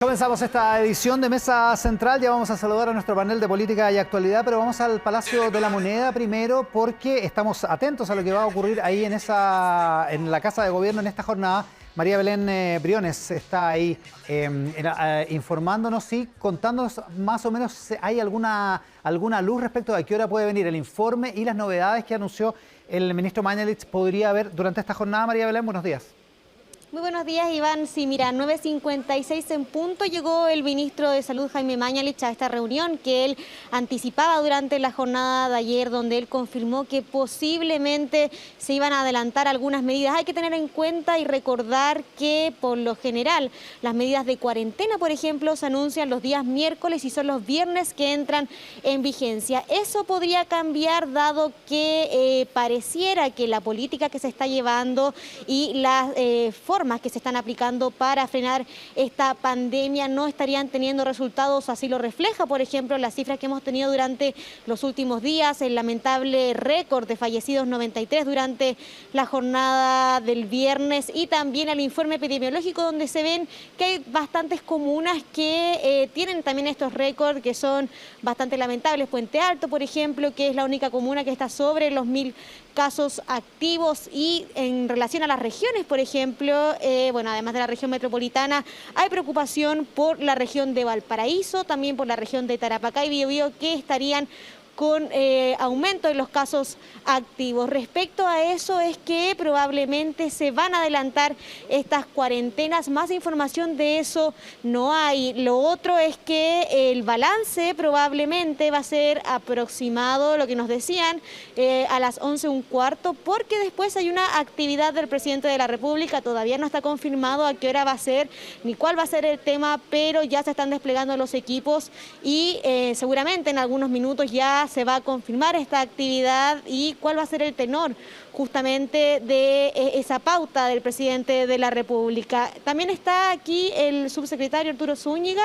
Comenzamos esta edición de Mesa Central, ya vamos a saludar a nuestro panel de política y actualidad, pero vamos al Palacio de la Moneda primero porque estamos atentos a lo que va a ocurrir ahí en la Casa de Gobierno en esta jornada. María Belén Briones está ahí informándonos y contándonos más o menos si hay alguna luz respecto a qué hora puede venir el informe y las novedades que anunció el ministro Mañalich podría haber durante esta jornada. María Belén, buenos días. Muy buenos días, Iván. Sí, mira, 9:56 en punto llegó el ministro de Salud, Jaime Mañalich, a esta reunión que él anticipaba durante la jornada de ayer, donde él confirmó que posiblemente se iban a adelantar algunas medidas. Hay que tener en cuenta y recordar que, por lo general, las medidas de cuarentena, por ejemplo, se anuncian los días miércoles y son los viernes que entran en vigencia. Eso podría cambiar, dado que pareciera que la política que se está llevando y las formas que se están aplicando para frenar esta pandemia no estarían teniendo resultados. Así lo refleja, por ejemplo, las cifras que hemos tenido durante los últimos días, el lamentable récord de fallecidos, 93 durante la jornada del viernes, y también el informe epidemiológico, donde se ven que hay bastantes comunas que tienen también estos récords que son bastante lamentables. Puente Alto, por ejemplo, que es la única comuna que está sobre los 1000 casos activos, y en relación a las regiones, por ejemplo, bueno, además de la región metropolitana, hay preocupación por la región de Valparaíso, también por la región de Tarapacá y Biobío, que estarían con aumento de los casos activos. Respecto a eso, es que probablemente se van a adelantar estas cuarentenas. Más información de eso no hay. Lo otro es que el balance probablemente va a ser aproximado, lo que nos decían, a las 11:15, porque después hay una actividad del presidente de la República. Todavía no está confirmado a qué hora va a ser ni cuál va a ser el tema, pero ya se están desplegando los equipos y seguramente en algunos minutos ya se va a confirmar esta actividad y cuál va a ser el tenor justamente de esa pauta del presidente de la República. También está aquí el subsecretario Arturo Zúñiga.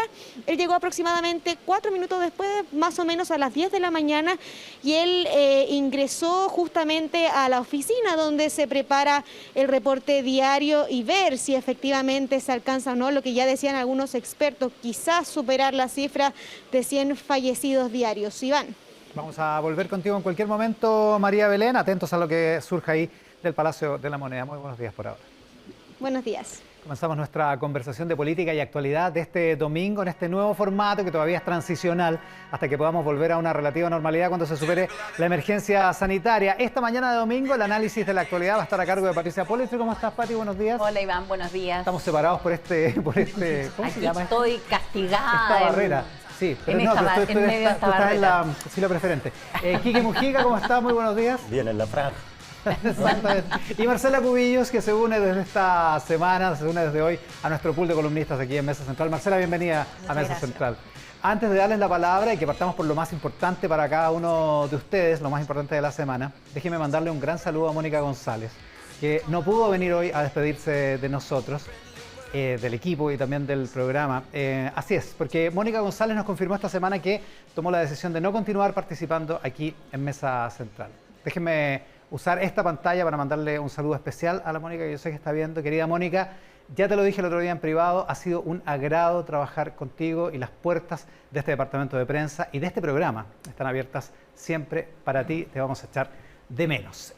Él llegó aproximadamente 4 minutos después, más o menos a las 10 de la mañana, y él ingresó justamente a la oficina donde se prepara el reporte diario y ver si efectivamente se alcanza o no lo que ya decían algunos expertos, quizás superar la cifra de 100 fallecidos diarios. Iván. Vamos a volver contigo en cualquier momento, María Belén, atentos a lo que surja ahí del Palacio de la Moneda. Muy buenos días por ahora. Buenos días. Comenzamos nuestra conversación de política y actualidad de este domingo en este nuevo formato que todavía es transicional hasta que podamos volver a una relativa normalidad cuando se supere la emergencia sanitaria. Esta mañana de domingo el análisis de la actualidad va a estar a cargo de Patricia Pólitzer. ¿Cómo estás, Pati? Buenos días. Hola, Iván, buenos días. Estamos separados por este ¿cómo se llama? Estoy castigada. Esta barrera. Sí, pero en no, esta, pero tú en medio de esta estás en la barrera. fila preferente. Quique Mujica, ¿cómo estás? Muy buenos días. Bien, en la franja. Exactamente. Y Marcela Cubillos, que se une desde esta semana, se une desde hoy a nuestro pool de columnistas aquí en Mesa Central. Marcela, bienvenida a Mesa Central. Antes de darles la palabra y que partamos por lo más importante para cada uno de ustedes, lo más importante de la semana, déjenme mandarle un gran saludo a Mónica González, que no pudo venir hoy a despedirse de nosotros, del equipo y también del programa. Así es, porque Mónica González nos confirmó esta semana que tomó la decisión de no continuar participando aquí en Mesa Central. Déjenme usar esta pantalla para mandarle un saludo especial a la Mónica, que yo sé que está viendo. Querida Mónica, ya te lo dije el otro día en privado, ha sido un agrado trabajar contigo y las puertas de este departamento de prensa y de este programa están abiertas siempre para ti, te vamos a echar de menos.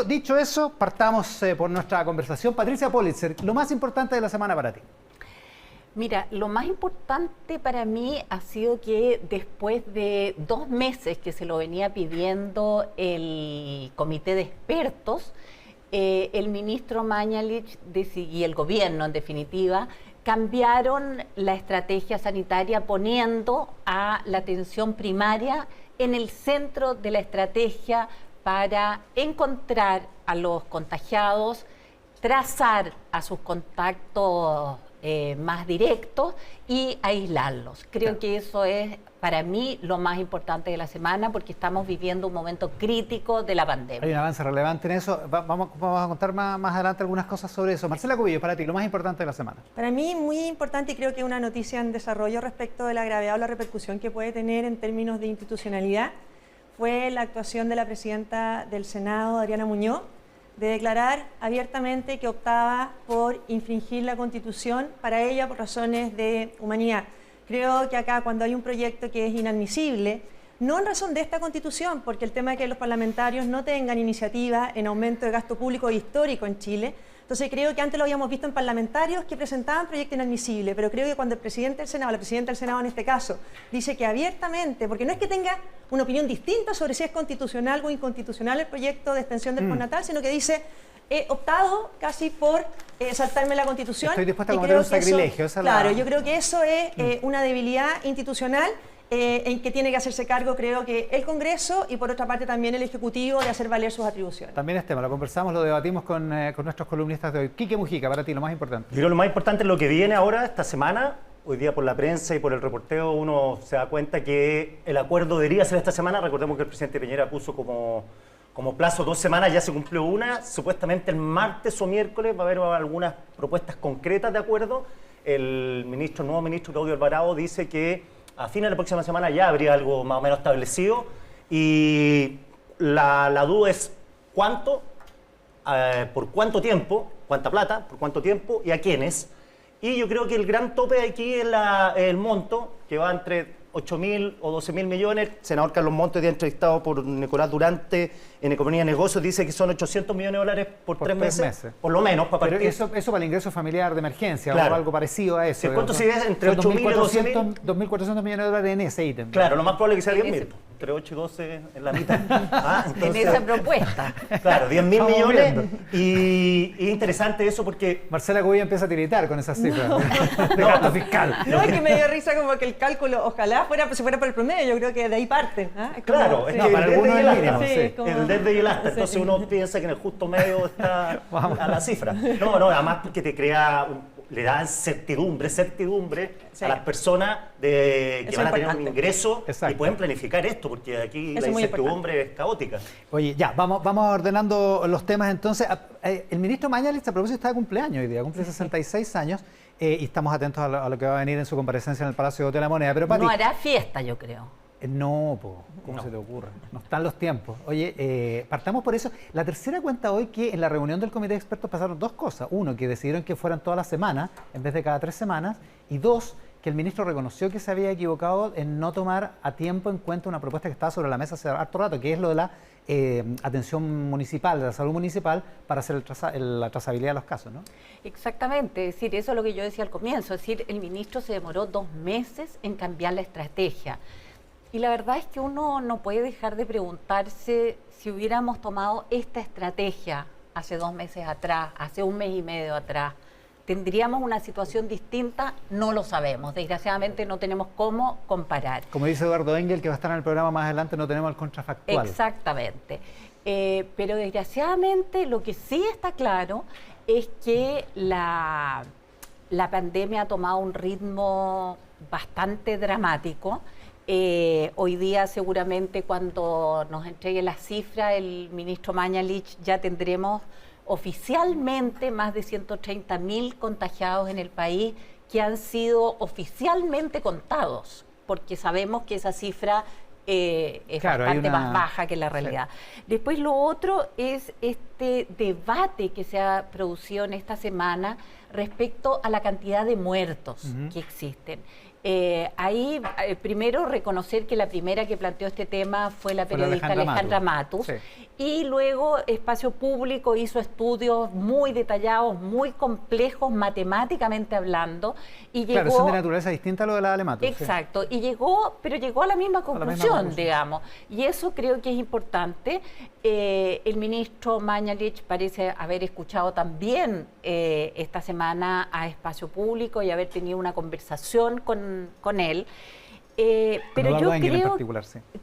Dicho eso, partamos por nuestra conversación. Patricia Pólitzer, lo más importante de la semana para ti. Mira, lo más importante para mí ha sido que después de 2 meses que se lo venía pidiendo el comité de expertos, el ministro Mañalich y el gobierno, en definitiva, cambiaron la estrategia sanitaria poniendo a la atención primaria en el centro de la estrategia para encontrar a los contagiados, trazar a sus contactos más directos y aislarlos. Creo que eso es para mí lo más importante de la semana, porque estamos viviendo un momento crítico de la pandemia. Hay un avance relevante en eso. Vamos a contar más adelante algunas cosas sobre eso. Marcela Cubillos, para ti, lo más importante de la semana. Para mí, muy importante, y creo que es una noticia en desarrollo respecto de la gravedad o la repercusión que puede tener en términos de institucionalidad, fue la actuación de la presidenta del Senado, Adriana Muñoz, de declarar abiertamente que optaba por infringir la Constitución, para ella por razones de humanidad. Creo que acá, cuando hay un proyecto que es inadmisible, no en razón de esta Constitución, porque el tema de que los parlamentarios no tengan iniciativa en aumento de gasto público histórico en Chile. Entonces creo que antes lo habíamos visto en parlamentarios que presentaban proyectos inadmisibles, pero creo que cuando el presidente del Senado, la presidenta del Senado en este caso, dice que abiertamente, porque no es que tenga una opinión distinta sobre si es constitucional o inconstitucional el proyecto de extensión del postnatal, sino que dice, he optado casi por saltarme la Constitución. Estoy dispuesta a cometer un sacrilegio. Claro, yo creo que eso es una debilidad institucional en que tiene que hacerse cargo, creo que el Congreso y por otra parte también el Ejecutivo, de hacer valer sus atribuciones. También es tema, lo conversamos, lo debatimos con nuestros columnistas de hoy. Quique Mujica, para ti lo más importante. Yo creo que lo más importante es lo que viene ahora, esta semana. Hoy día por la prensa y por el reporteo uno se da cuenta que el acuerdo debería ser esta semana. Recordemos que el presidente Piñera puso como plazo 2 semanas, ya se cumplió una. Supuestamente el martes o miércoles va a haber algunas propuestas concretas de acuerdo. El nuevo ministro Claudio Alvarado dice que a fines de la próxima semana ya habría algo más o menos establecido, y la duda es cuánto, por cuánto tiempo, cuánta plata, por cuánto tiempo y a quiénes. Y yo creo que el gran tope aquí es el monto, que va entre 8.000 o 12.000 millones. El senador Carlos Montes, día entrevistado por Nicolás Durante en Economía y Negocios, dice que son 800 millones de dólares por 3 meses. Por lo menos, para Pero partir. eso para el ingreso familiar de emergencia, claro, o algo parecido a eso. ¿Cuánto se ve entre 8.000 y 12.000? 2.400 millones de dólares en ese ítem. Claro, lo más probable es que sea 10.000. Entre 8 y 12 en la mitad. Entonces, en esa propuesta. Claro, 10.000 millones. Y es interesante eso porque Marcela Cubillo empieza a tiritar con esas cifras de gasto fiscal. No, es que me dio risa como que el cálculo, ojalá se fuera por el promedio, yo creo que de ahí parten. Claro, es que para algunos es mínimo. El desde y el hasta. Entonces uno piensa que en el justo medio está a la cifra. No, además porque te crea, le da certidumbre a las personas de que van a tener un ingreso. Exacto. Y pueden planificar esto, porque aquí eso la incertidumbre es caótica. Oye, ya, vamos ordenando los temas entonces. El ministro Mañalich, a propósito, está de cumpleaños hoy día, cumple 66 años. Y estamos atentos a lo que va a venir en su comparecencia en el Palacio de la Moneda. Pero, Pati, no hará fiesta, yo creo. No, ¿cómo se te ocurre? No están los tiempos. Oye, partamos por eso. La tercera cuenta hoy que en la reunión del comité de expertos pasaron 2 cosas. Uno, que decidieron que fueran todas las semanas en vez de cada 3 semanas. Y 2, que el ministro reconoció que se había equivocado en no tomar a tiempo en cuenta una propuesta que estaba sobre la mesa hace harto rato, que es lo de la atención municipal, de la salud municipal, para hacer la trazabilidad de los casos, ¿no? Exactamente, es decir, eso es lo que yo decía al comienzo, es decir, el ministro se demoró 2 meses en cambiar la estrategia. Y la verdad es que uno no puede dejar de preguntarse si hubiéramos tomado esta estrategia hace 2 meses atrás, hace 1 mes y medio atrás, ¿tendríamos una situación distinta? No lo sabemos. Desgraciadamente no tenemos cómo comparar. Como dice Eduardo Engel, que va a estar en el programa más adelante, no tenemos el contrafactual. Exactamente. Pero desgraciadamente lo que sí está claro es que la pandemia ha tomado un ritmo bastante dramático. Hoy día seguramente cuando nos entregue la cifra el ministro Mañalich ya tendremos oficialmente más de 130.000 contagiados en el país que han sido oficialmente contados, porque sabemos que esa cifra es bastante más baja que la realidad. Sí. Después lo otro es este debate que se ha producido en esta semana respecto a la cantidad de muertos que existen. Ahí, primero, reconocer que la primera que planteó este tema fue la periodista Alejandra Matus. Sí. Y luego Espacio Público hizo estudios muy detallados, muy complejos, matemáticamente hablando. Y claro, son de naturaleza distinta a lo de la Matus. Exacto, sí. Pero llegó a la misma conclusión, digamos. Y eso creo que es importante. El ministro Mañalich parece haber escuchado también esta semana a Espacio Público y haber tenido una conversación con él. Pero yo creo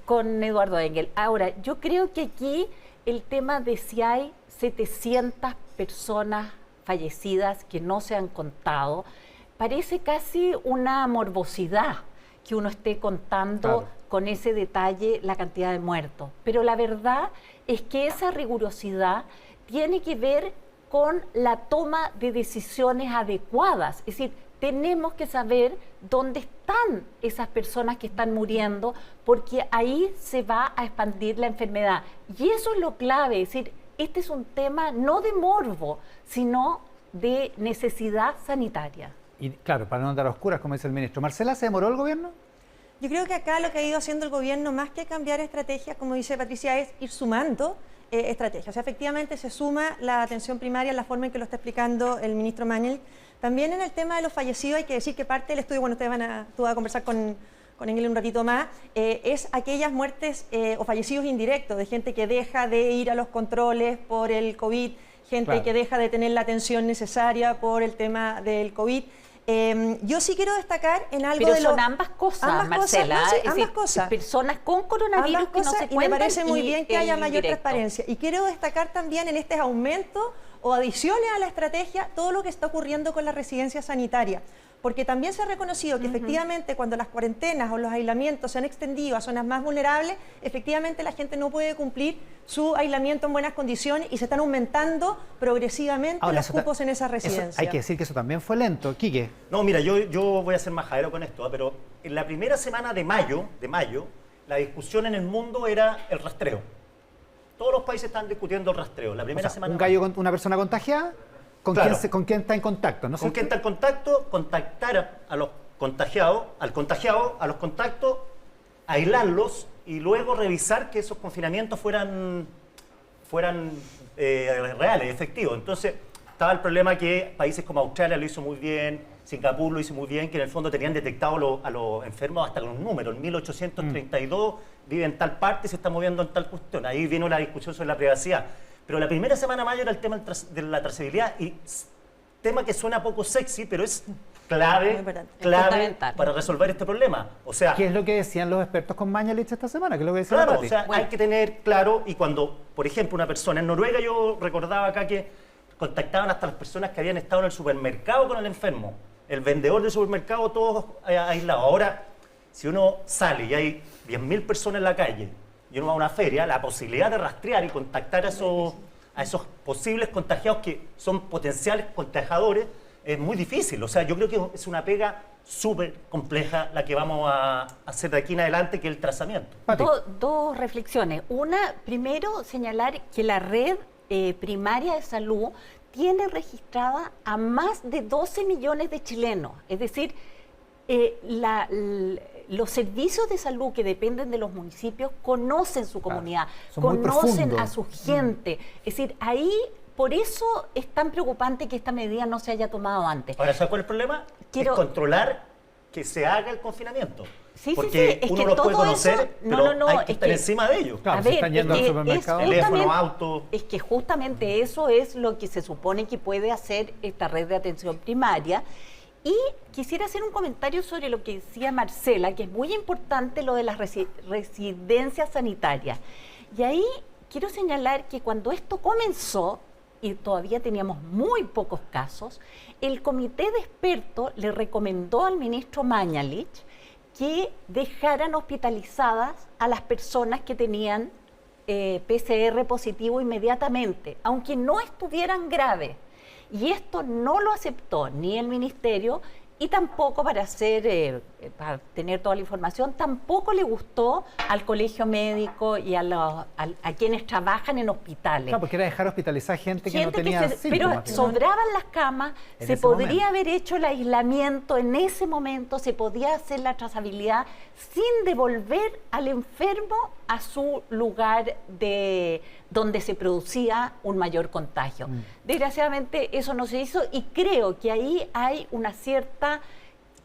con Eduardo Engel. Ahora, yo creo que aquí el tema de si hay 700 personas fallecidas que no se han contado, parece casi una morbosidad que uno esté contando con ese detalle la cantidad de muertos. Pero la verdad es que esa rigurosidad tiene que ver con la toma de decisiones adecuadas. Es decir, tenemos que saber dónde están esas personas que están muriendo, porque ahí se va a expandir la enfermedad. Y eso es lo clave, es decir, este es un tema no de morbo, sino de necesidad sanitaria. Y claro, para no andar a oscuras, como dice el ministro. ¿Marcela, se demoró el gobierno? Yo creo que acá lo que ha ido haciendo el gobierno, más que cambiar estrategias, como dice Patricia, es ir sumando estrategias. O sea, efectivamente se suma la atención primaria en la forma en que lo está explicando el ministro Mañalich. También en el tema de los fallecidos hay que decir que parte del estudio, bueno, tú vas a conversar con Engel un ratito más, es aquellas muertes o fallecidos indirectos de gente que deja de ir a los controles por el COVID, gente que deja de tener la atención necesaria por el tema del COVID. Yo sí quiero destacar en algo pero de son ambas cosas, Marcela. No, sí, es ambas decir, cosas. Personas con coronavirus que no se cuentan. Y me parece muy bien que haya mayor indirecto. transparencia. Y quiero destacar también en este aumento o adiciones a la estrategia todo lo que está ocurriendo con la residencia sanitaria. Porque también se ha reconocido que efectivamente cuando las cuarentenas o los aislamientos se han extendido a zonas más vulnerables, efectivamente la gente no puede cumplir su aislamiento en buenas condiciones y se están aumentando progresivamente los cupos en esa residencia. Hay que decir que eso también fue lento. Quique. No, mira, yo voy a ser majadero con esto, pero en la primera semana de mayo, la discusión en el mundo era el rastreo. Todos los países están discutiendo el rastreo. La primera semana. Un gallo con una persona contagiada. ¿Con quién está en contacto? ¿No? ¿Con quién está en contacto? Contactar a los contagiados, a los contactos, aislarlos y luego revisar que esos confinamientos fueran reales, efectivos. Entonces, estaba el problema que países como Australia lo hizo muy bien, Singapur lo hizo muy bien, que en el fondo tenían detectado a los enfermos hasta con un número. En 1832 vive en tal parte y se está moviendo en tal cuestión. Ahí vino la discusión sobre la privacidad. Pero la primera semana de mayo era el tema de la trazabilidad y tema que suena poco sexy, pero es clave para resolver este problema. O sea, ¿qué es lo que decían los expertos con Mañalich esta semana? ¿Qué es lo que decía claro, Pati? o sea, hay que tener claro, y cuando, por ejemplo, una persona en Noruega, yo recordaba acá que contactaban hasta las personas que habían estado en el supermercado con el enfermo, el vendedor del supermercado, todos aislados. Ahora, si uno sale y hay 10.000 personas en la calle, y uno va a una feria, la posibilidad de rastrear y contactar a esos posibles contagiados que son potenciales contagiadores es muy difícil. O sea, yo creo que es una pega súper compleja la que vamos a hacer de aquí en adelante, que es el trazamiento. Dos reflexiones. Una, primero, señalar que la red primaria de salud tiene registrada a más de 12 millones de chilenos. Es decir, los servicios de salud que dependen de los municipios conocen su comunidad, conocen a su gente. Es decir, ahí, por eso es tan preocupante que esta medida no se haya tomado antes. Ahora, ¿sabes cuál es el problema? Es controlar que se haga el confinamiento. Porque es uno que los puede conocer, eso, pero hay que estar encima de ellos. Claro, si están yendo al supermercado. Teléfono, auto. Es que justamente eso es lo que se supone que puede hacer esta red de atención primaria. Y quisiera hacer un comentario sobre lo que decía Marcela, que es muy importante lo de las residencias sanitarias. Y ahí quiero señalar que cuando esto comenzó, y todavía teníamos muy pocos casos, el comité de expertos le recomendó al ministro Mañalich que dejaran hospitalizadas a las personas que tenían PCR positivo inmediatamente, aunque no estuvieran graves. Y esto no lo aceptó ni el ministerio y tampoco para tener toda la información, tampoco le gustó al colegio médico y a quienes trabajan en hospitales. Claro, porque era dejar hospitalizar gente que no tenía síntomas. Pero sobraban las camas, se podría haber hecho el aislamiento en ese momento, se podía hacer la trazabilidad sin devolver al enfermo a su lugar donde se producía un mayor contagio. Desgraciadamente eso no se hizo y creo que ahí hay una cierta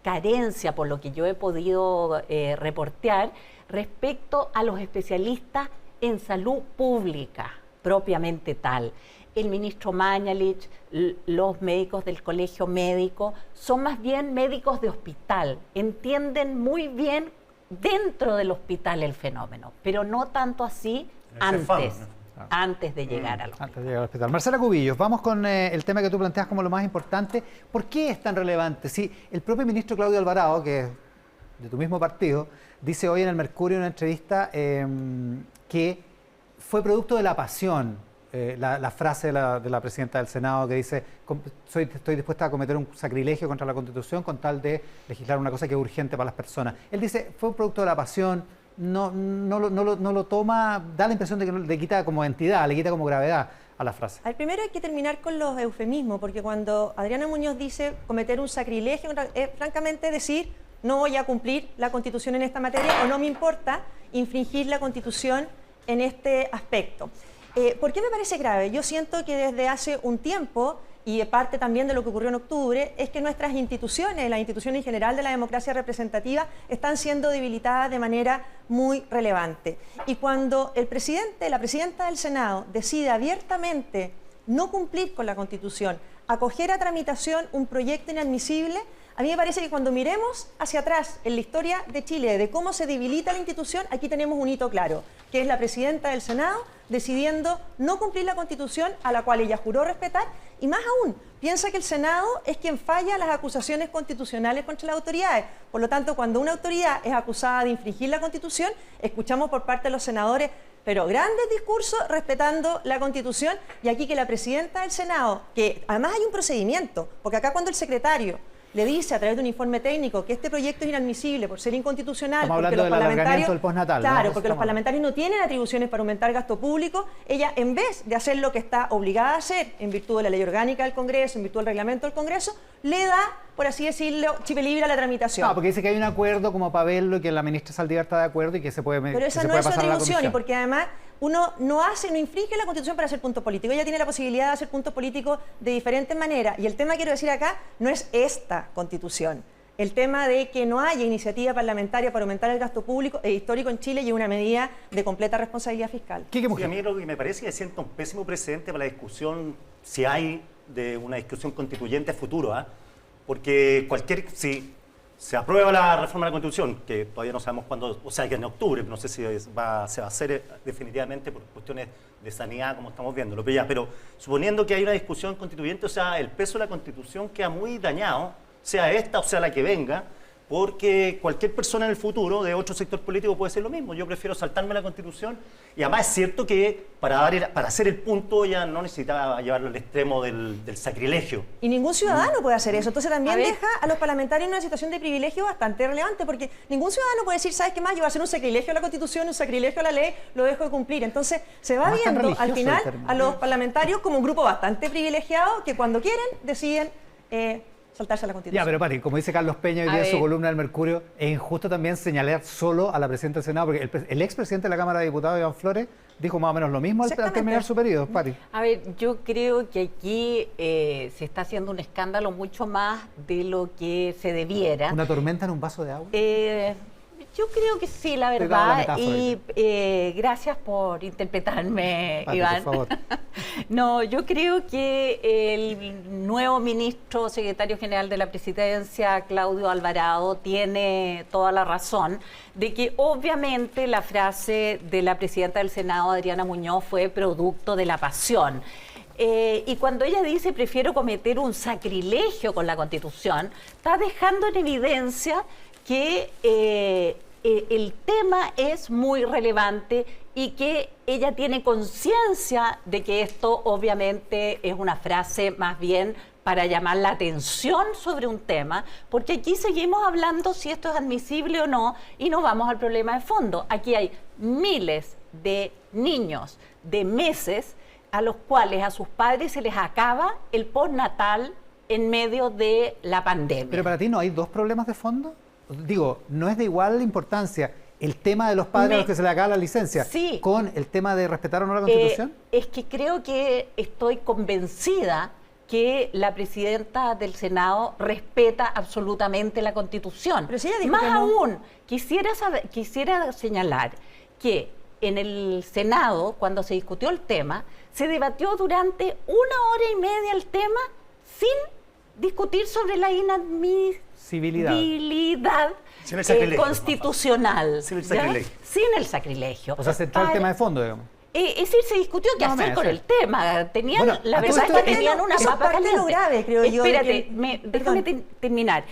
carencia, por lo que yo he podido reportear, respecto a los especialistas en salud pública, propiamente tal. El ministro Mañalich, los médicos del colegio médico, son más bien médicos de hospital, entienden muy bien dentro del hospital el fenómeno, pero no tanto así antes de llegar al hospital. Marcela Cubillos, vamos con el tema que tú planteas como lo más importante. ¿Por qué es tan relevante? Sí, el propio ministro Claudio Alvarado, que es de tu mismo partido, dice hoy en el Mercurio en una entrevista que fue producto de la pasión. La frase de la presidenta del Senado que dice: estoy dispuesta a cometer un sacrilegio contra la Constitución con tal de legislar una cosa que es urgente para las personas. Él dice, fue un producto de la pasión, no lo toma, da la impresión de que le quita como entidad, le quita como gravedad a la frase. Al primero hay que terminar con los eufemismos, porque cuando Adriana Muñoz dice cometer un sacrilegio, es francamente decir no voy a cumplir la Constitución en esta materia o no me importa infringir la Constitución en este aspecto. ¿Por qué me parece grave? Yo siento que desde hace un tiempo, y de parte también de lo que ocurrió en octubre, es que nuestras instituciones, las instituciones en general de la democracia representativa, están siendo debilitadas de manera muy relevante. Y cuando el presidente, la presidenta del Senado, decide abiertamente no cumplir con la Constitución, acoger a tramitación un proyecto inadmisible, a mí me parece que cuando miremos hacia atrás en la historia de Chile, de cómo se debilita la institución, aquí tenemos un hito claro, que es la presidenta del Senado decidiendo no cumplir la Constitución a la cual ella juró respetar, y más aún, piensa que el Senado es quien falla las acusaciones constitucionales contra las autoridades. Por lo tanto, cuando una autoridad es acusada de infringir la Constitución, escuchamos por parte de los senadores pero grandes discursos respetando la Constitución, y aquí que la presidenta del Senado, que además hay un procedimiento, porque acá cuando el secretario le dice a través de un informe técnico que este proyecto es inadmisible por ser inconstitucional, estamos porque hablando los del alargamiento parlamentarios, del postnatal, claro, ¿no? porque los parlamentarios no tienen atribuciones para aumentar gasto público, ella en vez de hacer lo que está obligada a hacer en virtud de la ley orgánica del Congreso, en virtud del reglamento del Congreso, le da, por así decirlo, chip libre a la tramitación. No, porque dice que hay un acuerdo como para verlo y que la ministra Saldívar está de acuerdo y que se puede Pero esa no es su atribución, y porque además uno no infringe la Constitución para hacer puntos políticos. Ella tiene la posibilidad de hacer puntos políticos de diferentes maneras. Y el tema, quiero decir acá, no es esta Constitución. El tema de que no haya iniciativa parlamentaria para aumentar el gasto público es histórico en Chile y es una medida de completa responsabilidad fiscal. Sí, a mí lo que me parece es que sienta un pésimo precedente para la discusión, si hay, de una discusión constituyente a futuro, porque si se aprueba la reforma de la Constitución, que todavía no sabemos cuándo, o sea, que en octubre, no sé si se va a hacer definitivamente por cuestiones de sanidad, como estamos viendo, pero suponiendo que hay una discusión constituyente, o sea, el peso de la Constitución queda muy dañado, sea esta o sea la que venga, porque cualquier persona en el futuro de otro sector político puede ser lo mismo. Yo prefiero saltarme la Constitución, y además es cierto que para hacer el punto ya no necesitaba llevarlo al extremo del sacrilegio. Y ningún ciudadano puede hacer eso. Entonces también deja a los parlamentarios en una situación de privilegio bastante relevante, porque ningún ciudadano puede decir, ¿sabes qué más? Yo voy a hacer un sacrilegio a la Constitución, un sacrilegio a la ley, lo dejo de cumplir. Entonces se va viendo al final a los parlamentarios como un grupo bastante privilegiado que cuando quieren deciden saltarse a la Constitución. Ya, pero Pati, como dice Carlos Peña hoy día en su columna del Mercurio, es injusto también señalar solo a la presidenta del Senado, porque el expresidente de la Cámara de Diputados, Iván Flores, dijo más o menos lo mismo al terminar su periodo. Pati. A ver, yo creo que aquí se está haciendo un escándalo mucho más de lo que se debiera. ¿Una tormenta en un vaso de agua? Yo creo que sí, la verdad, y gracias por interpretarme, Pati, Iván. por favor. No, yo creo que el nuevo ministro secretario general de la Presidencia, Claudio Alvarado, tiene toda la razón de que obviamente la frase de la presidenta del Senado, Adriana Muñoz, fue producto de la pasión. Y cuando ella dice prefiero cometer un sacrilegio con la Constitución, está dejando en evidencia que el tema es muy relevante y que ella tiene conciencia de que esto obviamente es una frase más bien para llamar la atención sobre un tema, porque aquí seguimos hablando si esto es admisible o no y no vamos al problema de fondo. Aquí hay miles de niños de meses a los cuales a sus padres se les acaba el postnatal en medio de la pandemia. Pero para ti no hay dos problemas de fondo. Digo, no es de igual importancia el tema de los padres a los que se le acaba la licencia, sí, con el tema de respetar o no la Constitución. Es que creo que estoy convencida que la presidenta del Senado respeta absolutamente la Constitución. Pero si ella dijo más que no. aún, quisiera señalar que en el Senado, cuando se discutió el tema, se debatió durante 1 hora y media el tema sin discutir sobre la inadmisibilidad constitucional. Sin el sacrilegio. Sin el sacrilegio. O sea, centrar el tema de fondo, digamos. Es decir, se discutió qué hacer con el tema. Tenían, bueno, la verdad es que tenían una papa caliente. Lo grave, creo yo. Espérate, déjame terminar.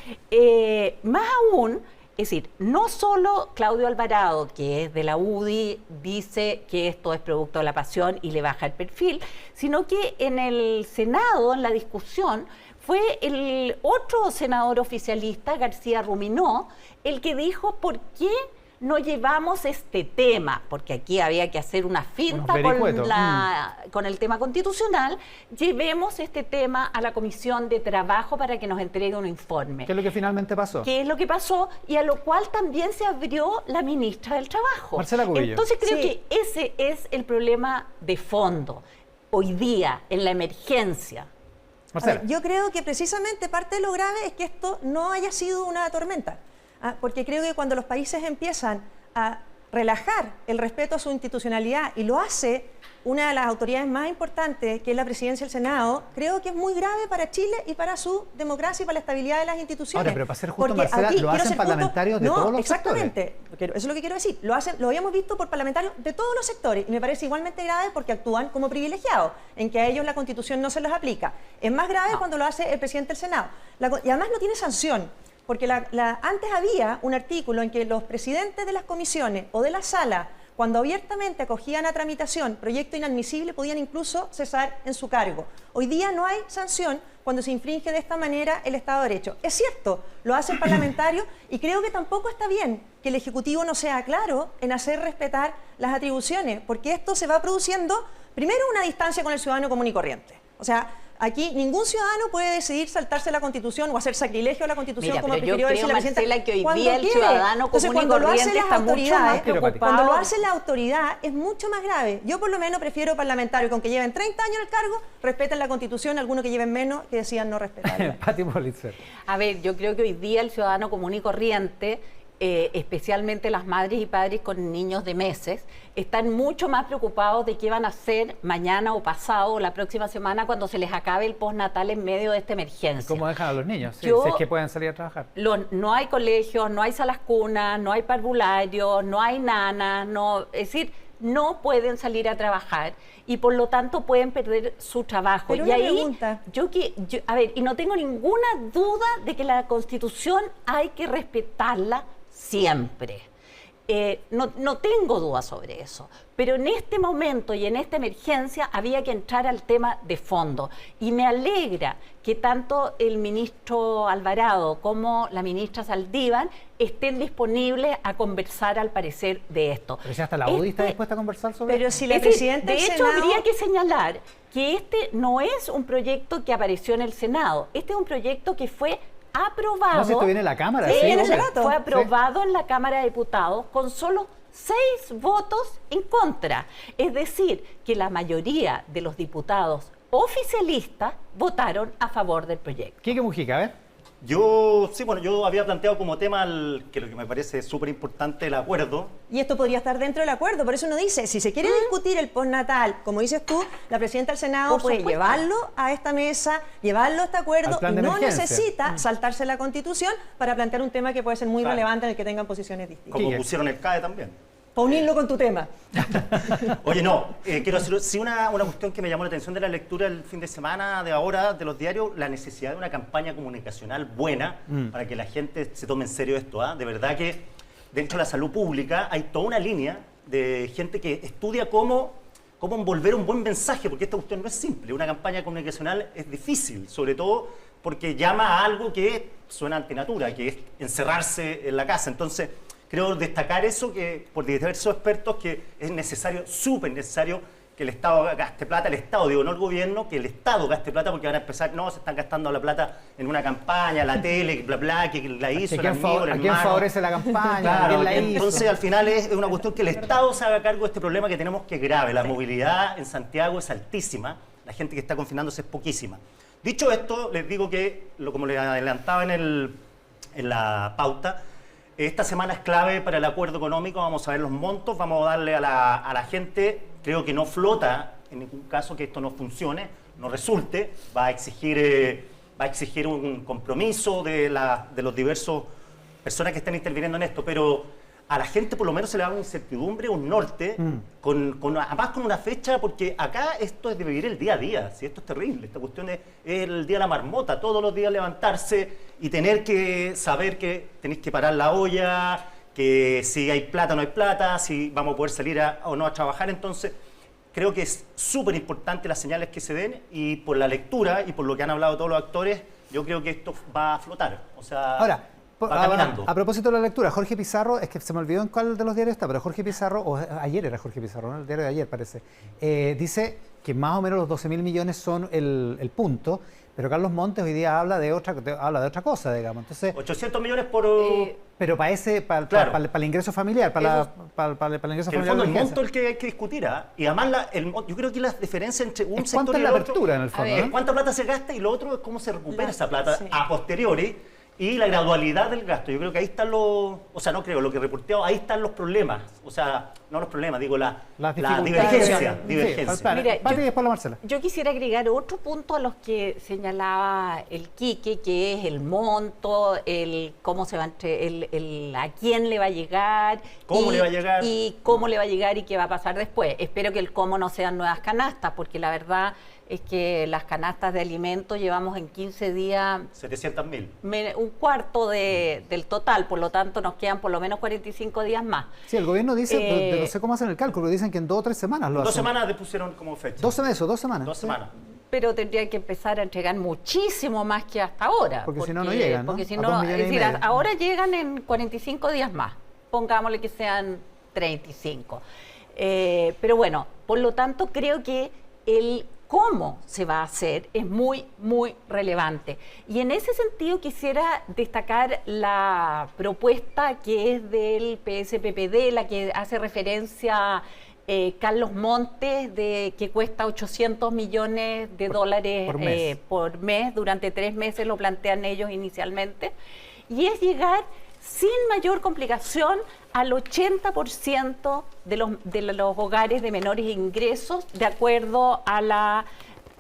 Más aún, es decir, no solo Claudio Alvarado, que es de la UDI, dice que esto es producto de la pasión y le baja el perfil, sino que en el Senado, en la discusión, fue el otro senador oficialista, García Ruminó, el que dijo por qué no llevamos este tema, porque aquí había que hacer una finta con el tema constitucional, llevemos este tema a la Comisión de Trabajo para que nos entregue un informe. ¿Qué es lo que finalmente pasó? ¿Qué es lo que pasó? Y a lo cual también se abrió la ministra del Trabajo. Marcela Cubillos. Entonces creo que ese es el problema de fondo. Hoy día, en la emergencia. Marcela. Yo creo que precisamente parte de lo grave es que esto no haya sido una tormenta, porque creo que cuando los países empiezan a relajar el respeto a su institucionalidad y lo hace una de las autoridades más importantes, que es la presidencia del Senado, creo que es muy grave para Chile y para su democracia y para la estabilidad de las instituciones. Ahora, pero para ser justo, Marcela, ¿lo hacen parlamentarios de todos los sectores? Exactamente, eso es lo que quiero decir. Lo habíamos visto por parlamentarios de todos los sectores y me parece igualmente grave porque actúan como privilegiados, en que a ellos la Constitución no se les aplica. Es más grave cuando lo hace el presidente del Senado. Y además no tiene sanción. Porque antes había un artículo en que los presidentes de las comisiones o de la sala, cuando abiertamente acogían a tramitación proyecto inadmisible, podían incluso cesar en su cargo. Hoy día no hay sanción cuando se infringe de esta manera el Estado de Derecho. Es cierto, lo hacen parlamentarios y creo que tampoco está bien que el Ejecutivo no sea claro en hacer respetar las atribuciones, porque esto se va produciendo, primero, una distancia con el ciudadano común y corriente. O sea, aquí ningún ciudadano puede decidir saltarse la Constitución o hacer sacrilegio a la Constitución, como prefirió decir la presidenta. Marcela, que hoy día el ciudadano común y corriente está mucho más preocupado. Cuando lo hace la autoridad es mucho más grave. Yo por lo menos prefiero parlamentarios que aunque lleven 30 años en el cargo, respeten la Constitución, algunos que lleven menos que decían no respetarla. Pati Politzer. A ver, yo creo que hoy día el ciudadano común y corriente, especialmente las madres y padres con niños de meses, están mucho más preocupados de qué van a hacer mañana o pasado o la próxima semana cuando se les acabe el postnatal en medio de esta emergencia. ¿Cómo dejan a los niños? Si es que pueden salir a trabajar. No hay colegios, no hay salas cunas, no hay parvularios, no hay nanas, es decir, no pueden salir a trabajar y por lo tanto pueden perder su trabajo. Pero y ahí, pregunta. A ver, y no tengo ninguna duda de que la Constitución hay que respetarla siempre. No tengo duda sobre eso, pero en este momento y en esta emergencia había que entrar al tema de fondo y me alegra que tanto el ministro Alvarado como la ministra Saldívar estén disponibles a conversar al parecer de esto. Pero si hasta la UDI está dispuesta a conversar sobre pero esto. Si la presidenta de del hecho, Senado... habría que señalar que este no es un proyecto que apareció en el Senado, este es un proyecto que fue aprobado. No, si esto viene en la Cámara. Sí, viene hace rato. fue aprobado en la Cámara de Diputados con solo 6 votos en contra. Es decir, que la mayoría de los diputados oficialistas votaron a favor del proyecto. Quique Mujica, a ver. Yo había planteado como tema que lo que me parece súper importante el acuerdo. Y esto podría estar dentro del acuerdo, por eso uno dice, si se quiere discutir el postnatal, como dices tú, la presidenta del Senado puede llevarlo a esta mesa, llevarlo a este acuerdo y no necesita saltarse la Constitución para plantear un tema que puede ser muy relevante en el que tengan posiciones distintas. Como pusieron el CAE también. Para unirlo con tu tema. Oye, quiero decir, sí, una cuestión que me llamó la atención de la lectura el fin de semana, de ahora, de los diarios, la necesidad de una campaña comunicacional buena para que la gente se tome en serio esto. De verdad que dentro de la salud pública hay toda una línea de gente que estudia cómo envolver un buen mensaje, porque esta cuestión no es simple. Una campaña comunicacional es difícil, sobre todo porque llama a algo que suena antinatura, que es encerrarse en la casa. Entonces, creo destacar eso, que por diversos expertos, que es necesario, súper necesario, que el Estado gaste plata, el Estado, digo, no el gobierno, que el Estado gaste plata porque van a empezar, se están gastando la plata en una campaña, la tele, bla, bla, que la hizo, el amigo, el hermano. ¿A quién favorece la campaña? Claro, ¿Quién la hizo? Entonces, al final es una cuestión que el Estado se haga cargo de este problema que tenemos, que es grave. La movilidad en Santiago es altísima, la gente que está confinándose es poquísima. Dicho esto, les digo que, como les adelantaba en la pauta, esta semana es clave para el acuerdo económico. Vamos a ver los montos, vamos a darle a la gente, creo que no flota en ningún caso que esto no funcione, no resulte, va a exigir un compromiso de los diversos personas que están interviniendo en esto, pero a la gente por lo menos se le da una incertidumbre, un norte, además con una fecha, porque acá esto es de vivir el día a día, ¿sí? Esto es terrible, esta cuestión es el día de la marmota, todos los días levantarse y tener que saber que tenéis que parar la olla, que si hay plata o no hay plata, si vamos a poder salir o no a trabajar. Entonces creo que es súper importante las señales que se den, y por la lectura y por lo que han hablado todos los actores, yo creo que esto va a flotar. O sea, ahora, va caminando. A propósito de la lectura, Jorge Pizarro, es que se me olvidó en cuál de los diarios está, pero Jorge Pizarro, o ayer era Jorge Pizarro, ¿no? El diario de ayer parece, dice que más o menos los 12.000 millones son el punto, pero Carlos Montes hoy día habla de otra cosa, digamos. Entonces, 800 millones por... pero para el ingreso familiar, para el ingreso que familiar. en el fondo el monto el que hay que discutir, y además yo creo que la diferencia entre un sector ¿cuánto y es el la otro apertura en el fondo? es cuánta plata se gasta y lo otro es cómo se recupera esa plata sí. a posteriori y la gradualidad del gasto. Yo creo que ahí están lo que he reporteado, ahí están los problemas. O sea, no los problemas, digo la divergencia. Mira, Pati y después la Marcela. Yo quisiera agregar otro punto a los que señalaba el Quique, que es el monto, el cómo se va a quién le va a llegar, cómo le va a llegar y cómo le va a llegar y qué va a pasar después. Espero que el cómo no sean nuevas canastas, porque la verdad es que las canastas de alimentos llevamos en 15 días 700.000. un cuarto del total, por lo tanto nos quedan por lo menos 45 días más. Sí, el gobierno dice, no sé cómo hacen el cálculo, dicen que en 2 o 3 semanas lo hacen. 2 semanas le pusieron como fecha. 2 semanas. 2 semanas. Pero tendrían que empezar a entregar muchísimo más que hasta ahora. Porque si no, no llegan, ¿no? Porque si A no, 2 millones es y decir, medio. ahora llegan en 45 días más. Pongámosle que sean 35. Pero bueno, por lo tanto, creo que el cómo se va a hacer es muy, muy relevante. Y en ese sentido quisiera destacar la propuesta que es del PSPPD, la que hace referencia Carlos Montes, que cuesta 800 millones de dólares por mes. Durante 3 meses lo plantean ellos inicialmente. Y es llegar sin mayor complicación al 80% de los hogares de menores ingresos de acuerdo a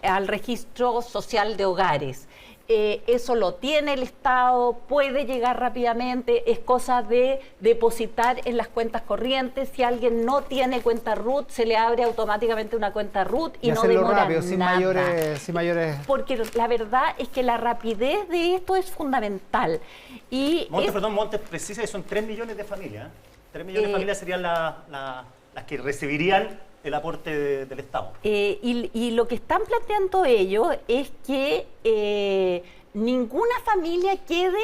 al registro social de hogares. Eso lo tiene el Estado, puede llegar rápidamente, es cosa de depositar en las cuentas corrientes. Si alguien no tiene cuenta RUT, se le abre automáticamente una cuenta RUT y no demora rápido, nada. sin mayores... Porque la verdad es que la rapidez de esto es fundamental. Y Montes precisa que son 3 millones de familias. 3 millones de familias serían las que recibirían el aporte del Estado. Y lo que están planteando ellos es que ninguna familia quede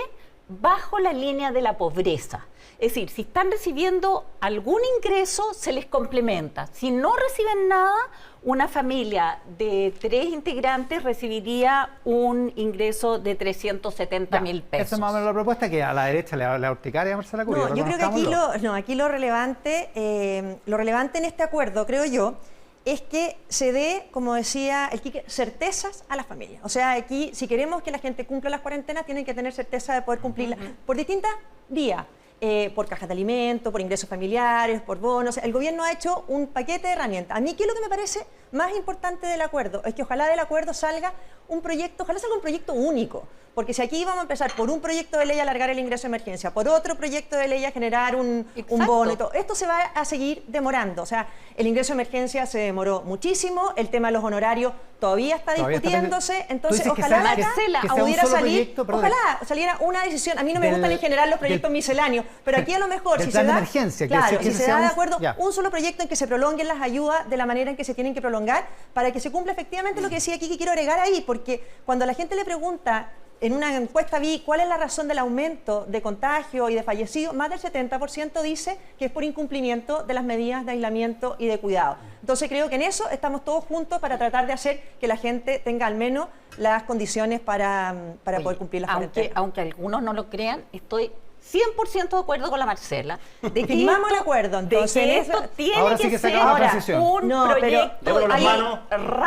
bajo la línea de la pobreza. Es decir, si están recibiendo algún ingreso, se les complementa. Si no reciben nada, una familia de 3 integrantes recibiría un ingreso de 370.000 pesos. Esa es más o menos la propuesta que a la derecha le urticaria a Marcela Cubillos. No, yo creo que aquí lo relevante en este acuerdo, creo yo, es que se dé, como decía el Quique, certezas a las familias. O sea, aquí, si queremos que la gente cumpla las cuarentenas, tienen que tener certeza de poder cumplirlas por distintas vías. Por cajas de alimentos, por ingresos familiares, por bonos. El gobierno ha hecho un paquete de herramientas. A mí, ¿qué es lo que me parece más importante del acuerdo? Es que ojalá del acuerdo salga un proyecto, ojalá salga un proyecto único. Porque si aquí vamos a empezar por un proyecto de ley a alargar el ingreso de emergencia, por otro proyecto de ley a generar un bono y todo, esto se va a seguir demorando. O sea, el ingreso de emergencia se demoró muchísimo, el tema de los honorarios todavía está discutiéndose, entonces ojalá ojalá saliera una decisión. A mí no me gustan en general los proyectos misceláneos, pero aquí a lo mejor si se da, si se da de acuerdo un solo proyecto en que se prolonguen las ayudas de la manera en que se tienen que prolongar, para que se cumpla efectivamente lo que decía aquí, que quiero agregar ahí, porque cuando la gente le pregunta, en una encuesta vi cuál es la razón del aumento de contagio y de fallecidos, más del 70% dice que es por incumplimiento de las medidas de aislamiento y de cuidado. Entonces creo que en eso estamos todos juntos para tratar de hacer que la gente tenga al menos las condiciones para poder cumplir las cuarentenas. Aunque algunos no lo crean, estoy 100% de acuerdo con la Marcela. De que firmamos el acuerdo, entonces. De que esto tiene ahora sí que ser un proyecto rápido.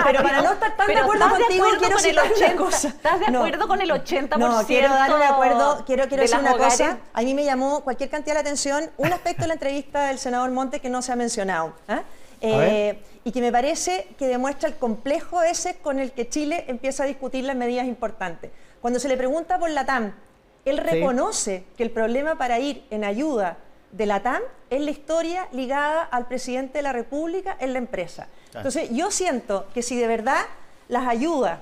Pero para no estar tan de acuerdo contigo, quiero citar una cosa. ¿Estás de acuerdo con el 80%? No, quiero dar un acuerdo, quiero de decir una hogares? cosa. A mí me llamó cualquier cantidad de atención un aspecto de la entrevista del senador Montes que no se ha mencionado. Y que me parece que demuestra el complejo ese con el que Chile empieza a discutir las medidas importantes. Cuando se le pregunta por la TAM, él reconoce que el problema para ir en ayuda de la TAM es la historia ligada al presidente de la República en la empresa. Entonces, yo siento que si de verdad las ayudas,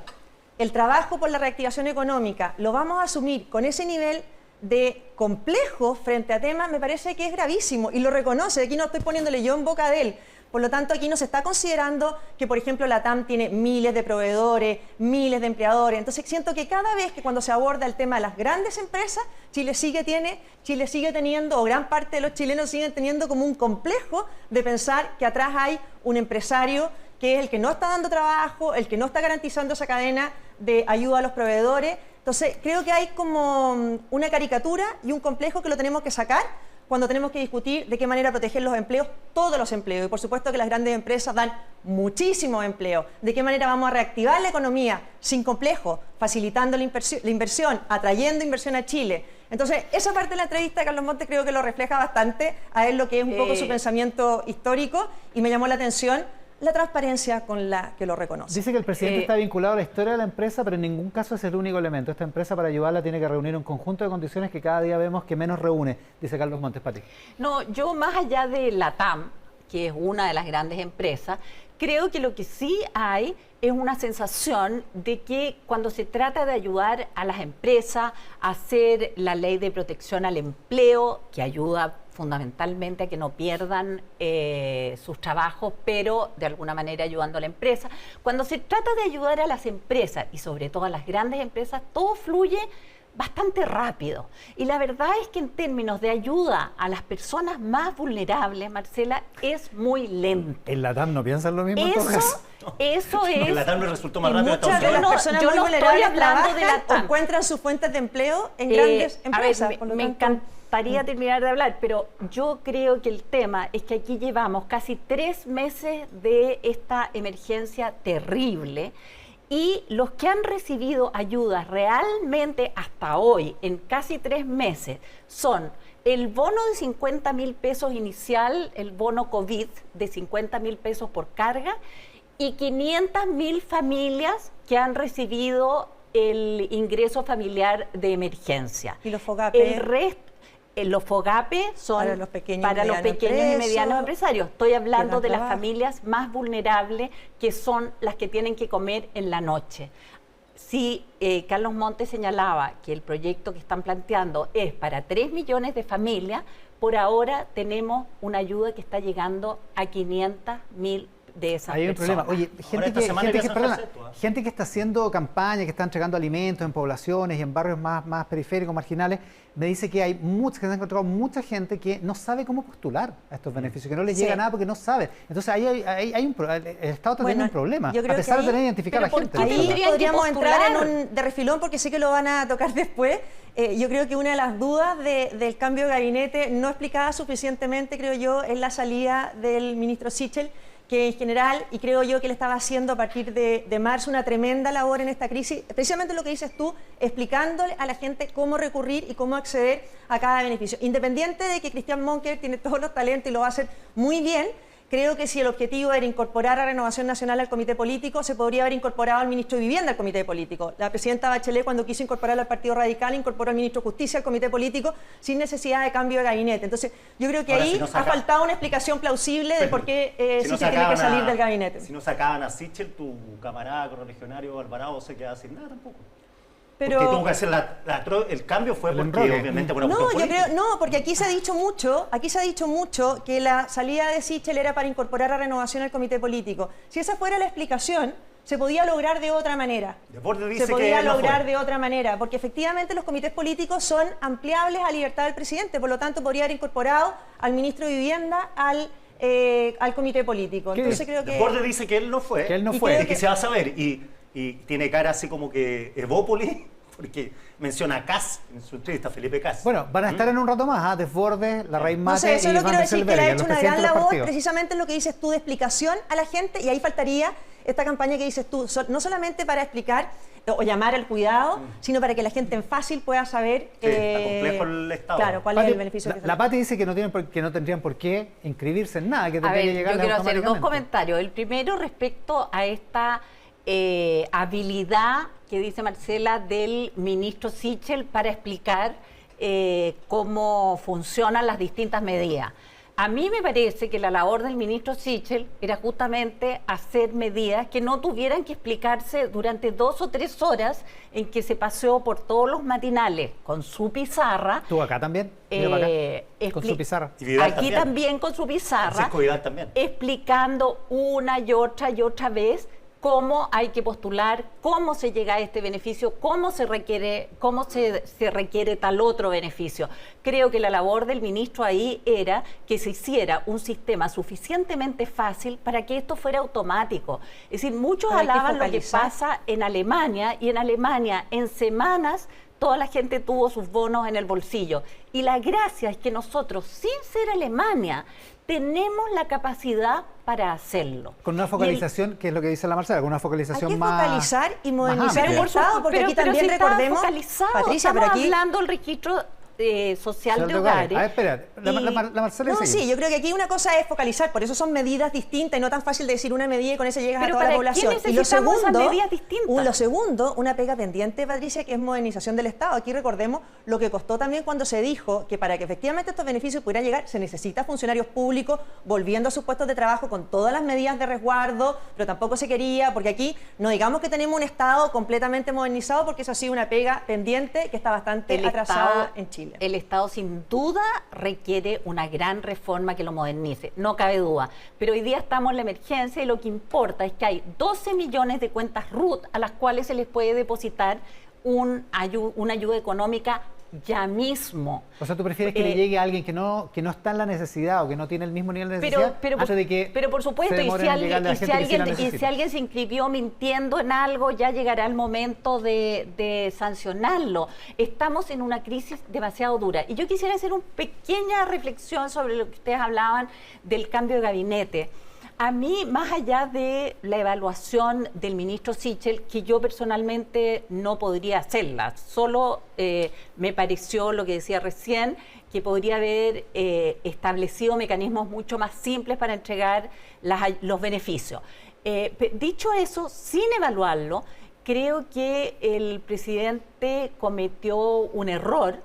el trabajo por la reactivación económica, lo vamos a asumir con ese nivel de complejo frente a temas, me parece que es gravísimo y lo reconoce. Aquí no estoy poniéndole yo en boca de él, Por lo tanto, aquí no se está considerando que, por ejemplo, la TAM tiene miles de proveedores, miles de empleadores. Entonces, siento que cada vez que cuando se aborda el tema de las grandes empresas, Chile sigue teniendo, o gran parte de los chilenos siguen teniendo como un complejo de pensar que atrás hay un empresario que es el que no está dando trabajo, el que no está garantizando esa cadena de ayuda a los proveedores. Entonces, creo que hay como una caricatura y un complejo que lo tenemos que sacar cuando tenemos que discutir de qué manera proteger los empleos, todos los empleos. Y por supuesto que las grandes empresas dan muchísimo empleo. De qué manera vamos a reactivar la economía sin complejo, facilitando la inversión, atrayendo inversión a Chile. Entonces, esa parte de la entrevista de Carlos Montes creo que lo refleja bastante a él, lo que es un poco su pensamiento histórico, y me llamó la atención la transparencia con la que lo reconoce. Dice que el presidente está vinculado a la historia de la empresa, pero en ningún caso es el único elemento. Esta empresa, para ayudarla, tiene que reunir un conjunto de condiciones que cada día vemos que menos reúne, dice Carlos Montes. Pati. No, yo más allá de la TAM, que es una de las grandes empresas, creo que lo que sí hay es una sensación de que cuando se trata de ayudar a las empresas a hacer la ley de protección al empleo, que ayuda fundamentalmente a que no pierdan sus trabajos, pero de alguna manera ayudando a la empresa. Cuando se trata de ayudar a las empresas, y sobre todo a las grandes empresas, todo fluye bastante rápido. Y la verdad es que en términos de ayuda a las personas más vulnerables, Marcela, es muy lento. ¿En la TAM no piensan lo mismo? Eso es. En la TAM lo resultó más rápido. Muchas de las personas muy vulnerables hablando de la TAM. encuentran sus fuentes de empleo en grandes empresas. A ver, me encantaría terminar de hablar, pero yo creo que el tema es que aquí llevamos casi 3 meses de esta emergencia terrible. Y los que han recibido ayudas realmente hasta hoy, en casi 3 meses, son el bono de 50.000 pesos inicial, el bono COVID de 50.000 pesos por carga, y 500.000 familias que han recibido el ingreso familiar de emergencia. ¿Y los FOGAPE? El resto, los FOGAPE son para los pequeños y medianos empresarios. Estoy hablando de las familias más vulnerables, que son las que tienen que comer en la noche. Si Carlos Montes señalaba que el proyecto que están planteando es para 3 millones de familias, por ahora tenemos una ayuda que está llegando a 500.000 de esas Hay un personas. problema. Oye, gente que está haciendo campaña, que está entregando alimentos en poblaciones y en barrios más periféricos, marginales, me dice que hay que se han encontrado mucha gente que no sabe cómo postular a estos beneficios, que no les llega nada porque no sabe. Entonces ahí hay un problema. El Estado está teniendo un problema, yo creo a pesar que de tener identificada a la gente. Ahí podríamos entrar de refilón, porque sé que lo van a tocar después. Yo creo que una de las dudas del cambio de gabinete no explicada suficientemente, creo yo, es la salida del ministro Sichel, que en general, y creo yo que él estaba haciendo a partir de marzo una tremenda labor en esta crisis, precisamente lo que dices tú, explicándole a la gente cómo recurrir y cómo acceder a cada beneficio. Independiente de que Christian Monker tiene todos los talentos y lo va a hacer muy bien, creo que si el objetivo era incorporar a Renovación Nacional al comité político, se podría haber incorporado al ministro de Vivienda al comité político. La presidenta Bachelet, cuando quiso incorporar al Partido Radical, incorporó al ministro de Justicia al comité político sin necesidad de cambio de gabinete. Entonces, yo creo que ahí ha faltado una explicación plausible de por qué Sichel tiene que salir del gabinete. Si no sacaban a Sichel, tu camarada correligionario Alvarado se queda sin nada tampoco. Pero porque tuvo que hacer el cambio fue porque obviamente por una cuestión política. Porque aquí se ha dicho mucho que la salida de Sichel era para incorporar a Renovación al comité político. Si esa fuera la explicación, se podía lograr de otra manera. De otra manera, porque efectivamente los comités políticos son ampliables a libertad del presidente, por lo tanto podría haber incorporado al ministro de Vivienda al comité político. Entonces creo que Borde dice que él no fue, y que se va a saber, y tiene cara así como que Evópolis, porque menciona a Kass en su entrevista, Felipe Kass. Bueno, van a estar en un rato más, Desbordes, la Raíz Mate, no sé, solo quiero decir que le ha hecho una gran labor, precisamente en lo que dices tú de explicación a la gente, y ahí faltaría esta campaña que dices tú, no solamente para explicar o llamar al cuidado, sino para que la gente en fácil pueda saber está complejo el Estado. Claro, cuál es el beneficio. La Pati dice que no tendrían por qué inscribirse en nada, que tendría que llegar. Yo quiero hacer 2 comentarios. El primero respecto a esta habilidad que dice Marcela del ministro Sichel para explicar cómo funcionan las distintas medidas. A mí me parece que la labor del ministro Sichel era justamente hacer medidas que no tuvieran que explicarse durante 2 o 3 horas en que se paseó por todos los matinales con su pizarra. ¿Tú acá también? Mira para acá, con su pizarra. Aquí también con su pizarra, también. explicando una y otra vez cómo hay que postular, cómo se llega a este beneficio, cómo se requiere tal otro beneficio. Creo que la labor del ministro ahí era que se hiciera un sistema suficientemente fácil para que esto fuera automático. Es decir, muchos alaban lo que pasa en Alemania, y en Alemania en semanas toda la gente tuvo sus bonos en el bolsillo. Y la gracia es que nosotros, sin ser Alemania, tenemos la capacidad para hacerlo. Con una focalización, que es lo que dice la Marcela, con una focalización más... Hay que focalizar y modernizar el amplia. Estado, porque aquí también recordemos... Patricia, pero aquí... hablando del registro social de hogares. A ver, espera, la Marcela no, sí, yo creo que aquí una cosa es focalizar, por eso son medidas distintas y no tan fácil de decir una medida y con eso llegas a toda la población. Y lo segundo, una pega pendiente, Patricia, que es modernización del Estado. Aquí recordemos lo que costó también cuando se dijo que para que efectivamente estos beneficios pudieran llegar se necesita funcionarios públicos volviendo a sus puestos de trabajo con todas las medidas de resguardo, pero tampoco se quería, porque aquí no digamos que tenemos un Estado completamente modernizado, porque eso ha sido una pega pendiente que está bastante atrasado en Chile. El Estado sin duda requiere una gran reforma que lo modernice, no cabe duda. Pero hoy día estamos en la emergencia y lo que importa es que hay 12 millones de cuentas RUT a las cuales se les puede depositar una ayuda económica ya mismo. O sea, ¿tú prefieres que le llegue a alguien que no está en la necesidad o que no tiene el mismo nivel de necesidad antes de que pero por supuesto, y si alguien se inscribió mintiendo en algo, ya llegará el momento de sancionarlo? Estamos en una crisis demasiado dura. Y yo quisiera hacer una pequeña reflexión sobre lo que ustedes hablaban del cambio de gabinete. A mí, más allá de la evaluación del ministro Sichel, que yo personalmente no podría hacerla, solo me pareció lo que decía recién, que podría haber establecido mecanismos mucho más simples para entregar los beneficios. Dicho eso, sin evaluarlo, creo que el presidente cometió un error,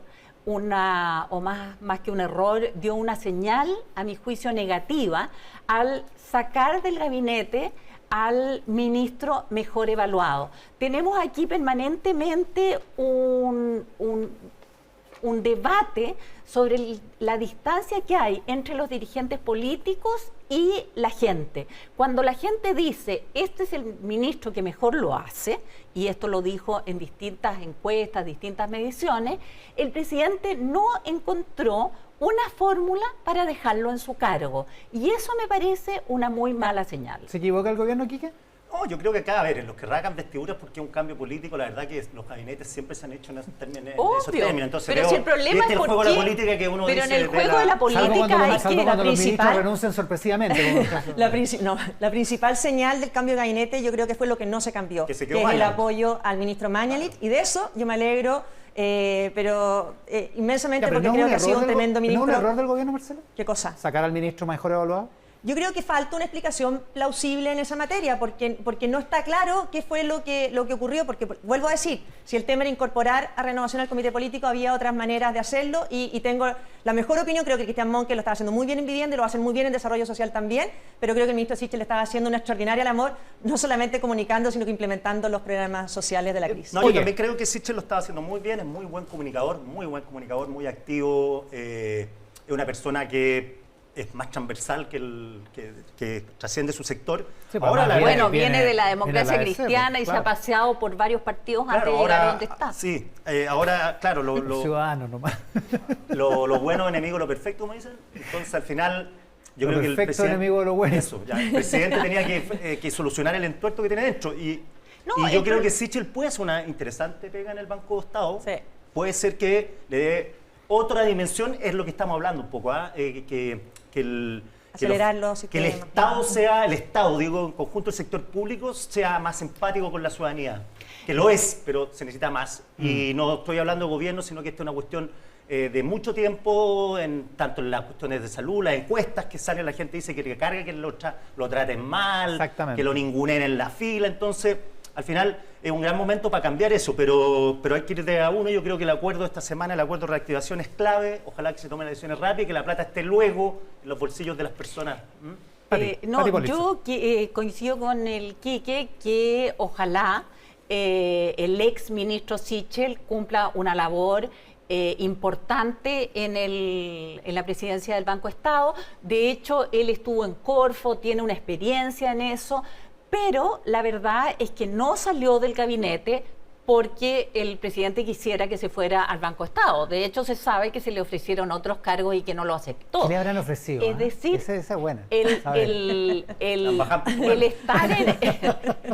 más que un error, dio una señal, a mi juicio, negativa, al sacar del gabinete al ministro mejor evaluado. Tenemos aquí permanentemente un debate sobre la distancia que hay entre los dirigentes políticos y la gente. Cuando la gente dice, este es el ministro que mejor lo hace, y esto lo dijo en distintas encuestas, distintas mediciones, el presidente no encontró una fórmula para dejarlo en su cargo. Y eso me parece una muy mala señal. ¿Se equivoca el gobierno, Quique? No, yo creo que acá, a ver, en los que rasgan vestiduras porque es un cambio político, la verdad que los gabinetes siempre se han hecho en esos términos. Entonces, pero si el problema es el juego de la política que uno pero dice en el juego de la política hay que cuando los ministros renuncian sorpresivamente. La principal señal del cambio de gabinete yo creo que fue lo que no se cambió, que es el apoyo al ministro Mañalich, y de eso yo me alegro, pero inmensamente, porque creo que ha sido un tremendo ministro. ¿No es un error del gobierno, Marcelo? ¿Qué cosa? ¿Sacar al ministro mejor evaluado? Yo creo que falta una explicación plausible en esa materia, porque no está claro qué fue lo que ocurrió, porque vuelvo a decir, si el tema era incorporar a Renovación al Comité Político, había otras maneras de hacerlo, y tengo la mejor opinión, creo que Cristian Monque lo estaba haciendo muy bien en vivienda y lo va a hacer muy bien en desarrollo social también, pero creo que el ministro Sichel le estaba haciendo una extraordinaria labor, no solamente comunicando, sino que implementando los programas sociales de la crisis. No, yo también creo que Sichel lo estaba haciendo muy bien, es muy buen comunicador, muy activo, es una persona que es más transversal que trasciende su sector. Sí, ahora viene de la democracia cristiana y se ha paseado por varios partidos antes de llegar a donde está. Sí, ahora, claro, ciudadano nomás. Lo bueno enemigo de lo perfecto, como dicen. Entonces, al final, yo creo que el presidente enemigo de lo bueno. Eso, el presidente tenía que solucionar el entuerto que tiene dentro. Y yo creo que Sichel puede hacer una interesante pega en el Banco de Estado. Sí. Puede ser que le dé otra dimensión, es lo que estamos hablando un poco, que el Estado, digo, en conjunto del sector público, sea más empático con la ciudadanía. Que lo es, pero se necesita más. Y no estoy hablando de gobierno, sino que esta es una cuestión de mucho tiempo, tanto en las cuestiones de salud, las encuestas que salen, la gente dice que carga, que lo traten mal, que lo ninguneen en la fila. Entonces, al final es un gran momento para cambiar eso, pero hay que ir de a uno. Yo creo que el acuerdo de esta semana, el acuerdo de reactivación es clave. Ojalá que se tomen las decisiones rápidas y que la plata esté luego en los bolsillos de las personas. Yo coincido con el Quique que ojalá el ex ministro Sichel cumpla una labor importante en la presidencia del Banco Estado. De hecho, él estuvo en Corfo, tiene una experiencia en eso, pero la verdad es que no salió del gabinete porque el presidente quisiera que se fuera al Banco Estado. De hecho, se sabe que se le ofrecieron otros cargos y que no lo aceptó. ¿Qué le habrán ofrecido? Es decir, esa es buena. el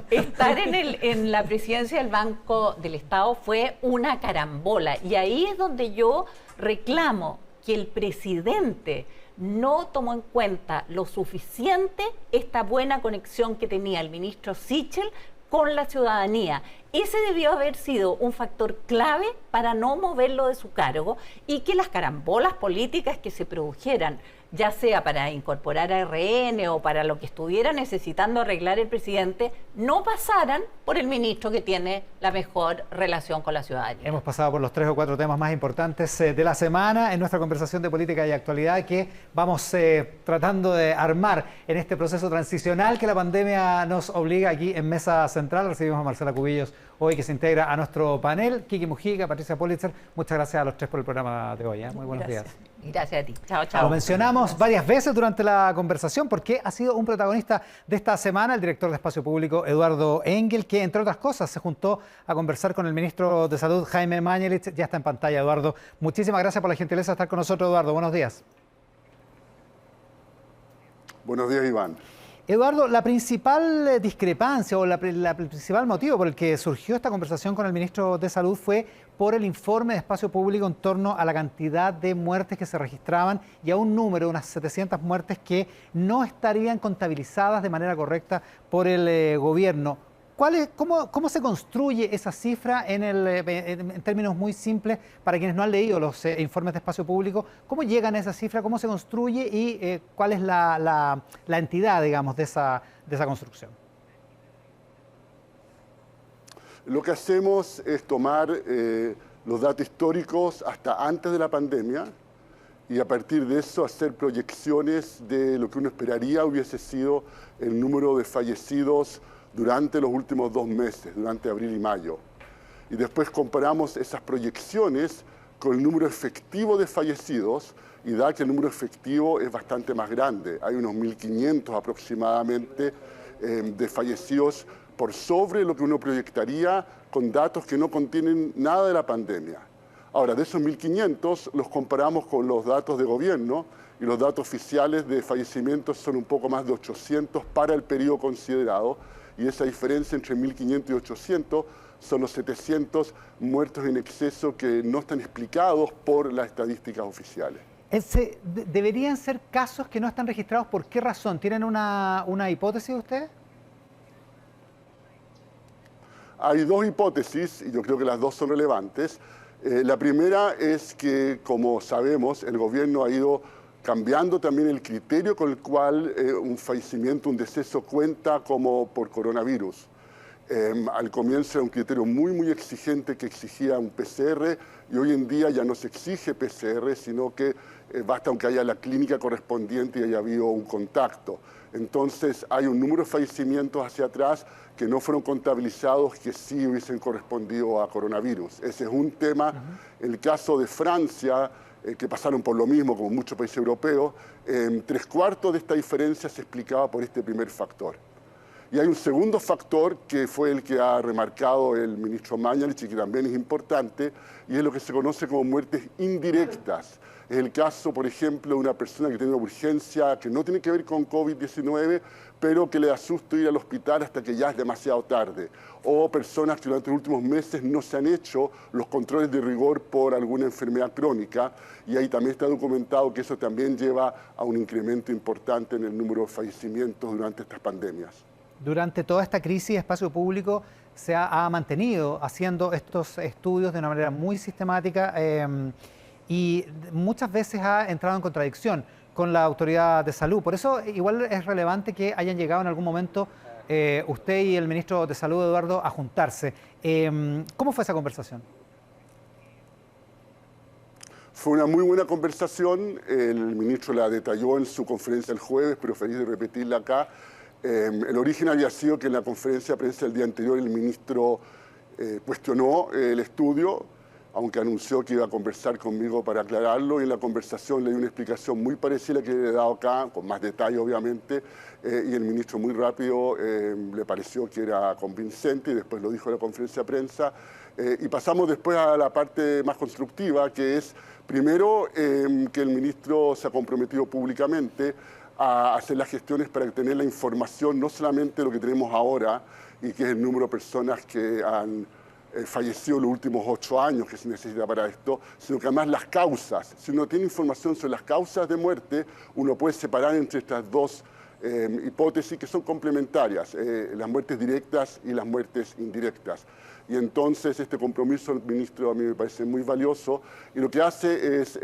estar en la presidencia del Banco del Estado fue una carambola. Y ahí es donde yo reclamo que el presidente no tomó en cuenta lo suficiente esta buena conexión que tenía el ministro Sichel con la ciudadanía. Ese debió haber sido un factor clave para no moverlo de su cargo y que las carambolas políticas que se produjeran, ya sea para incorporar a RN o para lo que estuviera necesitando arreglar el presidente, no pasaran por el ministro que tiene la mejor relación con la ciudadanía. Hemos pasado por los 3 o 4 temas más importantes de la semana en nuestra conversación de política y actualidad que vamos tratando de armar en este proceso transicional que la pandemia nos obliga aquí en Mesa Central. Recibimos a Marcela Cubillos hoy, que se integra a nuestro panel. Kiki Mujica, Patricia Pulitzer, muchas gracias a los tres por el programa de hoy. Muy buenos días. Gracias a ti. Chao, chao. Lo mencionamos varias veces durante la conversación porque ha sido un protagonista de esta semana, el director de Espacio Público, Eduardo Engel, que entre otras cosas se juntó a conversar con el ministro de Salud, Jaime Mañalich. Ya está en pantalla, Eduardo. Muchísimas gracias por la gentileza de estar con nosotros, Eduardo. Buenos días. Buenos días, Iván. Eduardo, la principal discrepancia o el principal motivo por el que surgió esta conversación con el ministro de Salud fue por el informe de Espacio Público en torno a la cantidad de muertes que se registraban y a un número de unas 700 muertes que no estarían contabilizadas de manera correcta por el gobierno. ¿Cómo se construye esa cifra en términos muy simples para quienes no han leído los informes de Espacio Público? ¿Cómo llegan a esa cifra? ¿Cómo se construye? Y ¿cuál es la entidad, digamos, de esa construcción? Lo que hacemos es tomar los datos históricos hasta antes de la pandemia y a partir de eso hacer proyecciones de lo que uno esperaría hubiese sido el número de fallecidos durante los últimos 2 meses, durante abril y mayo. Y después comparamos esas proyecciones con el número efectivo de fallecidos y da que el número efectivo es bastante más grande. Hay unos 1.500 aproximadamente de fallecidos por sobre lo que uno proyectaría con datos que no contienen nada de la pandemia. Ahora, de esos 1.500 los comparamos con los datos de gobierno y los datos oficiales de fallecimientos son un poco más de 800 para el periodo considerado. Y esa diferencia entre 1.500 y 800 son los 700 muertos en exceso que no están explicados por las estadísticas oficiales. ¿Deberían ser casos que no están registrados? ¿Por qué razón? ¿Tienen una hipótesis ustedes? Hay 2 hipótesis, y yo creo que las 2 son relevantes. La primera es que, como sabemos, el gobierno ha ido cambiando también el criterio con el cual un fallecimiento, un deceso cuenta como por coronavirus. Al comienzo era un criterio muy exigente que exigía un PCR y hoy en día ya no se exige PCR, sino que basta aunque haya la clínica correspondiente y haya habido un contacto. Entonces hay un número de fallecimientos hacia atrás que no fueron contabilizados que sí hubiesen correspondido a coronavirus. Ese es un tema. El caso de Francia, que pasaron por lo mismo como muchos países europeos, 3/4 de esta diferencia se explicaba por este primer factor. Y hay un segundo factor que fue el que ha remarcado el ministro Mañalich y que también es importante, y es lo que se conoce como muertes indirectas. Es el caso, por ejemplo, de una persona que tiene una urgencia que no tiene que ver con COVID-19, pero que le da susto ir al hospital hasta que ya es demasiado tarde. O personas que durante los últimos meses no se han hecho los controles de rigor por alguna enfermedad crónica, y ahí también está documentado que eso también lleva a un incremento importante en el número de fallecimientos durante estas pandemias. Durante toda esta crisis, Espacio Público se ha mantenido haciendo estos estudios de una manera muy sistemática y muchas veces ha entrado en contradicción con la autoridad de salud. Por eso igual es relevante que hayan llegado en algún momento usted y el ministro de Salud, Eduardo, a juntarse. ¿Cómo fue esa conversación? Fue una muy buena conversación, el ministro la detalló en su conferencia el jueves, pero feliz de repetirla acá. El origen había sido que en la conferencia de prensa el día anterior el ministro cuestionó el estudio, aunque anunció que iba a conversar conmigo para aclararlo, y en la conversación le di una explicación muy parecida a la que le he dado acá, con más detalle obviamente, y el ministro muy rápido le pareció que era convincente y después lo dijo en la conferencia de prensa. Y pasamos después a la parte más constructiva, que es primero que el ministro se ha comprometido públicamente a hacer las gestiones para tener la información, no solamente lo que tenemos ahora, y que es el número de personas que han fallecido en los últimos 8 años que se necesita para esto, sino que además las causas. Si uno tiene información sobre las causas de muerte, uno puede separar entre estas dos hipótesis que son complementarias, las muertes directas y las muertes indirectas. Y entonces este compromiso del ministro a mí me parece muy valioso, y lo que hace es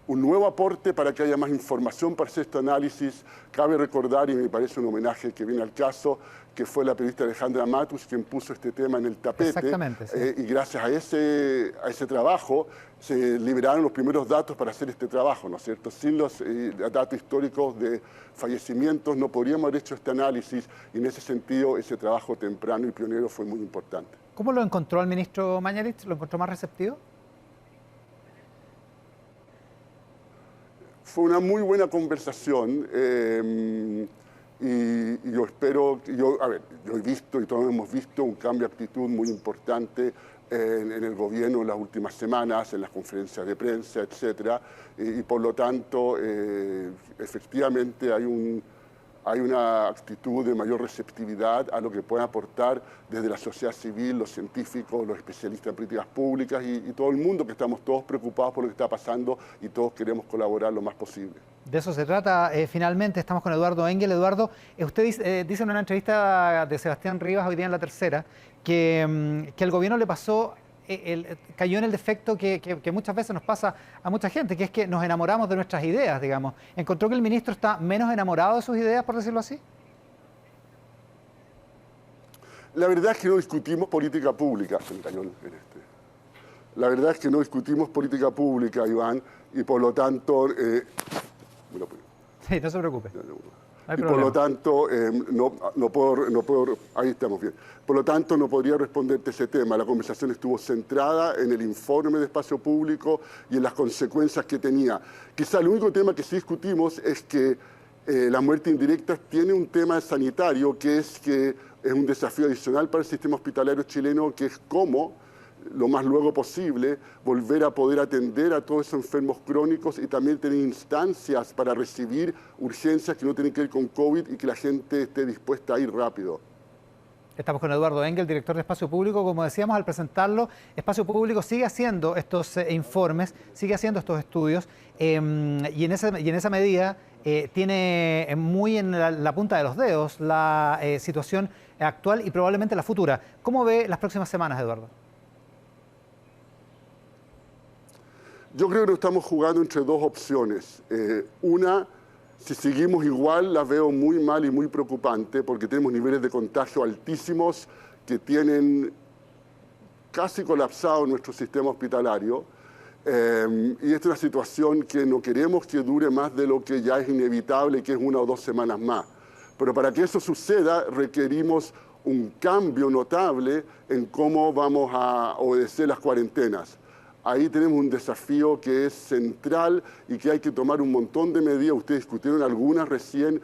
un nuevo aporte para que haya más información para hacer este análisis. Cabe recordar, y me parece un homenaje que viene al caso, que fue la periodista Alejandra Matus quien puso este tema en el tapete. Exactamente, sí. Y gracias a ese trabajo se liberaron los primeros datos para hacer este trabajo, ¿no es cierto? Sin los datos históricos de fallecimientos no podríamos haber hecho este análisis, y en ese sentido ese trabajo temprano y pionero fue muy importante. ¿Cómo lo encontró el ministro Mañalich? ¿Lo encontró más receptivo? Fue una muy buena conversación y yo espero, yo he visto y todos hemos visto un cambio de actitud muy importante en el gobierno en las últimas semanas, en las conferencias de prensa, etcétera, y por lo tanto efectivamente hay una actitud de mayor receptividad a lo que puede aportar desde la sociedad civil, los científicos, los especialistas en políticas públicas y todo el mundo, que estamos todos preocupados por lo que está pasando y todos queremos colaborar lo más posible. De eso se trata. Finalmente estamos con Eduardo Engel. Eduardo, usted dice en una entrevista de Sebastián Rivas hoy día en La Tercera que el gobierno le pasó, cayó en el defecto que muchas veces nos pasa a mucha gente, que es que nos enamoramos de nuestras ideas, digamos. ¿Encontró que el ministro está menos enamorado de sus ideas, por decirlo así? La verdad es que no discutimos política pública, se me cayó La verdad es que no discutimos política pública, Iván, y por lo tanto... Sí, no se preocupe. Y por lo tanto, no puedo, ahí estamos bien. Por lo tanto, no podría responderte ese tema. La conversación estuvo centrada en el informe de espacio público y en las consecuencias que tenía. Quizá el único tema que sí discutimos es que la muerte indirecta tiene un tema sanitario, que es un desafío adicional para el sistema hospitalario chileno, que es cómo lo más luego posible, volver a poder atender a todos esos enfermos crónicos y también tener instancias para recibir urgencias que no tienen que ver con COVID y que la gente esté dispuesta a ir rápido. Estamos con Eduardo Engel, director de Espacio Público. Como decíamos al presentarlo, Espacio Público sigue haciendo estos informes, sigue haciendo estos estudios y en esa medida tiene muy en la punta de los dedos la situación actual y probablemente la futura. ¿Cómo ve las próximas semanas, Eduardo? Yo creo que nos estamos jugando entre dos opciones. Una, si seguimos igual, la veo muy mal y muy preocupante, porque tenemos niveles de contagio altísimos que tienen casi colapsado nuestro sistema hospitalario. Y esta es una situación que no queremos que dure más de lo que ya es inevitable, que es 1 o 2 semanas más. Pero para que eso suceda, requerimos un cambio notable en cómo vamos a obedecer las cuarentenas. Ahí tenemos un desafío que es central y que hay que tomar un montón de medidas. Ustedes discutieron algunas recién,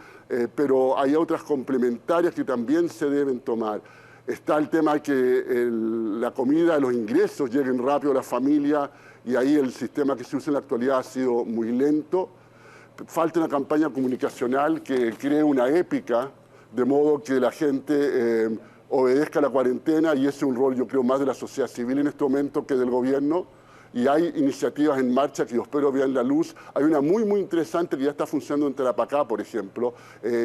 pero hay otras complementarias que también se deben tomar. Está el tema de que la comida, los ingresos lleguen rápido a la familia, y ahí el sistema que se usa en la actualidad ha sido muy lento. Falta una campaña comunicacional que cree una épica, de modo que la gente obedezca la cuarentena, y ese es un rol, yo creo, más de la sociedad civil en este momento que del gobierno. Y hay iniciativas en marcha que yo espero vean la luz. Hay una muy interesante que ya está funcionando en Tarapacá, por ejemplo,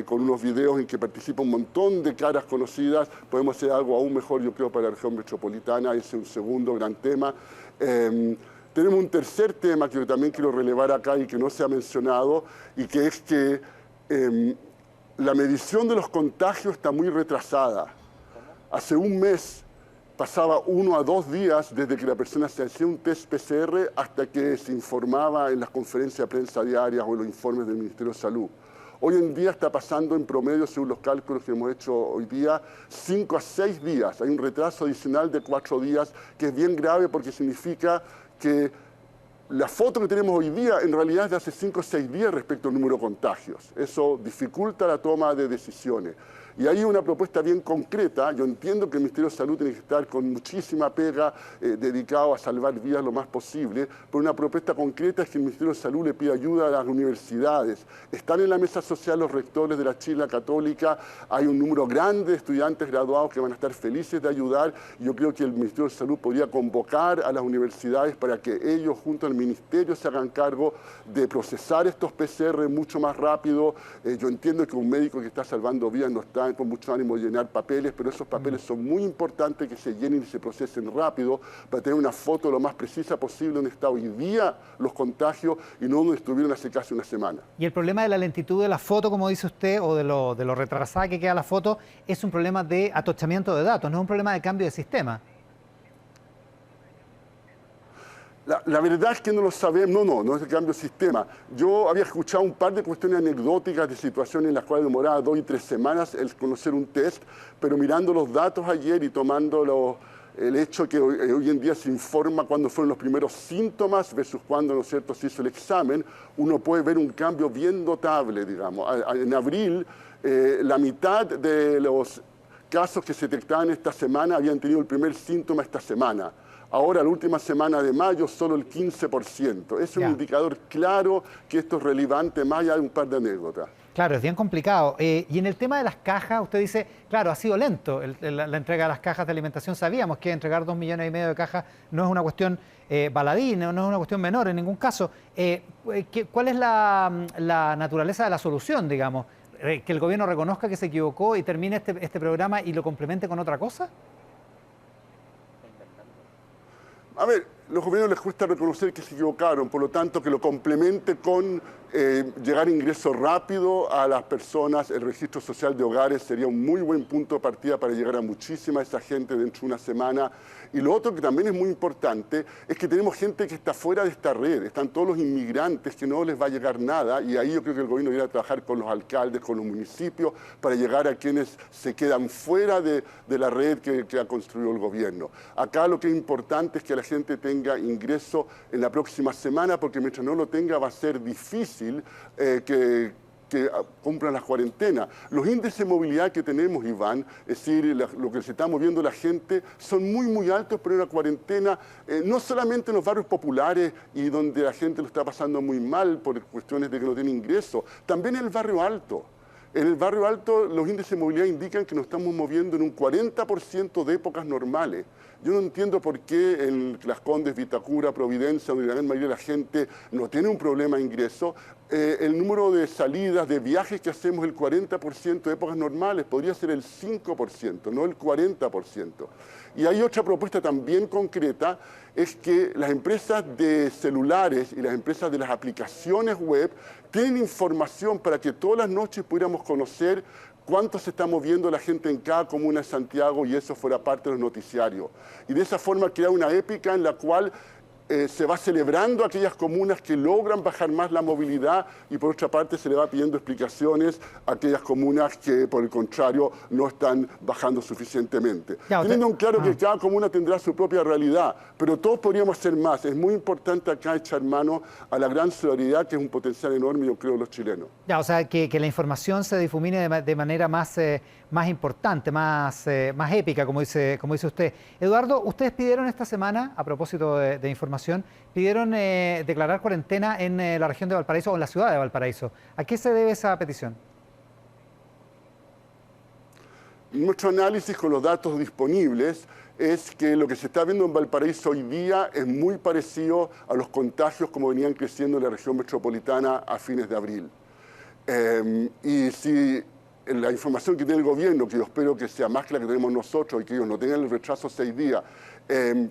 con unos videos en que participa un montón de caras conocidas. Podemos hacer algo aún mejor, yo creo, para la región metropolitana. Ese es un segundo gran tema. Tenemos un tercer tema que yo también quiero relevar acá y que no se ha mencionado, y que es que La medición de los contagios está muy retrasada. Hace un mes pasaba 1 a 2 días desde que la persona se hacía un test PCR hasta que se informaba en las conferencias de prensa diarias o en los informes del Ministerio de Salud. Hoy en día está pasando en promedio, según los cálculos que hemos hecho hoy día, 5 a 6 días. Hay un retraso adicional de 4 días que es bien grave porque significa que la foto que tenemos hoy día en realidad es de hace 5 o 6 días respecto al número de contagios. Eso dificulta la toma de decisiones. Y hay una propuesta bien concreta. Yo entiendo que el Ministerio de Salud tiene que estar con muchísima pega dedicado a salvar vidas lo más posible, pero una propuesta concreta es que el Ministerio de Salud le pida ayuda a las universidades. Están en la mesa social los rectores de la Chile Católica, hay un número grande de estudiantes graduados que van a estar felices de ayudar. Yo creo que el Ministerio de Salud podría convocar a las universidades para que ellos junto al Ministerio se hagan cargo de procesar estos PCR mucho más rápido. Yo entiendo que un médico que está salvando vidas no está con mucho ánimo de llenar papeles, pero esos papeles son muy importantes que se llenen y se procesen rápido para tener una foto lo más precisa posible donde está hoy día los contagios y no donde estuvieron hace casi una semana. Y el problema de la lentitud de la foto, como dice usted, o de lo retrasada que queda la foto, es un problema de atochamiento de datos, no es un problema de cambio de sistema. La verdad es que no lo sabemos, no es el cambio de sistema. Yo había escuchado un par de cuestiones anecdóticas de situaciones en las cuales demoraba 2 y 3 semanas el conocer un test, pero mirando los datos ayer y tomando el hecho que hoy en día se informa cuándo fueron los primeros síntomas versus cuándo, ¿no es cierto?, se hizo el examen, uno puede ver un cambio bien notable, digamos. En abril, la mitad de los casos que se detectaban esta semana habían tenido el primer síntoma esta semana. Ahora, la última semana de mayo, solo el 15%. Es un indicador claro que esto es relevante, más allá de un par de anécdotas. Claro, es bien complicado. Y en el tema de las cajas, usted dice, claro, ha sido lento la entrega de las cajas de alimentación. Sabíamos que entregar 2,5 millones de cajas no es una cuestión baladí, no es una cuestión menor en ningún caso. ¿Cuál es la naturaleza de la solución, digamos? ¿Que el gobierno reconozca que se equivocó y termine este programa y lo complemente con otra cosa? A ver, los gobiernos les cuesta reconocer que se equivocaron, por lo tanto que lo complemente con llegar a ingreso rápido a las personas. El registro social de hogares sería un muy buen punto de partida para llegar a muchísima esa gente dentro de una semana. Y lo otro que también es muy importante es que tenemos gente que está fuera de esta red, están todos los inmigrantes que no les va a llegar nada, y ahí yo creo que el gobierno debería trabajar con los alcaldes, con los municipios, para llegar a quienes se quedan fuera de la red que ha construido el gobierno. Acá lo que es importante es que la gente tenga ingreso en la próxima semana, porque mientras no lo tenga va a ser difícil que cumplan las cuarentenas. Los índices de movilidad que tenemos, Iván, es decir, lo que se está moviendo la gente, son muy, muy altos, pero en la cuarentena, no solamente en los barrios populares y donde la gente lo está pasando muy mal por cuestiones de que no tiene ingresos, también en el barrio alto. En el barrio alto los índices de movilidad indican que nos estamos moviendo en un 40% de épocas normales. Yo no entiendo por qué en Las Condes, Vitacura, Providencia, donde la gran mayoría de la gente no tiene un problema de ingreso, el número de salidas, de viajes que hacemos, el 40% de épocas normales, podría ser el 5%, no el 40%. Y hay otra propuesta también concreta, es que las empresas de celulares y las empresas de las aplicaciones web tienen información para que todas las noches pudiéramos conocer cuánto se está moviendo la gente en cada comuna de Santiago y eso fuera parte de los noticiarios. Y de esa forma crear una épica en la cual se va celebrando aquellas comunas que logran bajar más la movilidad y por otra parte se le va pidiendo explicaciones a aquellas comunas que por el contrario no están bajando suficientemente. Teniendo en claro que cada comuna tendrá su propia realidad, pero todos podríamos hacer más. Es muy importante acá echar mano a la gran solidaridad que es un potencial enorme, yo creo, de los chilenos. O sea, que la información se difumine de manera más importante, más épica, como dice usted. Eduardo, ustedes pidieron esta semana, a propósito de información, pidieron declarar cuarentena en la región de Valparaíso o en la ciudad de Valparaíso. ¿A qué se debe esa petición? Nuestro análisis con los datos disponibles es que lo que se está viendo en Valparaíso hoy día es muy parecido a los contagios como venían creciendo en la región metropolitana a fines de abril. Y si la información que tiene el gobierno, que yo espero que sea más que la que tenemos nosotros y que ellos no tengan el retraso 6 días,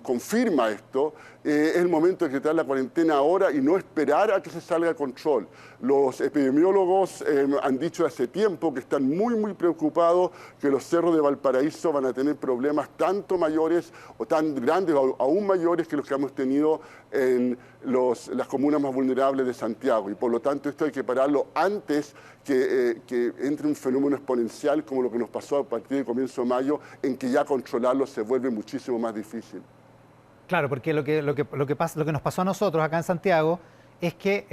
confirma esto, es el momento de decretar la cuarentena ahora y no esperar a que se salga de control. Los epidemiólogos han dicho hace tiempo que están muy preocupados que los cerros de Valparaíso van a tener problemas tanto mayores o tan grandes o aún mayores que los que hemos tenido en las comunas más vulnerables de Santiago. Y por lo tanto esto hay que pararlo antes que entre un fenómeno exponencial como lo que nos pasó a partir del comienzo de mayo, en que ya controlarlo se vuelve muchísimo más difícil. Claro, porque lo que nos pasó a nosotros acá en Santiago es que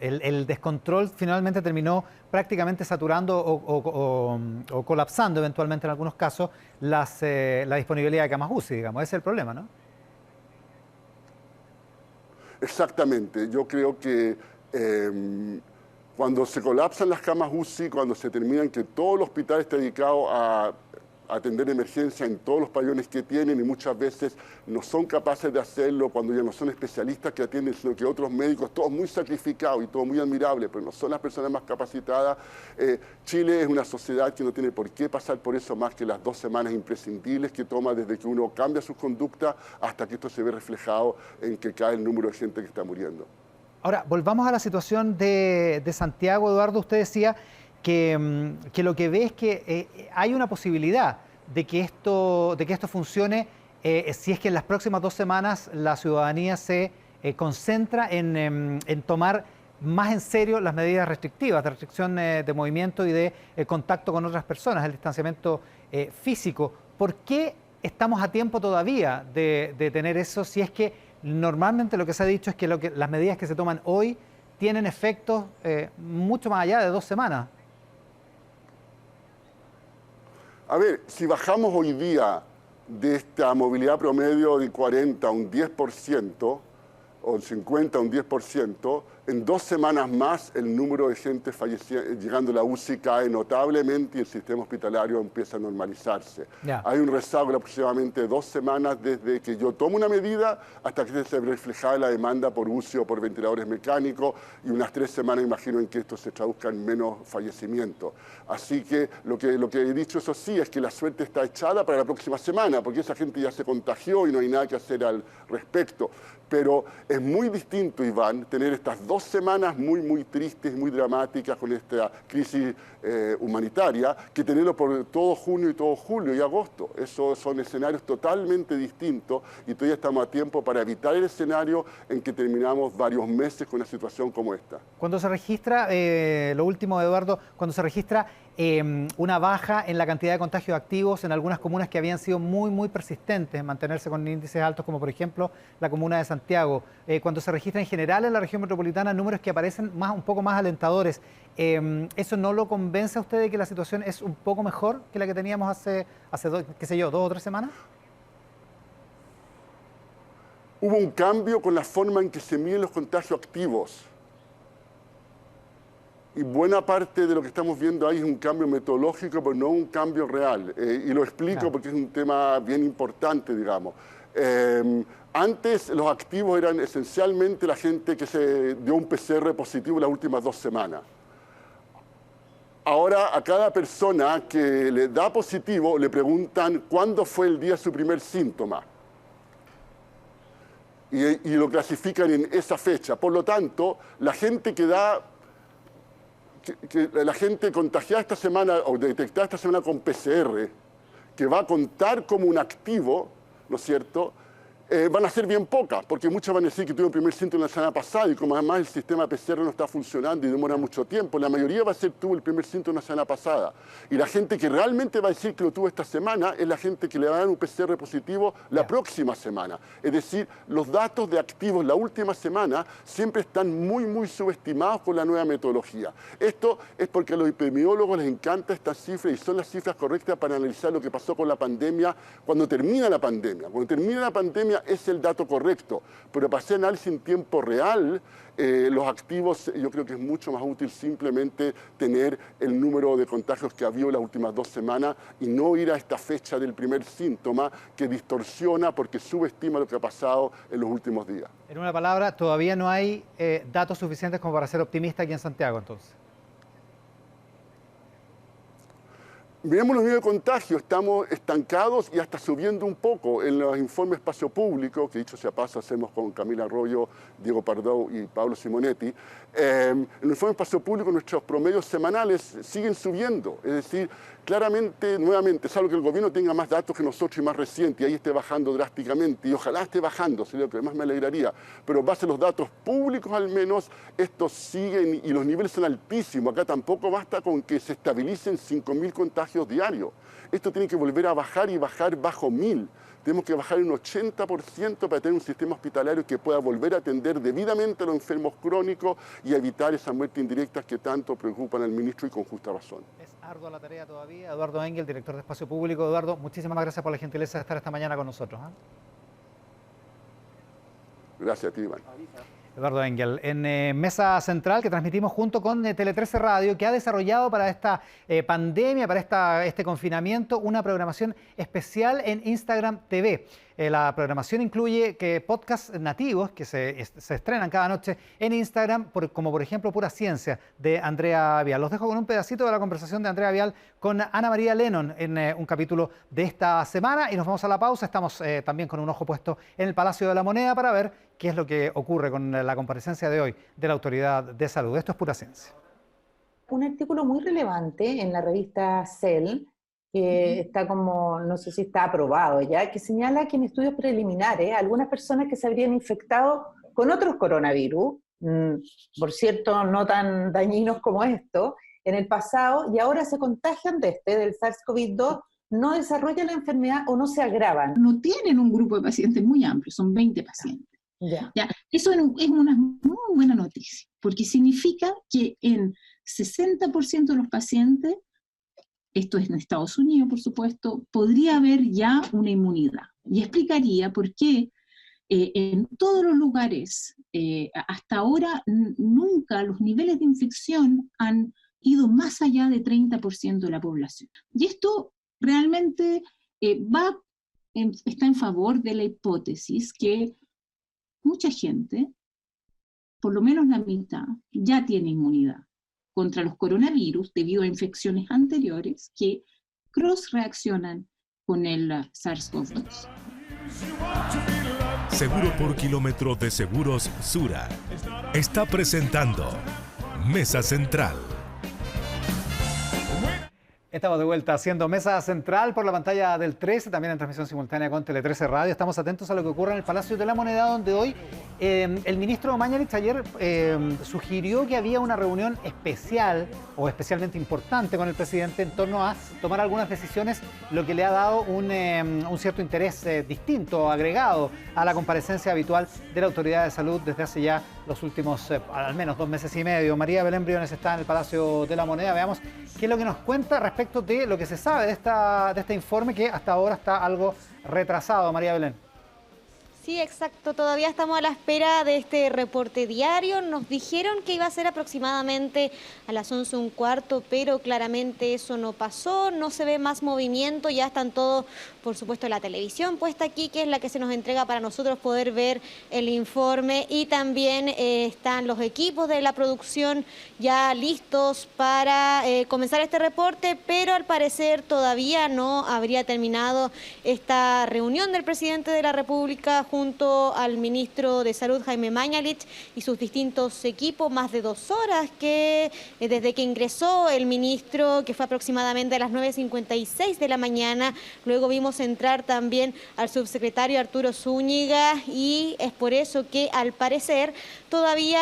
el descontrol finalmente terminó prácticamente saturando o colapsando eventualmente en algunos casos la disponibilidad de camas UCI, digamos. Ese es el problema, ¿no? Exactamente. Yo creo que cuando se colapsan las camas UCI, cuando se terminan que todo el hospital esté dedicado a atender emergencia en todos los pabellones que tienen y muchas veces no son capaces de hacerlo cuando ya no son especialistas que atienden, sino que otros médicos, todos muy sacrificados y todo muy admirable, pero no son las personas más capacitadas. Chile es una sociedad que no tiene por qué pasar por eso más que las 2 semanas imprescindibles que toma desde que uno cambia su conducta hasta que esto se ve reflejado en que cae el número de gente que está muriendo. Ahora, volvamos a la situación de Santiago. Eduardo, usted decía que lo que ve es que hay una posibilidad de que esto funcione si es que en las próximas 2 semanas la ciudadanía se concentra en tomar más en serio las medidas restrictivas, de restricción de movimiento y de contacto con otras personas, el distanciamiento físico. ¿Por qué estamos a tiempo todavía de tener eso si es que normalmente lo que se ha dicho es que las medidas que se toman hoy tienen efectos mucho más allá de 2 semanas? A ver, si bajamos hoy día de esta movilidad promedio de 40 a un 10%, o 50 a un 10%, en 2 semanas más el número de gente llegando a la UCI cae notablemente y el sistema hospitalario empieza a normalizarse. Hay un rezago de aproximadamente 2 semanas desde que yo tomo una medida hasta que se refleja la demanda por UCI o por ventiladores mecánicos, y unas 3 semanas imagino en que esto se traduzca en menos fallecimientos. Así que lo que he dicho, eso sí, es que la suerte está echada para la próxima semana, porque esa gente ya se contagió y no hay nada que hacer al respecto. Pero es muy distinto, Iván, tener estas 2 semanas muy tristes, muy dramáticas con esta crisis humanitaria, que tenerlo por todo junio y todo julio y agosto. Esos son escenarios totalmente distintos y todavía estamos a tiempo para evitar el escenario en que terminamos varios meses con una situación como esta. Cuando se registra, lo último, Eduardo, cuando se registra una baja en la cantidad de contagios activos en algunas comunas que habían sido muy persistentes en mantenerse con índices altos, como por ejemplo la comuna de Santiago, cuando se registra en general en la región metropolitana números que aparecen un poco más alentadores, ¿eso no lo convence a usted de que la situación es un poco mejor que la que teníamos hace qué sé yo, 2 o 3 semanas? Hubo un cambio con la forma en que se miden los contagios activos. Y buena parte de lo que estamos viendo ahí es un cambio metodológico, pero no un cambio real. Y lo explico porque es un tema bien importante, digamos. Antes los activos eran esencialmente la gente que se dio un PCR positivo las últimas 2 semanas. Ahora a cada persona que le da positivo le preguntan cuándo fue el día de su primer síntoma. Y lo clasifican en esa fecha. Por lo tanto, la gente la gente contagiada esta semana o detectada esta semana con PCR, que va a contar como un activo, ¿no es cierto?, van a ser bien pocas, porque muchas van a decir que tuvieron primer síntoma la semana pasada y como además el sistema PCR no está funcionando y demora mucho tiempo, la mayoría va a ser tuvo el primer síntoma la semana pasada. Y la gente que realmente va a decir que lo tuvo esta semana es la gente que le va a dar un PCR positivo la próxima semana. Es decir, los datos de activos la última semana siempre están muy subestimados con la nueva metodología. Esto es porque a los epidemiólogos les encanta estas cifras y son las cifras correctas para analizar lo que pasó con la pandemia cuando termina la pandemia. Cuando termina la pandemia es el dato correcto, pero para hacer análisis en tiempo real, los activos, yo creo que es mucho más útil simplemente tener el número de contagios que ha habido las últimas 2 semanas y no ir a esta fecha del primer síntoma que distorsiona porque subestima lo que ha pasado en los últimos días. En una palabra, todavía no hay datos suficientes como para ser optimista aquí en Santiago, entonces. Miremos los niveles de contagio, estamos estancados y hasta subiendo un poco en los informes espacio público, que dicho sea paso hacemos con Camila Arroyo, Diego Pardo y Pablo Simonetti. En el informe espacio público nuestros promedios semanales siguen subiendo, es decir, claramente, nuevamente, salvo que el gobierno tenga más datos que nosotros y más reciente y ahí esté bajando drásticamente, y ojalá esté bajando, sería lo que más me alegraría, pero en base a los datos públicos al menos, estos siguen y los niveles son altísimos. Acá tampoco basta con que se estabilicen 5.000 contagios diarios. Esto tiene que volver a bajar y bajar bajo 1.000. Tenemos que bajar un 80% para tener un sistema hospitalario que pueda volver a atender debidamente a los enfermos crónicos y evitar esas muertes indirectas que tanto preocupan al ministro y con justa razón. Es ardua la tarea todavía. Eduardo Engel, director de Espacio Público. Eduardo, muchísimas gracias por la gentileza de estar esta mañana con nosotros. Gracias a ti, Iván. Eduardo Engel, en Mesa Central, que transmitimos junto con Tele 13 Radio, que ha desarrollado para esta pandemia, para este confinamiento, una programación especial en Instagram TV. La programación incluye podcasts nativos que se estrenan cada noche en Instagram, como por ejemplo Pura Ciencia de Andrea Vial. Los dejo con un pedacito de la conversación de Andrea Vial con Ana María Lennon en un capítulo de esta semana y nos vamos a la pausa. Estamos también con un ojo puesto en el Palacio de la Moneda para ver qué es lo que ocurre con la comparecencia de hoy de la Autoridad de Salud. Esto es Pura Ciencia. Un artículo muy relevante en la revista Cell, que está como, no sé si está aprobado ya, que señala que en estudios preliminares algunas personas que se habrían infectado con otros coronavirus, por cierto no tan dañinos como esto, en el pasado y ahora se contagian del SARS-CoV-2, no desarrollan la enfermedad o no se agravan. No tienen un grupo de pacientes muy amplio, son 20 pacientes. Ya, eso es una muy buena noticia, porque significa que en 60% de los pacientes, esto es en Estados Unidos, por supuesto, podría haber ya una inmunidad. Y explicaría por qué en todos los lugares, hasta ahora, nunca los niveles de infección han ido más allá de 30% de la población. Y esto realmente está en favor de la hipótesis que mucha gente, por lo menos la mitad, ya tiene inmunidad contra los coronavirus debido a infecciones anteriores que cross-reaccionan con el SARS-CoV-2. Seguro por kilómetro de Seguros Sura está presentando Mesa Central. Estamos de vuelta haciendo Mesa Central por la pantalla del 13, también en transmisión simultánea con Tele 13 Radio. Estamos atentos a lo que ocurre en el Palacio de la Moneda, donde hoy el ministro Mañalich ayer sugirió que había una reunión especial o especialmente importante con el presidente en torno a tomar algunas decisiones, lo que le ha dado un cierto interés distinto, agregado a la comparecencia habitual de la Autoridad de Salud desde hace ya los últimos al menos 2 meses y medio. María Belén Briones está en el Palacio de la Moneda. Veamos qué es lo que nos cuenta respecto de lo que se sabe de este informe que hasta ahora está algo retrasado. María Belén. Sí, exacto. Todavía estamos a la espera de este reporte diario. Nos dijeron que iba a ser aproximadamente a las 11:15, pero claramente eso no pasó. No se ve más movimiento. Ya están todos, por supuesto, la televisión puesta aquí, que es la que se nos entrega para nosotros poder ver el informe. Y también están los equipos de la producción ya listos para comenzar este reporte, pero al parecer todavía no habría terminado esta reunión del presidente de la República junto al ministro de Salud, Jaime Mañalich, y sus distintos equipos, más de 2 horas que desde que ingresó el ministro, que fue aproximadamente a las 9:56 de la mañana. Luego vimos entrar también al subsecretario Arturo Zúñiga y es por eso que al parecer todavía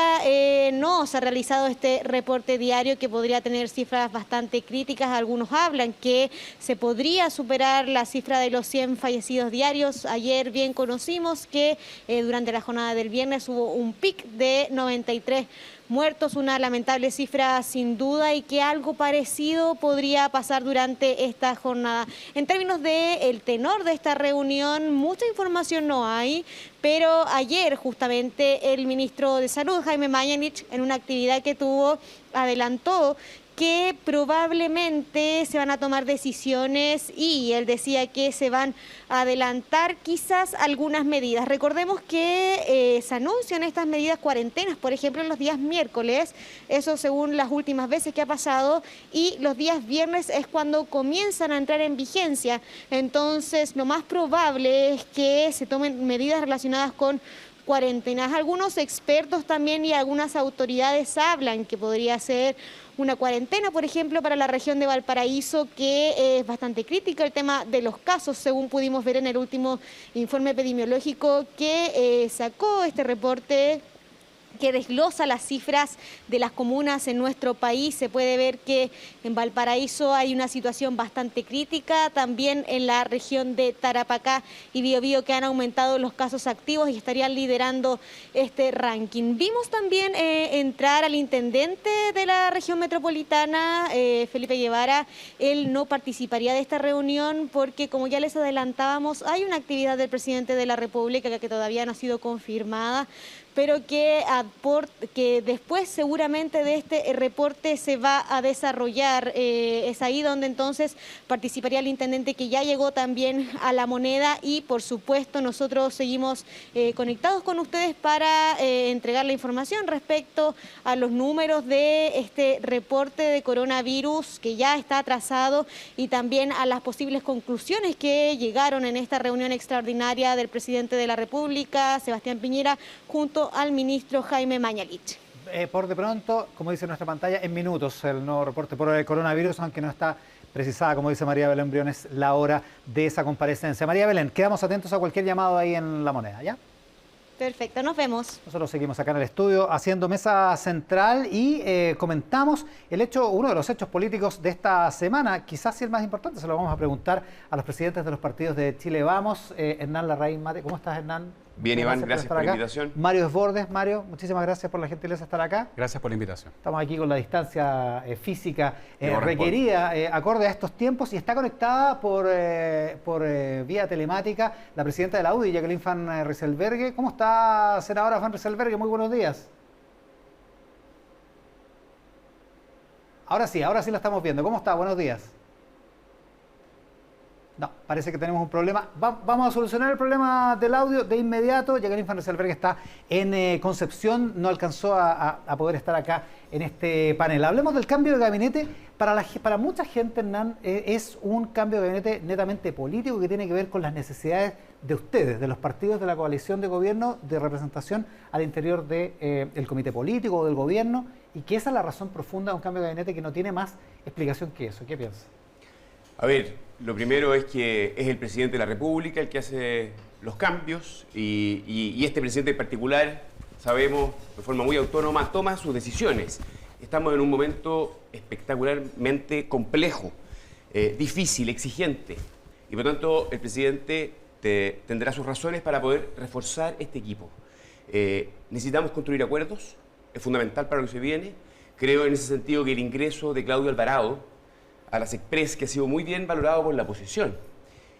no se ha realizado este reporte diario, que podría tener cifras bastante críticas. Algunos hablan que se podría superar la cifra de los 100 fallecidos diarios. Ayer bien conocimos que durante la jornada del viernes hubo un pic de 93 muertos, una lamentable cifra sin duda, y que algo parecido podría pasar durante esta jornada. En términos del tenor de esta reunión, mucha información no hay, pero ayer justamente el ministro de Salud, Jaime Mañalich, en una actividad que tuvo, adelantó que probablemente se van a tomar decisiones y él decía que se van a adelantar quizás algunas medidas. Recordemos que se anuncian estas medidas cuarentenas, por ejemplo, los días miércoles, eso según las últimas veces que ha pasado, y los días viernes es cuando comienzan a entrar en vigencia. Entonces, lo más probable es que se tomen medidas relacionadas con cuarentenas. Algunos expertos también y algunas autoridades hablan que podría ser una cuarentena, por ejemplo, para la región de Valparaíso, que es bastante crítica el tema de los casos, según pudimos ver en el último informe epidemiológico que sacó este reporte que desglosa las cifras de las comunas en nuestro país. Se puede ver que en Valparaíso hay una situación bastante crítica, también en la región de Tarapacá y Biobío, que han aumentado los casos activos y estarían liderando este ranking. Vimos también entrar al intendente de la región metropolitana, Felipe Guevara. Él no participaría de esta reunión porque, como ya les adelantábamos, hay una actividad del presidente de la República que todavía no ha sido confirmada, pero que después seguramente de este reporte se va a desarrollar. Es ahí donde entonces participaría el intendente, que ya llegó también a La Moneda, y por supuesto nosotros seguimos conectados con ustedes para entregar la información respecto a los números de este reporte de coronavirus que ya está atrasado y también a las posibles conclusiones que llegaron en esta reunión extraordinaria del presidente de la República, Sebastián Piñera, junto al ministro Jaime Mañalich. Por de pronto, como dice nuestra pantalla, en minutos el nuevo reporte por el coronavirus, aunque no está precisada, como dice María Belén Briones, la hora de esa comparecencia. María Belén, quedamos atentos a cualquier llamado ahí en La Moneda, ¿ya? Perfecto, nos vemos. Nosotros seguimos acá en el estudio haciendo mesa central y comentamos uno de los hechos políticos de esta semana, quizás el más importante. Se lo vamos a preguntar a los presidentes de los partidos de Chile Vamos. Hernán Larraín Mate, ¿cómo estás, Hernán? Bien, Iván, gracias por la invitación. Mario Desbordes, Mario, muchísimas gracias por la gentileza de estar acá. Gracias por la invitación. Estamos aquí con la distancia física requerida, acorde a estos tiempos, y está conectada por vía telemática la presidenta de la UDI, Jacqueline Van Rysselberghe. ¿Cómo está, senadora Van Rysselberghe? Muy buenos días. Ahora sí la estamos viendo. ¿Cómo está? Buenos días. No, parece que tenemos un problema. Vamos a solucionar el problema del audio de inmediato. Jacqueline Van Rysselberghe está en Concepción, no alcanzó a poder estar acá en este panel. Hablemos del cambio de gabinete. Para mucha gente, Hernán, es un cambio de gabinete netamente político que tiene que ver con las necesidades de ustedes, de los partidos de la coalición de gobierno, de representación al interior del comité político o del gobierno, y que esa es la razón profunda de un cambio de gabinete que no tiene más explicación que eso. ¿Qué piensas? A ver, lo primero es que es el presidente de la República el que hace los cambios y este presidente en particular, sabemos, de forma muy autónoma, toma sus decisiones. Estamos en un momento espectacularmente complejo, difícil, exigente, y por lo tanto el presidente tendrá sus razones para poder reforzar este equipo. Necesitamos construir acuerdos, es fundamental para lo que se viene. Creo en ese sentido que el ingreso de Claudio Alvarado a las Express, que ha sido muy bien valorado por la oposición.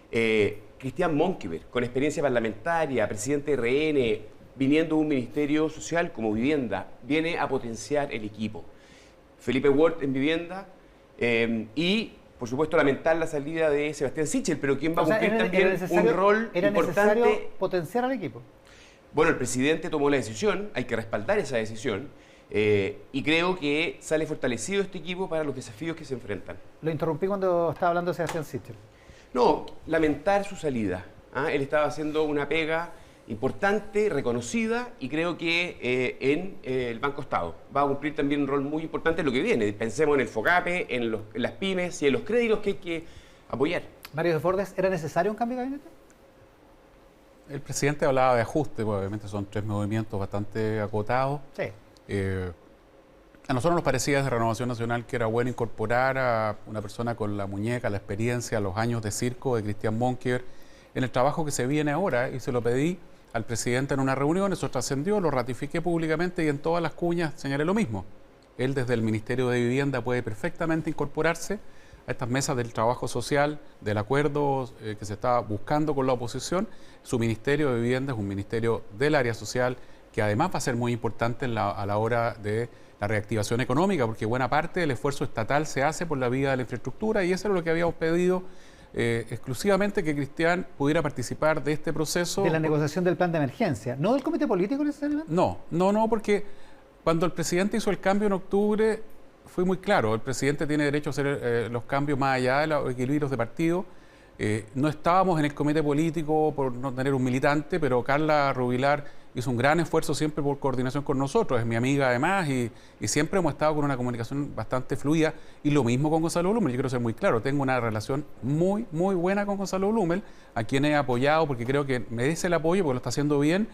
Cristian Monkeberg, con experiencia parlamentaria, presidente de RN, viniendo de un ministerio social como Vivienda, viene a potenciar el equipo. Felipe Ward en Vivienda y, por supuesto, lamentar la salida de Sebastián Sichel, pero quien va a cumplir también un rol ¿Era importante. necesario potenciar al equipo? Bueno, el presidente tomó la decisión, hay que respaldar esa decisión. Y creo que sale fortalecido este equipo para los desafíos que se enfrentan. Lo interrumpí cuando estaba hablando de Sebastián Sichel. No, lamentar su salida. Él estaba haciendo una pega importante, reconocida, y creo que en el Banco Estado va a cumplir también un rol muy importante en lo que viene. Pensemos en el FOGAPE, en las pymes y en los créditos que hay que apoyar. Mario Desbordes, ¿era necesario un cambio de gabinete? El presidente hablaba de ajuste, pues obviamente son 3 movimientos bastante acotados. Sí. A nosotros nos parecía desde Renovación Nacional que era bueno incorporar a una persona con la muñeca, la experiencia, los años de circo de Cristian Monkeberg en el trabajo que se viene ahora, y se lo pedí al presidente en una reunión, eso trascendió, lo ratifiqué públicamente y en todas las cuñas señalé lo mismo. Él desde el Ministerio de Vivienda puede perfectamente incorporarse a estas mesas del trabajo social, del acuerdo que se está buscando con la oposición. Su Ministerio de Vivienda es un ministerio del área social que además va a ser muy importante a la hora de la reactivación económica, porque buena parte del esfuerzo estatal se hace por la vía de la infraestructura y eso es lo que habíamos pedido exclusivamente, que Cristian pudiera participar de este proceso. De la negociación del plan de emergencia, ¿no del comité político necesariamente? No, porque cuando el presidente hizo el cambio en octubre fue muy claro, el presidente tiene derecho a hacer los cambios más allá de los equilibrios de partido. No estábamos en el comité político por no tener un militante, pero Carla Rubilar hizo un gran esfuerzo siempre por coordinación con nosotros, es mi amiga además, y siempre hemos estado con una comunicación bastante fluida, y lo mismo con Gonzalo Blumel. Yo quiero ser muy claro, tengo una relación muy buena con Gonzalo Blumel, a quien he apoyado porque creo que merece el apoyo, porque lo está haciendo bien,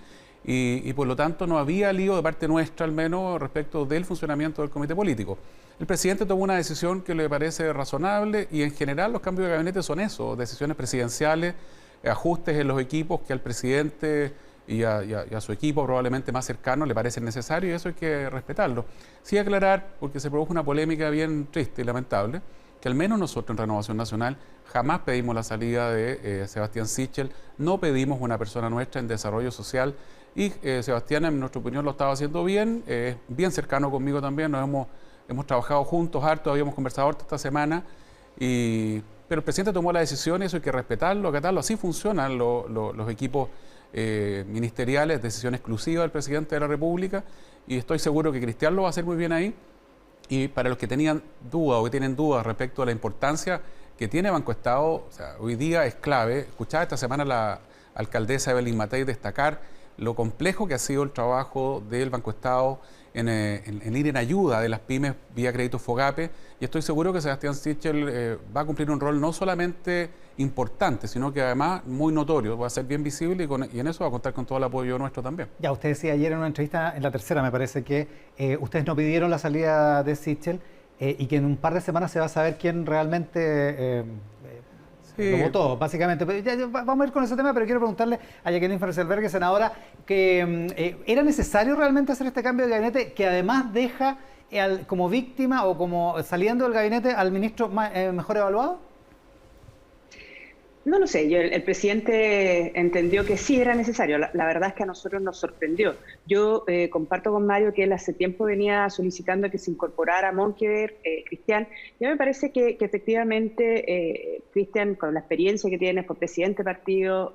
y por lo tanto no había lío de parte nuestra, al menos, respecto del funcionamiento del comité político. El presidente tomó una decisión que le parece razonable, y en general los cambios de gabinete son eso, decisiones presidenciales, ajustes en los equipos que al presidente y a su equipo probablemente más cercano le parecen necesarios, y eso hay que respetarlo. Sí aclarar, porque se produjo una polémica bien triste y lamentable, que al menos nosotros en Renovación Nacional jamás pedimos la salida de Sebastián Sichel, no pedimos una persona nuestra en desarrollo social, y Sebastián, en nuestra opinión, lo estaba haciendo bien, bien cercano conmigo también, hemos trabajado juntos harto, habíamos conversado harto esta semana, pero el presidente tomó la decisión y eso hay que respetarlo, acatarlo. Así funcionan los equipos ministeriales, decisión exclusiva del presidente de la República, y estoy seguro que Cristian lo va a hacer muy bien ahí. Y para los que tenían dudas o que tienen dudas respecto a la importancia que tiene Banco Estado, o sea, hoy día es clave. Escuchaba esta semana a la alcaldesa Evelyn Matei destacar lo complejo que ha sido el trabajo del Banco Estado en ir en ayuda de las pymes vía crédito FOGAPE, y estoy seguro que Sebastián Sichel va a cumplir un rol no solamente importante, sino que además muy notorio, va a ser bien visible, y en eso va a contar con todo el apoyo nuestro también. Ya, usted decía ayer en una entrevista, en La Tercera me parece, que ustedes no pidieron la salida de Sichel y que en un par de semanas se va a saber quién realmente lo votó, básicamente. Vamos a ir con ese tema, pero quiero preguntarle a Jacqueline Ferselberghe, senadora, que ¿era necesario realmente hacer este cambio de gabinete que además deja como víctima o como saliendo del gabinete al ministro mejor evaluado? No lo sé, el presidente entendió que sí era necesario. La verdad es que a nosotros nos sorprendió. Yo comparto con Mario que él hace tiempo venía solicitando que se incorporara Monkever, Cristian. Ya me parece que efectivamente Cristian, con la experiencia que tiene, fue presidente de partido,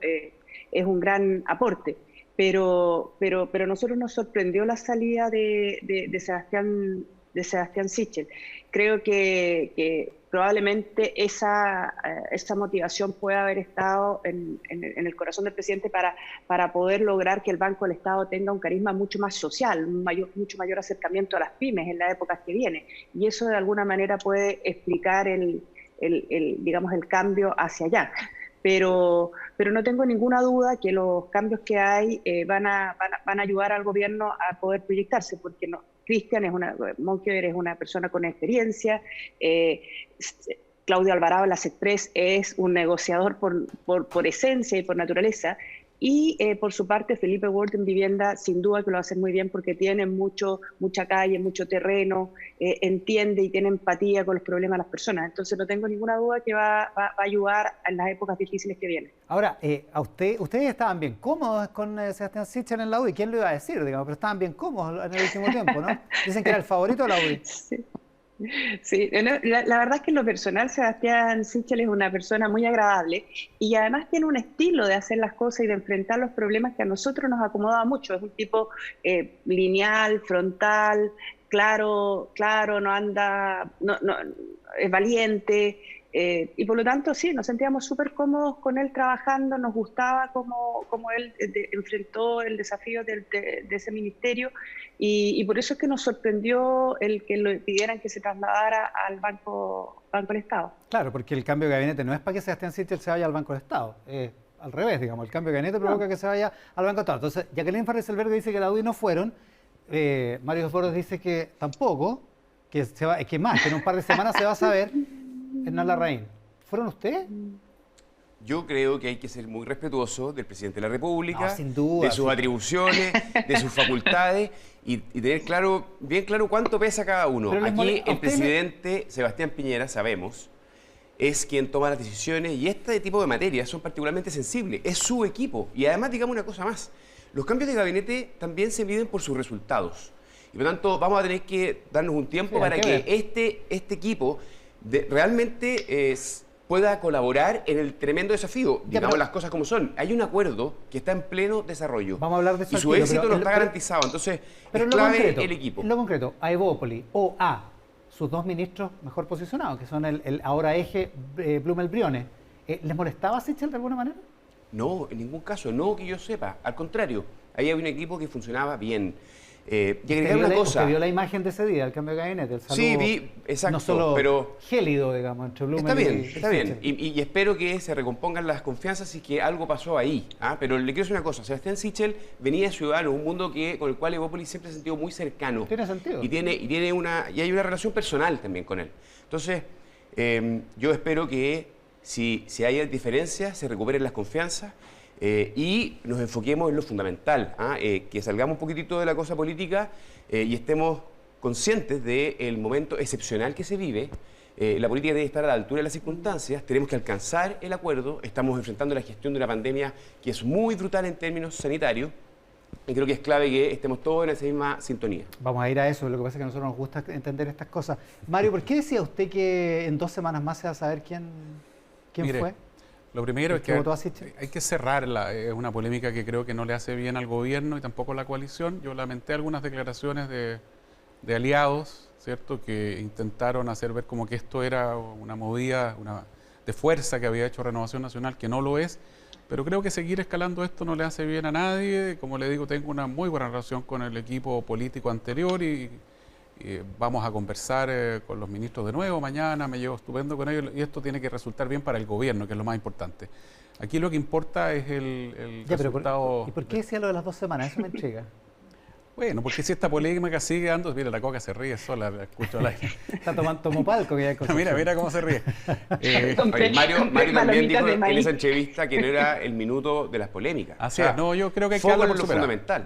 es un gran aporte. Pero a nosotros nos sorprendió la salida de Sebastián Sichel. Creo que probablemente esa motivación puede haber estado en el corazón del presidente para poder lograr que el Banco del Estado tenga un carisma mucho más social, mucho mayor acercamiento a las pymes en las épocas que vienen. Y eso de alguna manera puede explicar digamos, el cambio hacia allá. Pero no tengo ninguna duda que los cambios que hay van a ayudar al gobierno a poder proyectarse, porque Monkever es una persona con experiencia, Claudio Alvarado en la SECPRES es un negociador por esencia y por naturaleza, y por su parte Felipe Ward en Vivienda sin duda que lo va a hacer muy bien porque tiene mucha calle, mucho terreno, entiende y tiene empatía con los problemas de las personas. Entonces no tengo ninguna duda que va a ayudar en las épocas difíciles que vienen. Ahora, ustedes estaban bien cómodos con Sebastián Sichel en la UDI, ¿quién lo iba a decir? Digamos, pero estaban bien cómodos en el último tiempo, ¿no? Dicen que era el favorito de la UDI. Sí, la verdad es que en lo personal Sebastián Sichel es una persona muy agradable y además tiene un estilo de hacer las cosas y de enfrentar los problemas que a nosotros nos acomoda mucho. Es un tipo lineal, frontal, claro, no anda, es valiente. Y por lo tanto, sí, nos sentíamos súper cómodos con él trabajando, nos gustaba cómo él enfrentó el desafío de ese ministerio y por eso es que nos sorprendió el que lo pidieran que se trasladara al Banco del Estado. Claro, porque el cambio de gabinete no es para que Sebastián Sichel se vaya al Banco del Estado, al revés, digamos, el cambio de gabinete provoca que se vaya al Banco del Estado. Entonces, Jacqueline Ferselberghe dice que la UDI no fueron, Mario Osborne dice que tampoco, que en un par de semanas se va a saber. Hernán Larraín, ¿fueron ustedes? Yo creo que hay que ser muy respetuoso del presidente de la República, sin duda, de sus atribuciones, de sus facultades y tener bien claro cuánto pesa cada uno. Aquí el presidente Sebastián Piñera, sabemos, es quien toma las decisiones y este tipo de materias son particularmente sensibles. Es su equipo. Y además, digamos una cosa más, los cambios de gabinete también se miden por sus resultados. Y por lo tanto, vamos a tener que darnos un tiempo para que este equipo realmente pueda colaborar en el tremendo desafío. Digamos las cosas como son. Hay un acuerdo que está en pleno desarrollo. Vamos a hablar de eso. Y su éxito no está garantizado. Entonces, es clave el equipo. En lo concreto, a Evópoli o a sus dos ministros mejor posicionados, que son el ahora eje Blumel-Briones, ¿les molestaba Sichel de alguna manera? No, en ningún caso, no que yo sepa. Al contrario, ahí había un equipo que funcionaba bien. Y agregar una cosa. ¿Usted vio la imagen de ese día, el cambio de gabinete? El saludo, sí, vi, exacto. No solo pero gélido, digamos, entre Blumel está bien, y está bien. Y espero que se recompongan las confianzas y que algo pasó ahí. Pero le quiero decir una cosa. Sebastián Sichel venía de Ciudadanos, un mundo con el cual Evópolis siempre se ha sentido muy cercano. Tiene sentido. Y hay una relación personal también con él. Entonces, yo espero que si hay diferencias, se recuperen las confianzas. Y nos enfoquemos en lo fundamental, que salgamos un poquitito de la cosa política y estemos conscientes del momento excepcional que se vive. La política debe estar a la altura de las circunstancias, tenemos que alcanzar el acuerdo, estamos enfrentando la gestión de una pandemia que es muy brutal en términos sanitarios y creo que es clave que estemos todos en esa misma sintonía. Vamos a ir a eso, lo que pasa es que a nosotros nos gusta entender estas cosas. Mario, ¿por qué decía usted que en 2 semanas más se va a saber quién fue? Lo primero es que hay que cerrar es una polémica que creo que no le hace bien al gobierno y tampoco a la coalición. Yo lamenté algunas declaraciones de aliados, ¿cierto?, que intentaron hacer ver como que esto era una movida de fuerza que había hecho Renovación Nacional, que no lo es. Pero creo que seguir escalando esto no le hace bien a nadie. Como le digo, tengo una muy buena relación con el equipo político anterior y vamos a conversar con los ministros de nuevo mañana, me llevo estupendo con ellos y esto tiene que resultar bien para el gobierno, que es lo más importante. Aquí lo que importa es el resultado... ¿Y por qué decía lo de las 2 semanas? Eso me intriga. Bueno, porque si esta polémica sigue dando... Mira, la Coca se ríe sola, la escucho al aire. Está tomando palco. Que ya mira cómo se ríe. Mario también dijo en esa entrevista que no era el minuto de las polémicas. Así es, no, yo creo que hay que darle por lo fundamental.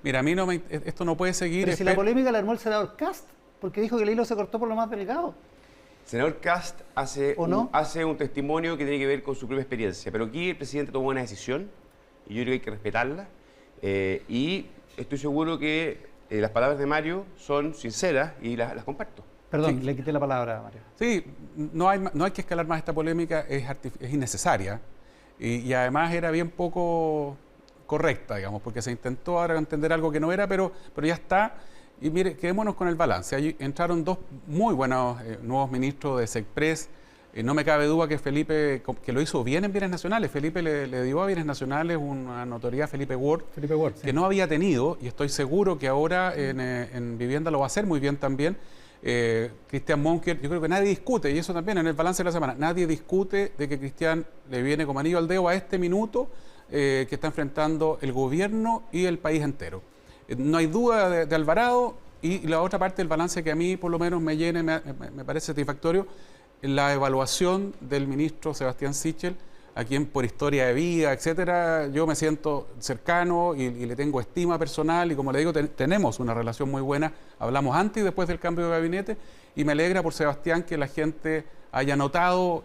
Mira, a mí esto no puede seguir... Pero si la polémica la armó el senador Kast, porque dijo que el hilo se cortó por lo más delicado. El senador Kast hace un testimonio que tiene que ver con su propia experiencia, pero aquí el presidente tomó una decisión y yo creo que hay que respetarla y estoy seguro que las palabras de Mario son sinceras y las comparto. Perdón, le quité la palabra a Mario. Sí, no hay que escalar más esta polémica, es innecesaria y además era bien poco correcta, digamos, porque se intentó ahora entender algo que no era, pero ya está. Y mire, quedémonos con el balance. Allí entraron 2 muy buenos nuevos ministros de SECPRES. No me cabe duda que Felipe, que lo hizo bien en Bienes Nacionales. Felipe le dio a Bienes Nacionales una notoriedad, Felipe Ward, que no había tenido, y estoy seguro que ahora en Vivienda lo va a hacer muy bien también. Cristian Monker, yo creo que nadie discute, y eso también en el balance de la semana, nadie discute de que Cristian le viene como anillo al dedo a este minuto que está enfrentando el gobierno y el país entero. No hay duda de Alvarado, y la otra parte del balance que a mí por lo menos me llena, me parece satisfactorio, la evaluación del ministro Sebastián Sichel, a quien por historia de vida, etcétera, yo me siento cercano y le tengo estima personal y como le digo, tenemos una relación muy buena, hablamos antes y después del cambio de gabinete y me alegra por Sebastián que la gente haya notado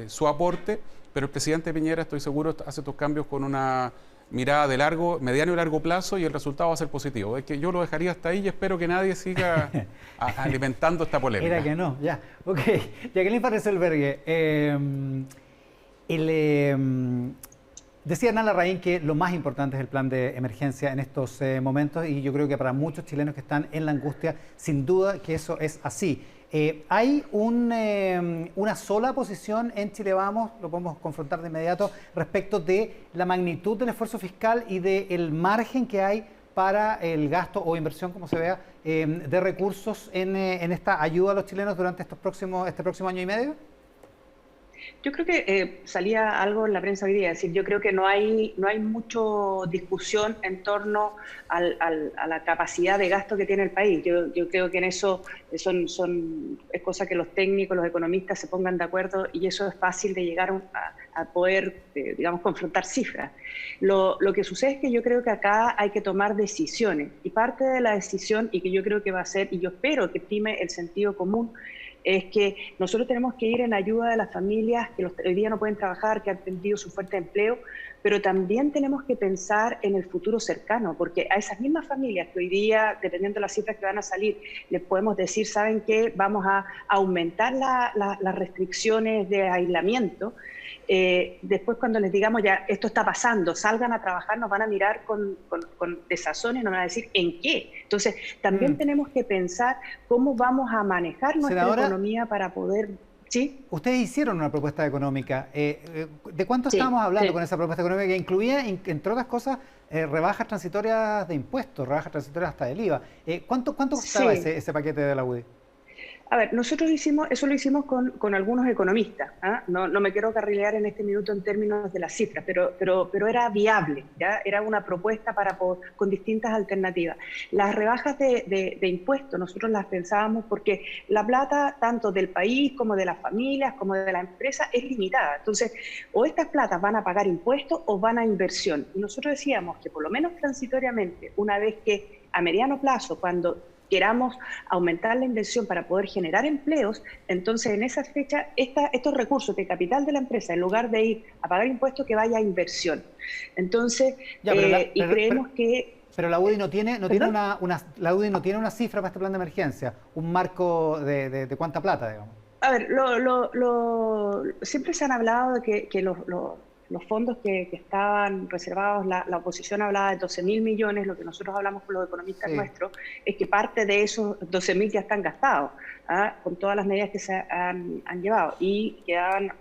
su aporte, pero el presidente Piñera, estoy seguro, hace estos cambios con una mirada de mediano y largo plazo y el resultado va a ser positivo. Es que yo lo dejaría hasta ahí y espero que nadie siga alimentando esta polémica. Era que no, ya. Ok. Jacqueline Farres-Elbergue, decía Hernán Larraín que lo más importante es el plan de emergencia en estos momentos y yo creo que para muchos chilenos que están en la angustia, sin duda que eso es así. ¿Hay una sola posición en Chile Vamos, lo podemos confrontar de inmediato, respecto de la magnitud del esfuerzo fiscal y del margen que hay para el gasto o inversión, como se vea, de recursos en esta ayuda a los chilenos durante este próximo año y medio? Yo creo que salía algo en la prensa hoy día, es decir, yo creo que no hay mucho discusión en torno a la capacidad de gasto que tiene el país. Yo creo que en eso es cosa que los técnicos, los economistas se pongan de acuerdo y eso es fácil de llegar a poder, digamos, confrontar cifras. Lo que sucede es que yo creo que acá hay que tomar decisiones y parte de la decisión, y que yo creo que va a ser, y yo espero que prime el sentido común, es que nosotros tenemos que ir en ayuda de las familias que hoy día no pueden trabajar, que han perdido su fuente de empleo, pero también tenemos que pensar en el futuro cercano, porque a esas mismas familias que hoy día, dependiendo de las cifras que van a salir, les podemos decir, ¿saben qué? Vamos a aumentar las restricciones de aislamiento. Después cuando les digamos ya esto está pasando, salgan a trabajar, nos van a mirar con desazón y nos van a decir ¿en qué? Entonces también tenemos que pensar cómo vamos a manejar nuestra economía para poder... ¿Sí? Ustedes hicieron una propuesta económica. ¿De cuánto estábamos hablando con esa propuesta económica que incluía, entre otras cosas, rebajas transitorias de impuestos, rebajas transitorias hasta del IVA? ¿Cuánto costaba ese paquete de la UDI? A ver, nosotros eso lo hicimos con algunos economistas. ¿Ah? No me quiero carrilear en este minuto en términos de las cifras, pero era viable, ¿ya? Era una propuesta con distintas alternativas. Las rebajas de impuestos nosotros las pensábamos porque la plata tanto del país como de las familias como de la empresa es limitada. Entonces, o estas platas van a pagar impuestos o van a inversión. Y nosotros decíamos que por lo menos transitoriamente, una vez que a mediano plazo, cuando queramos aumentar la inversión para poder generar empleos, entonces en esa fecha estos recursos de capital de la empresa, en lugar de ir a pagar impuestos, que vaya a inversión. Entonces, creemos que... Pero la UDI no tiene una cifra para este plan de emergencia, un marco de cuánta plata, digamos. A ver, siempre se han hablado de que los fondos que estaban reservados, la oposición hablaba de 12.000 millones, lo que nosotros hablamos con los economistas nuestros es que parte de esos 12.000 ya están gastados, con todas las medidas que se han llevado, y quedaban,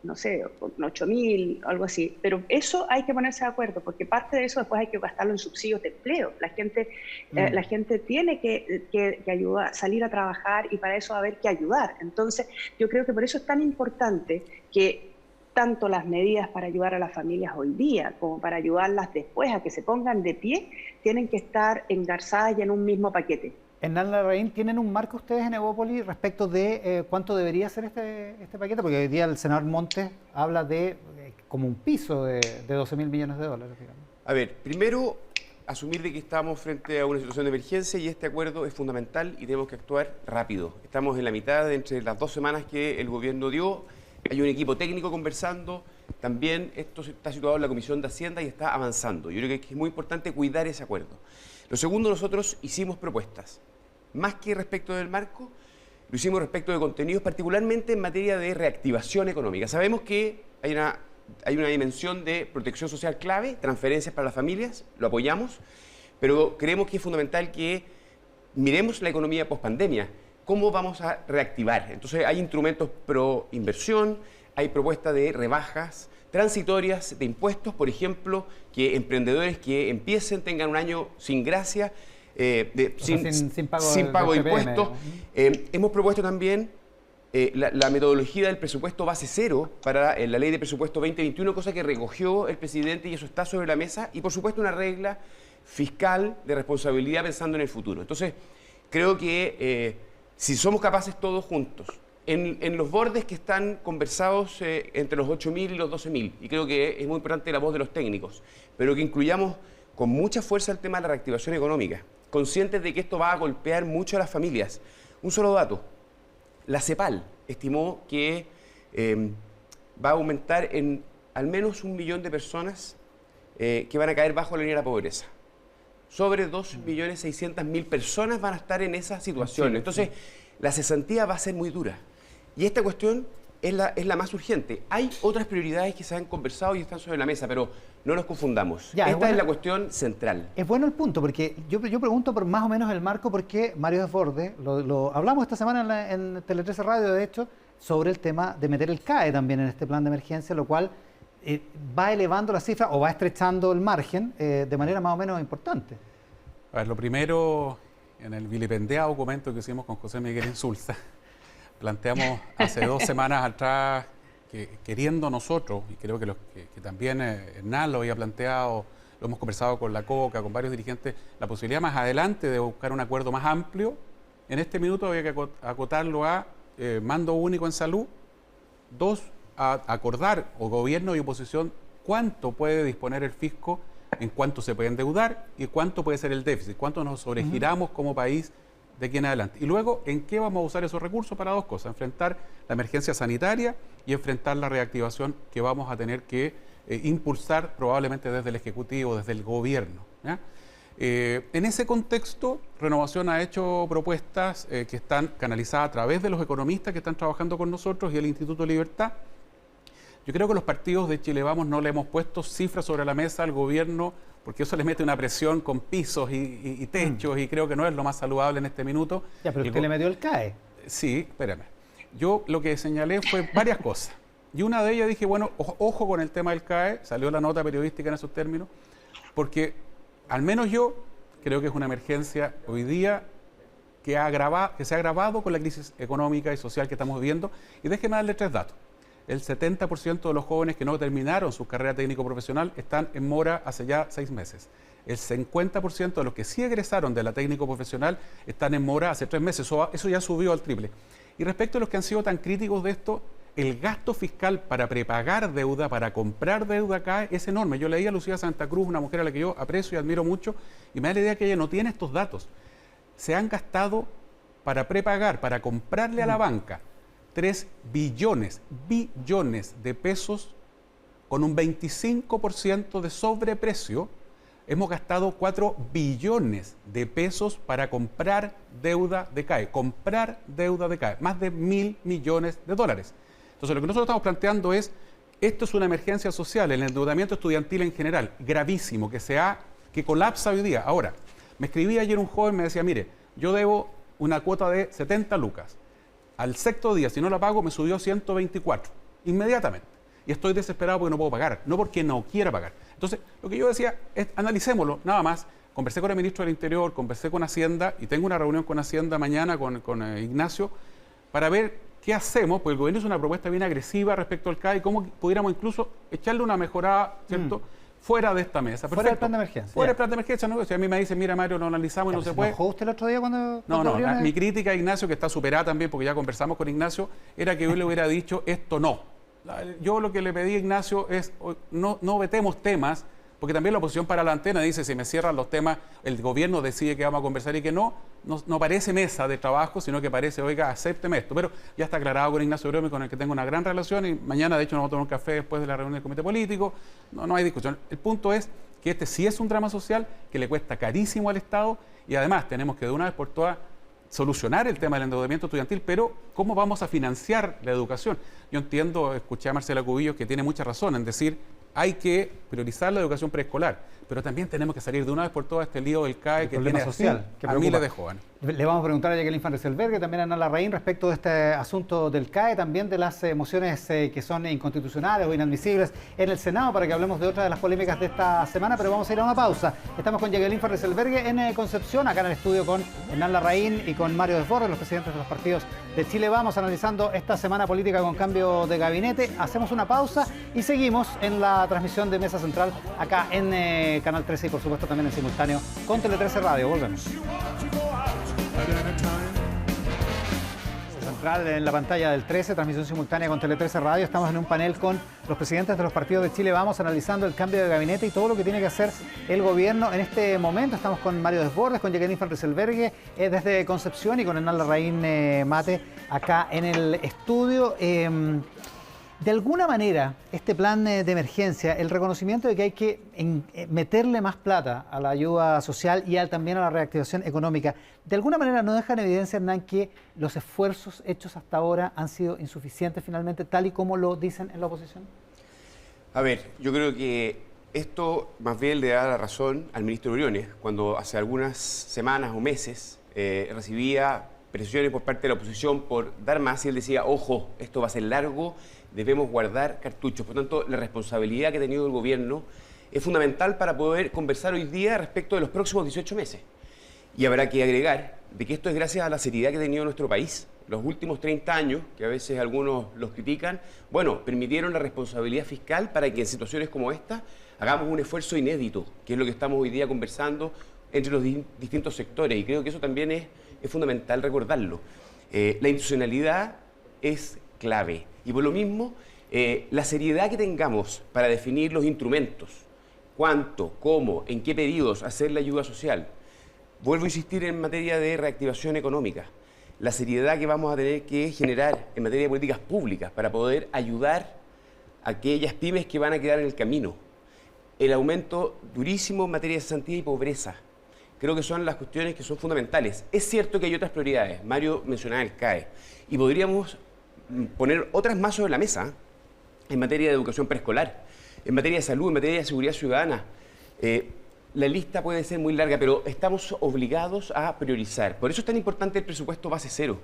no sé, 8.000, algo así. Pero eso hay que ponerse de acuerdo, porque parte de eso después hay que gastarlo en subsidios de empleo. La gente tiene que ayudar, salir a trabajar, y para eso va a haber que ayudar. Entonces, yo creo que por eso es tan importante que tanto las medidas para ayudar a las familias hoy día como para ayudarlas después a que se pongan de pie, tienen que estar engarzadas y en un mismo paquete. Hernán Larraín, ¿tienen un marco ustedes en Evópolis respecto de cuánto debería ser este paquete? Porque hoy día el senador Montes habla de como un piso de 12.000 millones de dólares. Digamos. A ver, primero, asumir de que estamos frente a una situación de emergencia y este acuerdo es fundamental y tenemos que actuar rápido. Estamos en la mitad de entre las 2 semanas que el gobierno dio. Hay un equipo técnico conversando, también esto está situado en la Comisión de Hacienda y está avanzando. Yo creo que es muy importante cuidar ese acuerdo. Lo segundo, nosotros hicimos propuestas, más que respecto del marco, lo hicimos respecto de contenidos, particularmente en materia de reactivación económica. Sabemos que hay una dimensión de protección social clave, transferencias para las familias, lo apoyamos, pero creemos que es fundamental que miremos la economía post-pandemia. ¿Cómo vamos a reactivar? Entonces hay instrumentos pro inversión, hay propuestas de rebajas transitorias de impuestos, por ejemplo, que emprendedores que empiecen tengan un año sin gracia, sin pago de impuestos. Hemos propuesto también la metodología del presupuesto base cero para la ley de presupuesto 2021, cosa que recogió el presidente y eso está sobre la mesa, y por supuesto una regla fiscal de responsabilidad pensando en el futuro. Entonces, creo que si somos capaces todos juntos, en los bordes que están conversados entre los 8.000 y los 12.000, y creo que es muy importante la voz de los técnicos, pero que incluyamos con mucha fuerza el tema de la reactivación económica, conscientes de que esto va a golpear mucho a las familias. Un solo dato, la CEPAL estimó que va a aumentar en al menos 1 millón de personas que van a caer bajo la línea de la pobreza. Sobre 2.600.000 personas van a estar en esa situación. Entonces, la cesantía va a ser muy dura. Y esta cuestión es la más urgente. Hay otras prioridades que se han conversado y están sobre la mesa, pero no los confundamos. Esta es la cuestión central. Es bueno el punto, porque yo pregunto por más o menos el marco, porque Mario Desbordes, lo hablamos esta semana en Tele 13 Radio, de hecho, sobre el tema de meter el CAE también en este plan de emergencia, lo cual va elevando la cifra o va estrechando el margen de manera más o menos importante. A ver, lo primero, en el vilipendiado documento que hicimos con José Miguel Insulza, planteamos hace 2 semanas atrás que queriendo nosotros, y creo que también Hernán lo había planteado, lo hemos conversado con la COCA, con varios dirigentes, la posibilidad más adelante de buscar un acuerdo más amplio. En este minuto había que acotarlo a mando único en salud, 2, a acordar, o gobierno y oposición, cuánto puede disponer el fisco, en cuánto se puede endeudar y cuánto puede ser el déficit, cuánto nos sobregiramos como país de aquí en adelante. Y luego, ¿en qué vamos a usar esos recursos? Para dos cosas: enfrentar la emergencia sanitaria y enfrentar la reactivación que vamos a tener que impulsar probablemente desde el Ejecutivo, desde el Gobierno, ¿ya? En ese contexto, Renovación ha hecho propuestas que están canalizadas a través de los economistas que están trabajando con nosotros y el Instituto Libertad. Yo creo que los partidos de Chile Vamos no le hemos puesto cifras sobre la mesa al gobierno, porque eso les mete una presión con pisos y techos, y creo que no es lo más saludable en este minuto. Ya, pero usted le metió el CAE. Sí, espérame. Yo lo que señalé fue varias cosas. Y una de ellas dije, bueno, ojo con el tema del CAE, salió la nota periodística en esos términos, porque al menos yo creo que es una emergencia hoy día que se ha agravado con la crisis económica y social que estamos viviendo. Y déjeme darle 3 datos. El 70% de los jóvenes que no terminaron su carrera técnico-profesional están en mora hace ya 6 meses. El 50% de los que sí egresaron de la técnico-profesional están en mora hace 3 meses. Eso ya subió al triple. Y respecto a los que han sido tan críticos de esto, el gasto fiscal para prepagar deuda, para comprar deuda acá es enorme. Yo leí a Lucía Santa Cruz, una mujer a la que yo aprecio y admiro mucho, y me da la idea que ella no tiene estos datos. Se han gastado para prepagar, para comprarle a la banca 3 billones de pesos con un 25% de sobreprecio. Hemos gastado 4 billones de pesos para comprar deuda de CAE. Comprar deuda de CAE, más de $1.000 millones. Entonces, lo que nosotros estamos planteando es, esto es una emergencia social, el endeudamiento estudiantil en general, gravísimo, que colapsa hoy día. Ahora, me escribía ayer un joven, me decía, mire, yo debo una cuota de 70 lucas. Al 6º día, si no la pago, me subió 124, inmediatamente. Y estoy desesperado porque no puedo pagar, no porque no quiera pagar. Entonces, lo que yo decía es, analicémoslo, nada más. Conversé con el ministro del Interior, conversé con Hacienda, y tengo una reunión con Hacienda mañana con Ignacio, para ver qué hacemos, porque el gobierno hizo una propuesta bien agresiva respecto al CAE, y cómo pudiéramos incluso echarle una mejorada, ¿cierto?, fuera de esta mesa. Fuera del plan de emergencia. Fuera del plan de emergencia, ¿no? Si a mí me dicen, mira, Mario, lo analizamos y no se puede. ¿Se enojó usted el otro día cuando No, mi crítica a Ignacio, que está superada también, porque ya conversamos con Ignacio, era que yo le hubiera dicho esto no. Yo lo que le pedí a Ignacio es, no vetemos temas, porque también la oposición para la antena dice, si me cierran los temas, el gobierno decide que vamos a conversar y que no parece mesa de trabajo, sino que parece, oiga, acépteme esto. Pero ya está aclarado con Ignacio Briones, con el que tengo una gran relación, y mañana, de hecho, nos vamos a tomar un café después de la reunión del comité político. No hay discusión. El punto es que este sí es un drama social que le cuesta carísimo al Estado, y además tenemos que de una vez por todas solucionar el tema del endeudamiento estudiantil, pero ¿cómo vamos a financiar la educación? Yo entiendo, escuché a Marcela Cubillos, que tiene mucha razón en decir, hay que priorizar la educación preescolar, pero también tenemos que salir de una vez por todas este lío del CAE que tiene social, a miles de jóvenes. Le vamos a preguntar a Jacqueline Van Rysselberghe, también a Hernán Larraín, respecto de este asunto del CAE, también de las mociones que son inconstitucionales o inadmisibles en el Senado, para que hablemos de otra de las polémicas de esta semana, pero vamos a ir a una pausa. Estamos con Jacqueline Van Rysselberghe en Concepción, acá en el estudio con Hernán Larraín y con Mario Desbordes, los presidentes de los partidos de Chile Vamos, analizando esta semana política con cambio de gabinete. Hacemos una pausa y seguimos en la transmisión de Mesa Central acá en Canal 13 y por supuesto también en simultáneo con Tele 13 Radio. Volvemos. Central en la pantalla del 13, transmisión simultánea con Tele 13 Radio. Estamos en un panel con los presidentes de los partidos de Chile Vamos, analizando el cambio de gabinete y todo lo que tiene que hacer el gobierno en este momento. Estamos con Mario Desbordes, con Jacqueline Van Rysselberghe desde Concepción, y con Hernán Larraín Mate acá en el estudio. De alguna manera, este plan de emergencia, el reconocimiento de que hay que meterle más plata a la ayuda social y también a la reactivación económica, de alguna manera no deja en evidencia, Hernán, que los esfuerzos hechos hasta ahora han sido insuficientes finalmente, tal y como lo dicen en la oposición. A ver, yo creo que esto más bien le da la razón al ministro Briones, cuando hace algunas semanas o meses recibía presiones por parte de la oposición por dar más, y él decía, ojo, esto va a ser largo, debemos guardar cartuchos. Por tanto, la responsabilidad que ha tenido el gobierno es fundamental para poder conversar hoy día respecto de los próximos 18 meses. Y habrá que agregar de que esto es gracias a la seriedad que ha tenido nuestro país. Los últimos 30 años, que a veces algunos los critican, bueno, permitieron la responsabilidad fiscal para que en situaciones como esta hagamos un esfuerzo inédito, que es lo que estamos hoy día conversando entre los distintos sectores. Y creo que eso también es fundamental recordarlo. La institucionalidad es clave. Y por lo mismo, la seriedad que tengamos para definir los instrumentos, cuánto, cómo, en qué periodos hacer la ayuda social, Vuelvo a insistir en materia de reactivación económica. La seriedad que vamos a tener que generar en materia de políticas públicas para poder ayudar a aquellas pymes que van a quedar en el camino. El aumento durísimo en materia de cesantía y pobreza. Creo que son las cuestiones que son fundamentales. Es cierto que hay otras prioridades. Mario mencionaba el CAE. Y podríamos poner otras más sobre la mesa en materia de educación preescolar, en materia de salud, en materia de seguridad ciudadana. La lista puede ser muy larga, pero estamos obligados a priorizar. Por eso es tan importante el presupuesto base cero,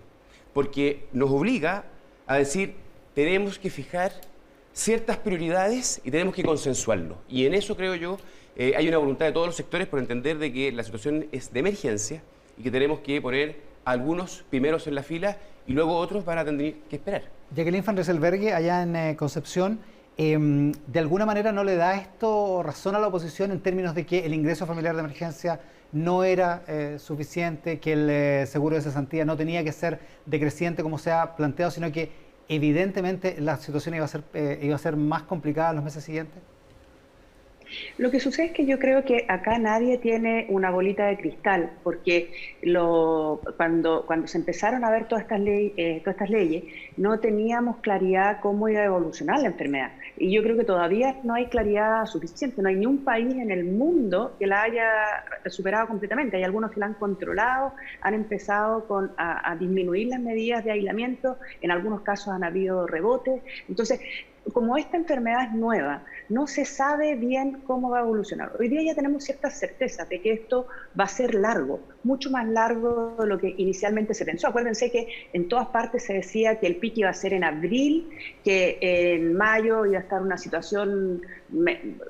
porque nos obliga a decir, tenemos que fijar ciertas prioridades y tenemos que consensuarlo. Y en eso, creo yo, hay una voluntad de todos los sectores por entender de que la situación es de emergencia y que tenemos que poner a algunos primeros en la fila y luego otros van a tener que esperar. Jacqueline Van Rysselberghe, allá en Concepción, ¿de alguna manera no le da esto razón a la oposición en términos de que el ingreso familiar de emergencia no era suficiente, que el seguro de cesantía no tenía que ser decreciente como se ha planteado, sino que evidentemente la situación iba a ser más complicada en los meses siguientes? Lo que sucede es que yo creo que acá nadie tiene una bolita de cristal, porque cuando se empezaron a ver todas estas leyes, no teníamos claridad cómo iba a evolucionar la enfermedad. Y yo creo que todavía no hay claridad suficiente, no hay ni un país en el mundo que la haya superado completamente. Hay algunos que la han controlado, han empezado a disminuir las medidas de aislamiento, en algunos casos han habido rebotes. Entonces, como esta enfermedad es nueva, no se sabe bien cómo va a evolucionar. Hoy día ya tenemos ciertas certezas de que esto va a ser largo, mucho más largo de lo que inicialmente se pensó. Acuérdense que en todas partes se decía que el pico iba a ser en abril, que en mayo iba a estar una situación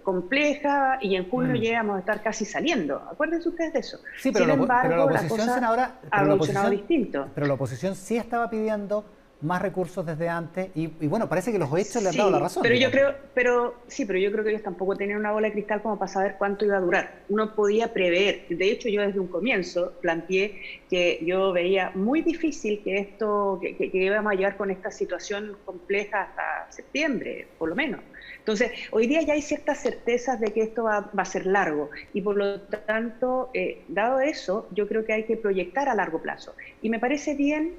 compleja y en junio llegamos a estar casi saliendo. Acuérdense ustedes de eso. Sí, pero Sin embargo, la oposición, senadora, ha evolucionado distinto. Pero la oposición sí estaba pidiendo más recursos desde antes y bueno, parece que los hechos le han dado la razón. Pero yo creo que ellos tampoco tenían una bola de cristal como para saber cuánto iba a durar. Uno podía prever, de hecho yo desde un comienzo planteé que yo veía muy difícil que esto, que íbamos a llegar con esta situación compleja hasta septiembre, por lo menos. Entonces, hoy día ya hay ciertas certezas de que esto va a ser largo y por lo tanto, dado eso, yo creo que hay que proyectar a largo plazo. Y me parece bien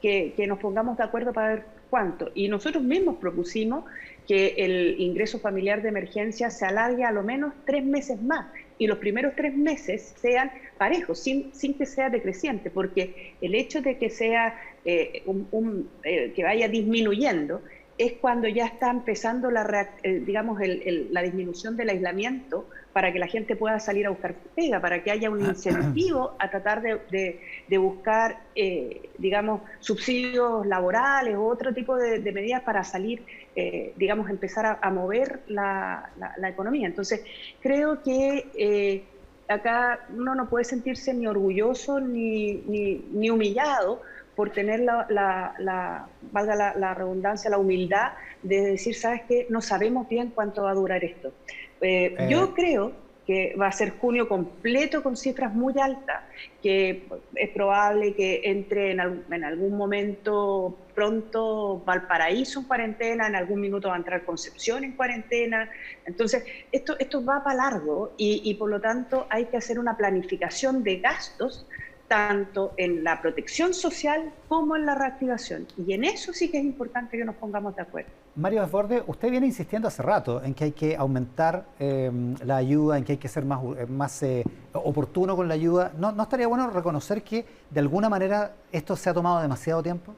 que nos pongamos de acuerdo para ver cuánto. Y nosotros mismos propusimos que el ingreso familiar de emergencia se alargue a lo menos 3 meses más y los primeros 3 meses sean parejos, sin que sea decreciente, porque el hecho de que sea que vaya disminuyendo es cuando ya está empezando la disminución del aislamiento para que la gente pueda salir a buscar pega, para que haya un incentivo a tratar de buscar, subsidios laborales o otro tipo de medidas para salir, empezar a mover la economía. Entonces, creo que acá uno no puede sentirse ni orgulloso ni humillado por tener valga la redundancia, la humildad de decir, ¿sabes qué? No sabemos bien cuánto va a durar esto. Yo creo que va a ser junio completo con cifras muy altas, que es probable que entre en algún momento pronto Valparaíso en cuarentena, en algún minuto va a entrar Concepción en cuarentena. Entonces, esto va para largo y por lo tanto hay que hacer una planificación de gastos tanto en la protección social como en la reactivación. Y en eso sí que es importante que nos pongamos de acuerdo. Mario Desbordes, usted viene insistiendo hace rato en que hay que aumentar la ayuda, en que hay que ser más oportuno con la ayuda. ¿No estaría bueno reconocer que de alguna manera esto se ha tomado demasiado tiempo?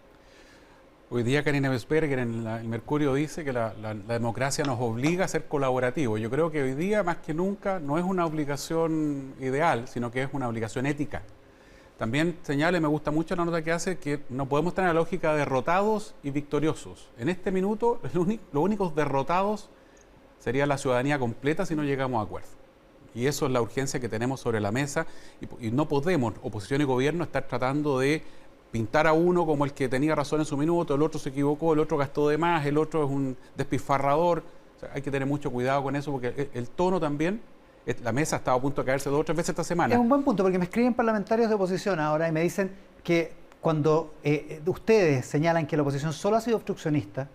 Hoy día Karina Vespberger en el Mercurio dice que la democracia nos obliga a ser colaborativos. Yo creo que hoy día más que nunca no es una obligación ideal, sino que es una obligación ética. También señala, y me gusta mucho la nota que hace, que no podemos tener la lógica de derrotados y victoriosos. En este minuto, los únicos derrotados sería la ciudadanía completa si no llegamos a acuerdo. Y eso es la urgencia que tenemos sobre la mesa. Y no podemos, oposición y gobierno, estar tratando de pintar a uno como el que tenía razón en su minuto, el otro se equivocó, el otro gastó de más, el otro es un despilfarrador. O sea, hay que tener mucho cuidado con eso porque el tono también... La mesa estaba a punto de caerse 2 o 3 veces esta semana. Es un buen punto, porque me escriben parlamentarios de oposición ahora y me dicen que cuando ustedes señalan que la oposición solo ha sido obstruccionista,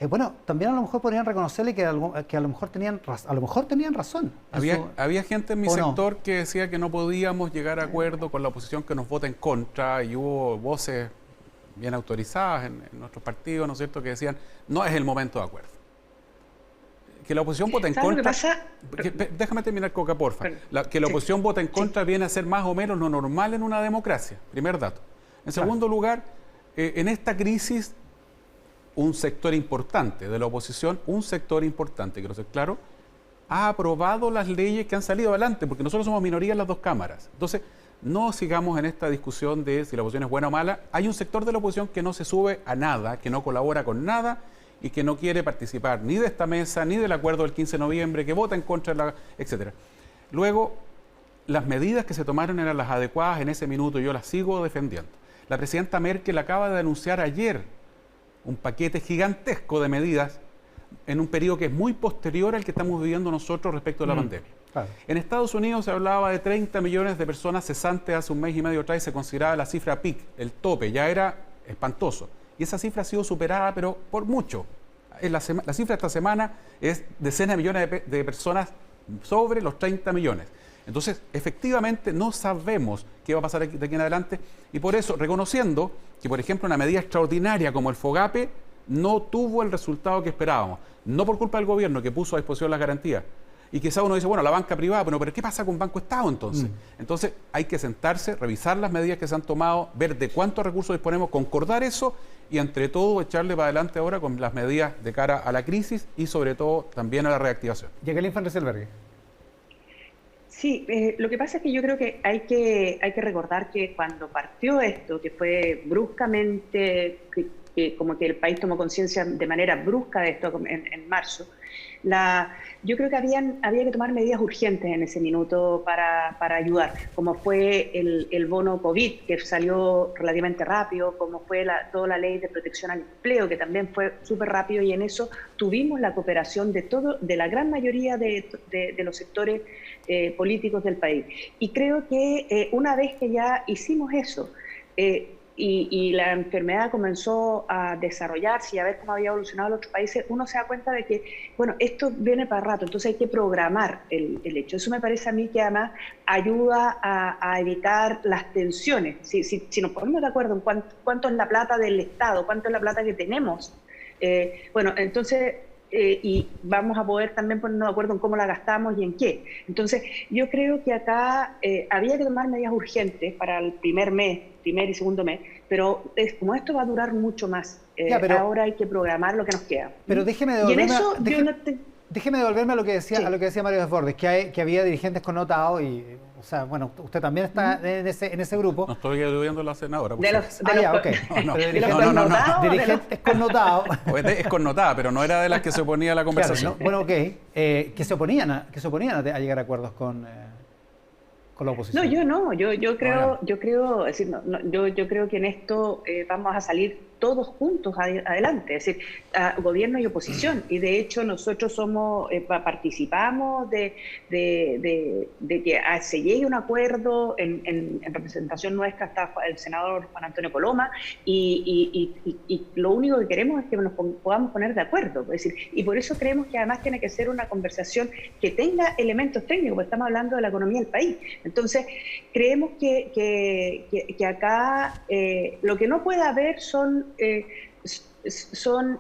bueno, también a lo mejor podrían reconocerle que a lo mejor tenían razón. Había gente en mi sector que decía que no podíamos llegar a acuerdo con la oposición que nos vota en contra, y hubo voces bien autorizadas en nuestros partidos, ¿no es cierto?, que decían, no es el momento de acuerdo. Que la oposición vote en contra... Déjame terminar, Coca, porfa. Que la oposición vote en contra viene a ser más o menos lo normal en una democracia, primer dato. En segundo lugar, en esta crisis, un sector importante de la oposición, quiero ser claro, ha aprobado las leyes que han salido adelante, porque nosotros somos minoría en las dos cámaras. Entonces, no sigamos en esta discusión de si la oposición es buena o mala. Hay un sector de la oposición que no se sube a nada, que no colabora con nada y que no quiere participar ni de esta mesa, ni del acuerdo del 15 de noviembre, que vota en contra, etc. Luego, las medidas que se tomaron eran las adecuadas en ese minuto y yo las sigo defendiendo. La presidenta Merkel acaba de anunciar ayer un paquete gigantesco de medidas en un periodo que es muy posterior al que estamos viviendo nosotros respecto a la pandemia. Claro. En Estados Unidos se hablaba de 30 millones de personas cesantes hace un mes y medio atrás y se consideraba la cifra peak, el tope, ya era espantoso. Y esa cifra ha sido superada, pero por mucho. La cifra de esta semana es decenas de millones de personas sobre los 30 millones. Entonces, efectivamente, no sabemos qué va a pasar de aquí en adelante y por eso, reconociendo que, por ejemplo, una medida extraordinaria como el FOGAPE no tuvo el resultado que esperábamos, no por culpa del gobierno que puso a disposición las garantías. Y quizá uno dice, bueno, la banca privada, pero ¿qué pasa con Banco Estado entonces? Entonces, hay que sentarse, revisar las medidas que se han tomado, ver de cuántos recursos disponemos, concordar eso y, entre todo, echarle para adelante ahora con las medidas de cara a la crisis y, sobre todo, también a la reactivación. Jacqueline Van Rysselberghe. Sí, lo que pasa es que yo creo que hay que recordar que cuando partió esto, que fue bruscamente, como que el país tomó conciencia de manera brusca de esto en marzo, yo creo que había que tomar medidas urgentes en ese minuto para ayudar, como fue el bono COVID, que salió relativamente rápido, como fue toda la ley de protección al empleo, que también fue súper rápido, y en eso tuvimos la cooperación de la gran mayoría de los sectores políticos del país. Y creo que una vez que ya hicimos eso, y la enfermedad comenzó a desarrollarse y a ver cómo había evolucionado en otros países, uno se da cuenta de que, bueno, esto viene para rato, entonces hay que programar el hecho. Eso me parece a mí que además ayuda a evitar las tensiones. Si nos ponemos de acuerdo en cuánto es la plata del Estado, cuánto es la plata que tenemos, bueno, entonces... y vamos a poder también ponernos de acuerdo en cómo la gastamos y en qué. Entonces, yo creo que acá había que tomar medidas urgentes para el primer y segundo mes, pero como esto va a durar mucho más, ahora hay que programar lo que nos queda. Pero déjeme devolverme a lo que decía Mario Desbordes, que había dirigentes connotados y... O sea, bueno, usted también está en ese grupo. No estoy eludiendo a la senadora. Dirigentes connotados. Es connotada, pero no era de las que se oponía a la conversación. Claro, ¿no? Bueno, que se oponían a llegar a acuerdos con la oposición. No, yo no. Yo creo, es decir, yo creo que en esto vamos a salir todos juntos adelante, es decir, gobierno y oposición. Y de hecho nosotros participamos de que se llegue a un acuerdo. En representación nuestra está el senador Juan Antonio Coloma, y lo único que queremos es que nos podamos poner de acuerdo. Es decir, y por eso creemos que además tiene que ser una conversación que tenga elementos técnicos, porque estamos hablando de la economía del país. Entonces, creemos que acá lo que no puede haber son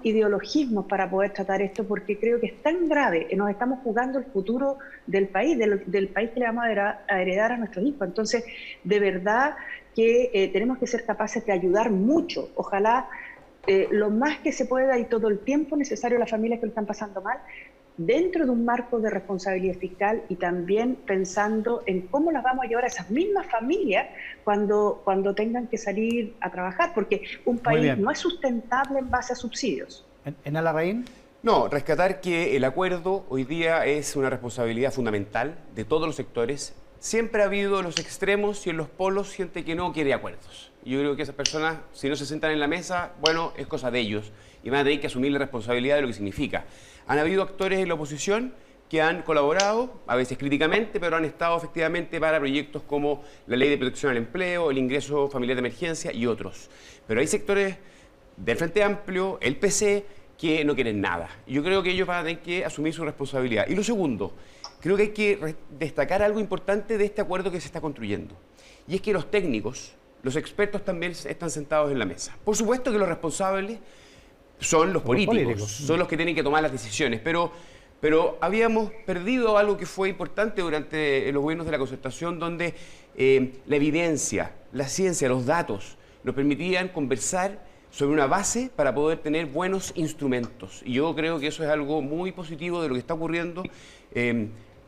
ideologismos para poder tratar esto, porque creo que es tan grave, nos estamos jugando el futuro del país, del país que le vamos a heredar a nuestros hijos. Entonces, de verdad que tenemos que ser capaces de ayudar mucho, ojalá lo más que se pueda y todo el tiempo necesario a las familias que lo están pasando mal, dentro de un marco de responsabilidad fiscal, y también pensando en cómo las vamos a llevar a esas mismas familias cuando tengan que salir a trabajar, porque un país no es sustentable en base a subsidios. ¿En Larraín? No, rescatar que el acuerdo hoy día es una responsabilidad fundamental de todos los sectores. Siempre ha habido los extremos y en los polos gente que no quiere acuerdos. Yo creo que esas personas, si no se sientan en la mesa, bueno, es cosa de ellos y van a tener que asumir la responsabilidad de lo que significa. Han habido actores en la oposición que han colaborado, a veces críticamente, pero han estado efectivamente para proyectos como la Ley de Protección al Empleo, el ingreso familiar de emergencia y otros. Pero hay sectores del Frente Amplio, el PC, que no quieren nada. Yo creo que ellos van a tener que asumir su responsabilidad. Y lo segundo, creo que hay que destacar algo importante de este acuerdo que se está construyendo. Y es que los técnicos, los expertos también están sentados en la mesa. Por supuesto que los responsables son los políticos, son los que tienen que tomar las decisiones, pero habíamos perdido algo que fue importante durante los gobiernos de la concertación, donde la evidencia, la ciencia, los datos nos permitían conversar sobre una base para poder tener buenos instrumentos. Y yo creo que eso es algo muy positivo de lo que está ocurriendo.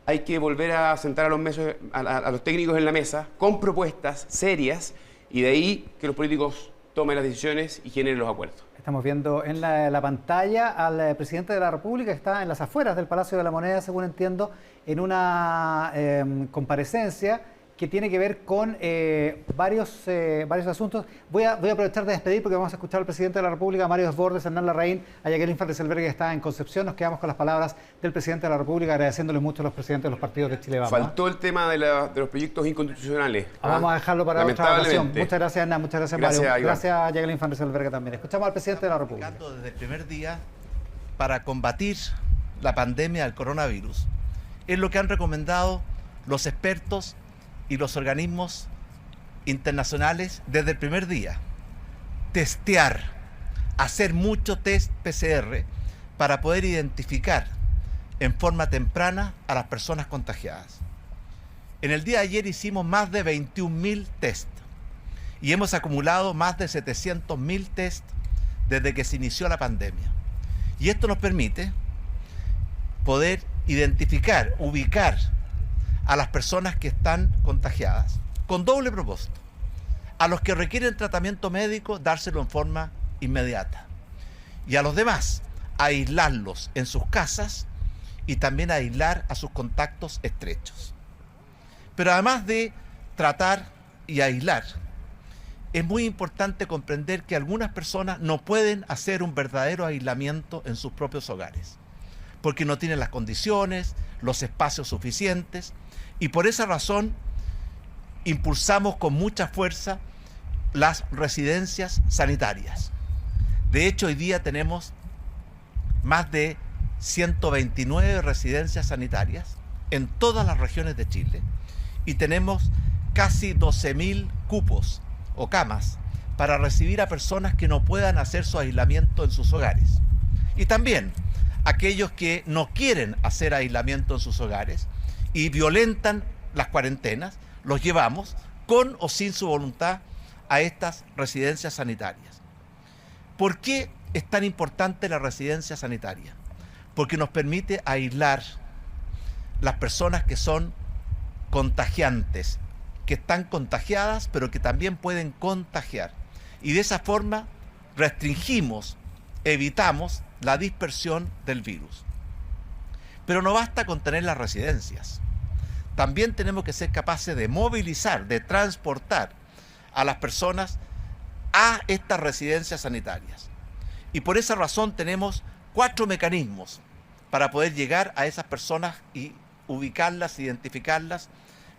Hay que volver a sentar a los técnicos en la mesa con propuestas serias y de ahí que los políticos tomen las decisiones y generen los acuerdos. Estamos viendo en la pantalla al presidente de la República, que está en las afueras del Palacio de la Moneda, según entiendo, en una comparecencia que tiene que ver con varios asuntos. Voy a aprovechar de despedir porque vamos a escuchar al presidente de la República, Mario Desbordes, Hernán Larraín, a Jacqueline Van Rysselberghe, que está en Concepción. Nos quedamos con las palabras del presidente de la República, agradeciéndole mucho a los presidentes de los partidos de Chile Vamos. Faltó el tema de los proyectos inconstitucionales. Vamos a dejarlo para otra ocasión. Muchas gracias, Hernán. Muchas gracias, Mario. Gracias a Jacqueline Van Rysselberghe también. Escuchamos al presidente de la República. Desde el primer día para combatir la pandemia del coronavirus. Es lo que han recomendado los expertos y los organismos internacionales desde el primer día. Testear, hacer mucho test PCR para poder identificar en forma temprana a las personas contagiadas. En el día de ayer hicimos más de 21.000 test y hemos acumulado más de 700.000 test desde que se inició la pandemia. Y esto nos permite poder identificar, ubicar a las personas que están contagiadas, con doble propósito. A los que requieren tratamiento médico, dárselo en forma inmediata. Y a los demás, aislarlos en sus casas y también aislar a sus contactos estrechos. Pero además de tratar y aislar, es muy importante comprender que algunas personas no pueden hacer un verdadero aislamiento en sus propios hogares, porque no tienen las condiciones, los espacios suficientes. Y por esa razón impulsamos con mucha fuerza las residencias sanitarias. De hecho, hoy día tenemos más de 129 residencias sanitarias en todas las regiones de Chile y tenemos casi 12.000 cupos o camas para recibir a personas que no puedan hacer su aislamiento en sus hogares. Y también aquellos que no quieren hacer aislamiento en sus hogares y violentan las cuarentenas, los llevamos con o sin su voluntad a estas residencias sanitarias. ¿Por qué es tan importante la residencia sanitaria? Porque nos permite aislar las personas que son contagiantes, que están contagiadas, pero que también pueden contagiar. Y de esa forma restringimos, evitamos la dispersión del virus. Pero no basta con tener las residencias. También tenemos que ser capaces de movilizar, de transportar a las personas a estas residencias sanitarias. Y por esa razón tenemos 4 mecanismos para poder llegar a esas personas y ubicarlas, identificarlas,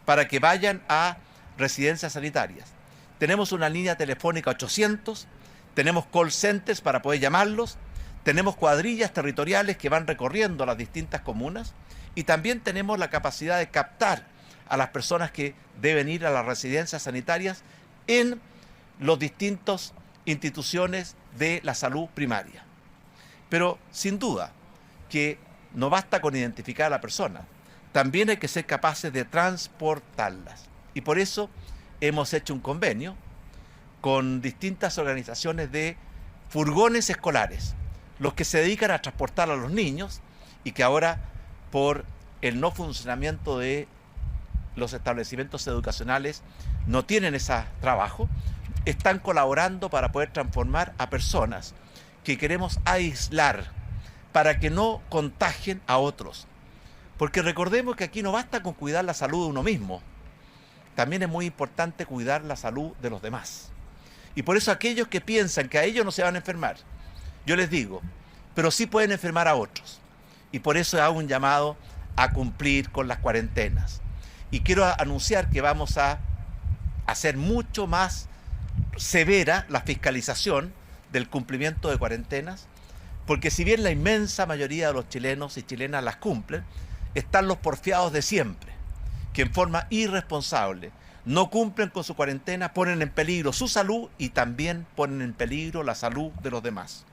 para que vayan a residencias sanitarias. Tenemos una línea telefónica 800, tenemos call centers para poder llamarlos, tenemos cuadrillas territoriales que van recorriendo las distintas comunas y también tenemos la capacidad de captar a las personas que deben ir a las residencias sanitarias en las distintas instituciones de la salud primaria. Pero sin duda que no basta con identificar a la persona, también hay que ser capaces de transportarlas. Y por eso hemos hecho un convenio con distintas organizaciones de furgones escolares, los que se dedican a transportar a los niños y que ahora, por el no funcionamiento de los establecimientos educacionales, no tienen ese trabajo, están colaborando para poder transformar a personas que queremos aislar para que no contagien a otros. Porque recordemos que aquí no basta con cuidar la salud de uno mismo, también es muy importante cuidar la salud de los demás. Y por eso aquellos que piensan que a ellos no se van a enfermar, yo les digo, pero sí pueden enfermar a otros. Y por eso hago un llamado a cumplir con las cuarentenas. Y quiero anunciar que vamos a hacer mucho más severa la fiscalización del cumplimiento de cuarentenas Porque si bien la inmensa mayoría de los chilenos y chilenas las cumplen, están los porfiados de siempre, que en forma irresponsable no cumplen con su cuarentena, ponen en peligro su salud y también ponen en peligro la salud de los demás.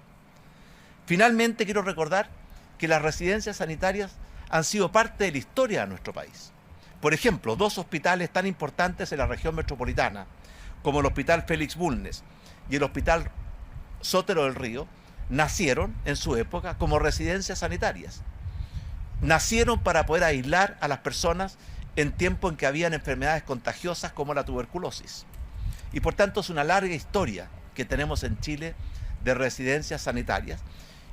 Finalmente, quiero recordar que las residencias sanitarias han sido parte de la historia de nuestro país. Por ejemplo, 2 hospitales tan importantes en la región metropolitana, como el Hospital Félix Bulnes y el Hospital Sotero del Río, nacieron en su época como residencias sanitarias. Nacieron para poder aislar a las personas en tiempo en que habían enfermedades contagiosas como la tuberculosis. Y por tanto es una larga historia que tenemos en Chile de residencias sanitarias.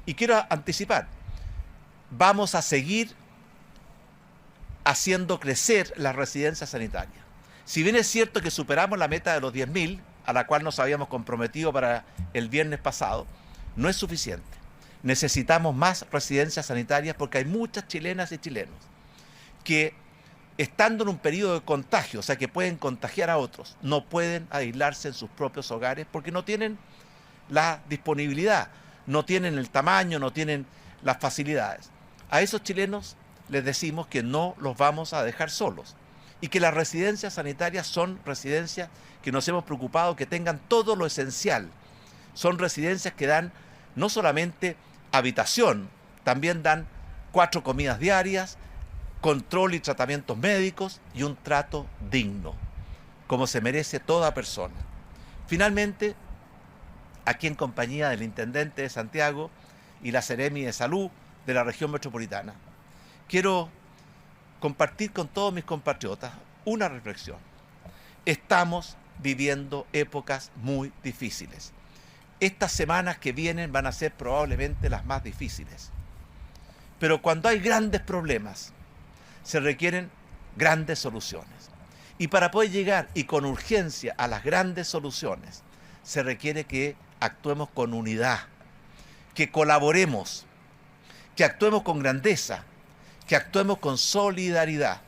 Y quiero anticipar, vamos a seguir haciendo crecer las residencias sanitarias. Si bien es cierto que superamos la meta de los 10.000, a la cual nos habíamos comprometido para el viernes pasado, no es suficiente. Necesitamos más residencias sanitarias porque hay muchas chilenas y chilenos que, estando en un periodo de contagio, o sea que pueden contagiar a otros, no pueden aislarse en sus propios hogares porque no tienen la disponibilidad, no tienen el tamaño, no tienen las facilidades. A esos chilenos les decimos que no los vamos a dejar solos y que las residencias sanitarias son residencias que nos hemos preocupado que tengan todo lo esencial. Son residencias que dan no solamente habitación, también dan 4 comidas diarias, control y tratamientos médicos y un trato digno, como se merece toda persona. Finalmente, aquí en compañía del Intendente de Santiago y la Seremi de Salud de la región metropolitana, quiero compartir con todos mis compatriotas una reflexión. Estamos viviendo épocas muy difíciles. Estas semanas que vienen van a ser probablemente las más difíciles. Pero cuando hay grandes problemas, se requieren grandes soluciones. Y para poder llegar y con urgencia a las grandes soluciones, se requiere que actuemos con unidad, que colaboremos, que actuemos con grandeza, que actuemos con solidaridad.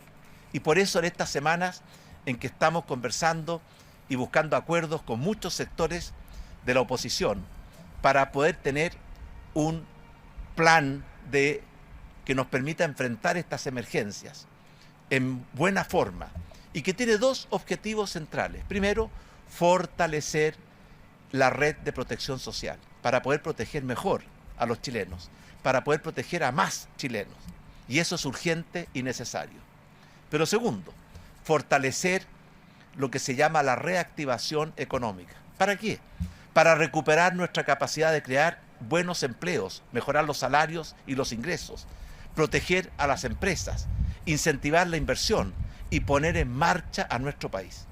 Y por eso en estas semanas en que estamos conversando y buscando acuerdos con muchos sectores de la oposición para poder tener un plan que nos permita enfrentar estas emergencias en buena forma y que tiene 2 objetivos centrales. Primero, fortalecer la red de protección social para poder proteger mejor a los chilenos, para poder proteger a más chilenos. Y eso es urgente y necesario. Pero segundo, fortalecer lo que se llama la reactivación económica. ¿Para qué? Para recuperar nuestra capacidad de crear buenos empleos, mejorar los salarios y los ingresos, proteger a las empresas, incentivar la inversión y poner en marcha a nuestro país.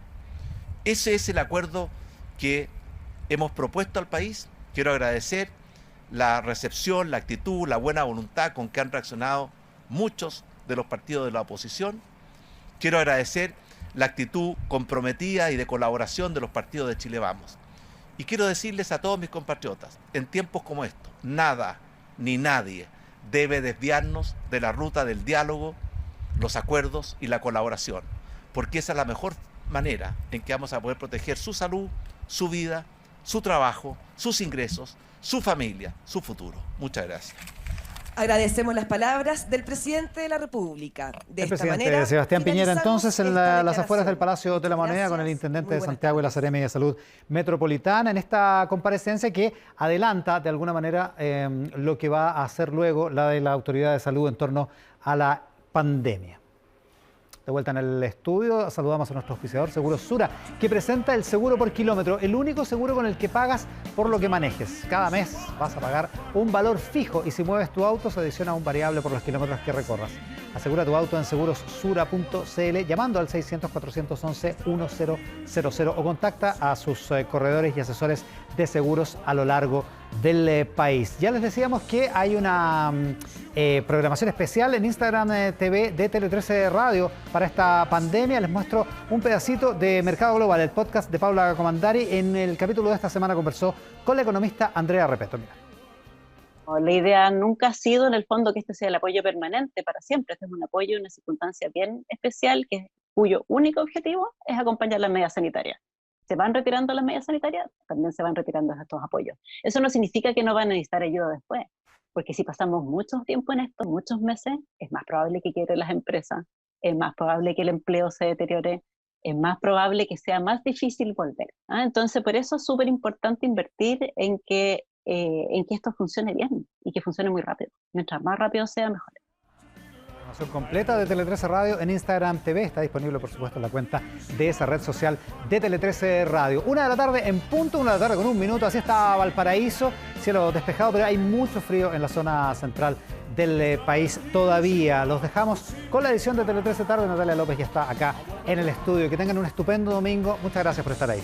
Ese es el acuerdo que hemos propuesto al país. Quiero agradecer la recepción, la actitud, la buena voluntad con que han reaccionado muchos de los partidos de la oposición. Quiero agradecer la actitud comprometida y de colaboración de los partidos de Chile Vamos. Y quiero decirles a todos mis compatriotas, en tiempos como estos, nada ni nadie debe desviarnos de la ruta del diálogo, los acuerdos y la colaboración, porque esa es la mejor manera en que vamos a poder proteger su salud, su vida, su trabajo, sus ingresos, su familia, su futuro. Muchas gracias. Agradecemos las palabras del presidente de la República. De el esta presidente manera, Sebastián Piñera, entonces, en las afueras del Palacio de la Moneda, Gracias. con el intendente de Muy buenas Santiago y la Seremi de Salud Metropolitana, en esta comparecencia que adelanta, de alguna manera, lo que va a hacer luego la de la Autoridad de Salud en torno a la pandemia. De vuelta en el estudio, saludamos a nuestro auspiciador Seguros Sura, que presenta el seguro por kilómetro, el único seguro con el que pagas por lo que manejes. Cada mes vas a pagar un valor fijo y si mueves tu auto se adiciona un variable por los kilómetros que recorras. Asegura tu auto en segurossura.cl llamando al 600-411-1000 o contacta a sus corredores y asesores de seguros a lo largo del país. Ya les decíamos que hay una programación especial en Instagram TV de Tele13 Radio para esta pandemia. Les muestro un pedacito de Mercado Global, el podcast de Paula Comandari. En el capítulo de esta semana conversó con la economista Andrea Repeto. Mira. La idea nunca ha sido, en el fondo, que este sea el apoyo permanente para siempre. Este es un apoyo en una circunstancia bien especial, cuyo único objetivo es acompañar las medidas sanitarias. Se van retirando las medidas sanitarias, también se van retirando estos apoyos. Eso no significa que no van a necesitar ayuda después. Porque si pasamos mucho tiempo en esto, muchos meses, es más probable que quiebren las empresas, es más probable que el empleo se deteriore, es más probable que sea más difícil volver. Entonces, por eso es súper importante invertir en que esto funcione bien y que funcione muy rápido. Mientras más rápido sea, mejor. Información completa de Tele 13 Radio en Instagram TV. Está disponible, por supuesto, en la cuenta de esa red social de Tele 13 Radio. 1 de la tarde en punto, 1 de la tarde con 1 minuto. Así está Valparaíso, cielo despejado, pero hay mucho frío en la zona central del país todavía. Los dejamos con la edición de Tele 13 Tarde. Natalia López ya está acá en el estudio. Que tengan un estupendo domingo. Muchas gracias por estar ahí.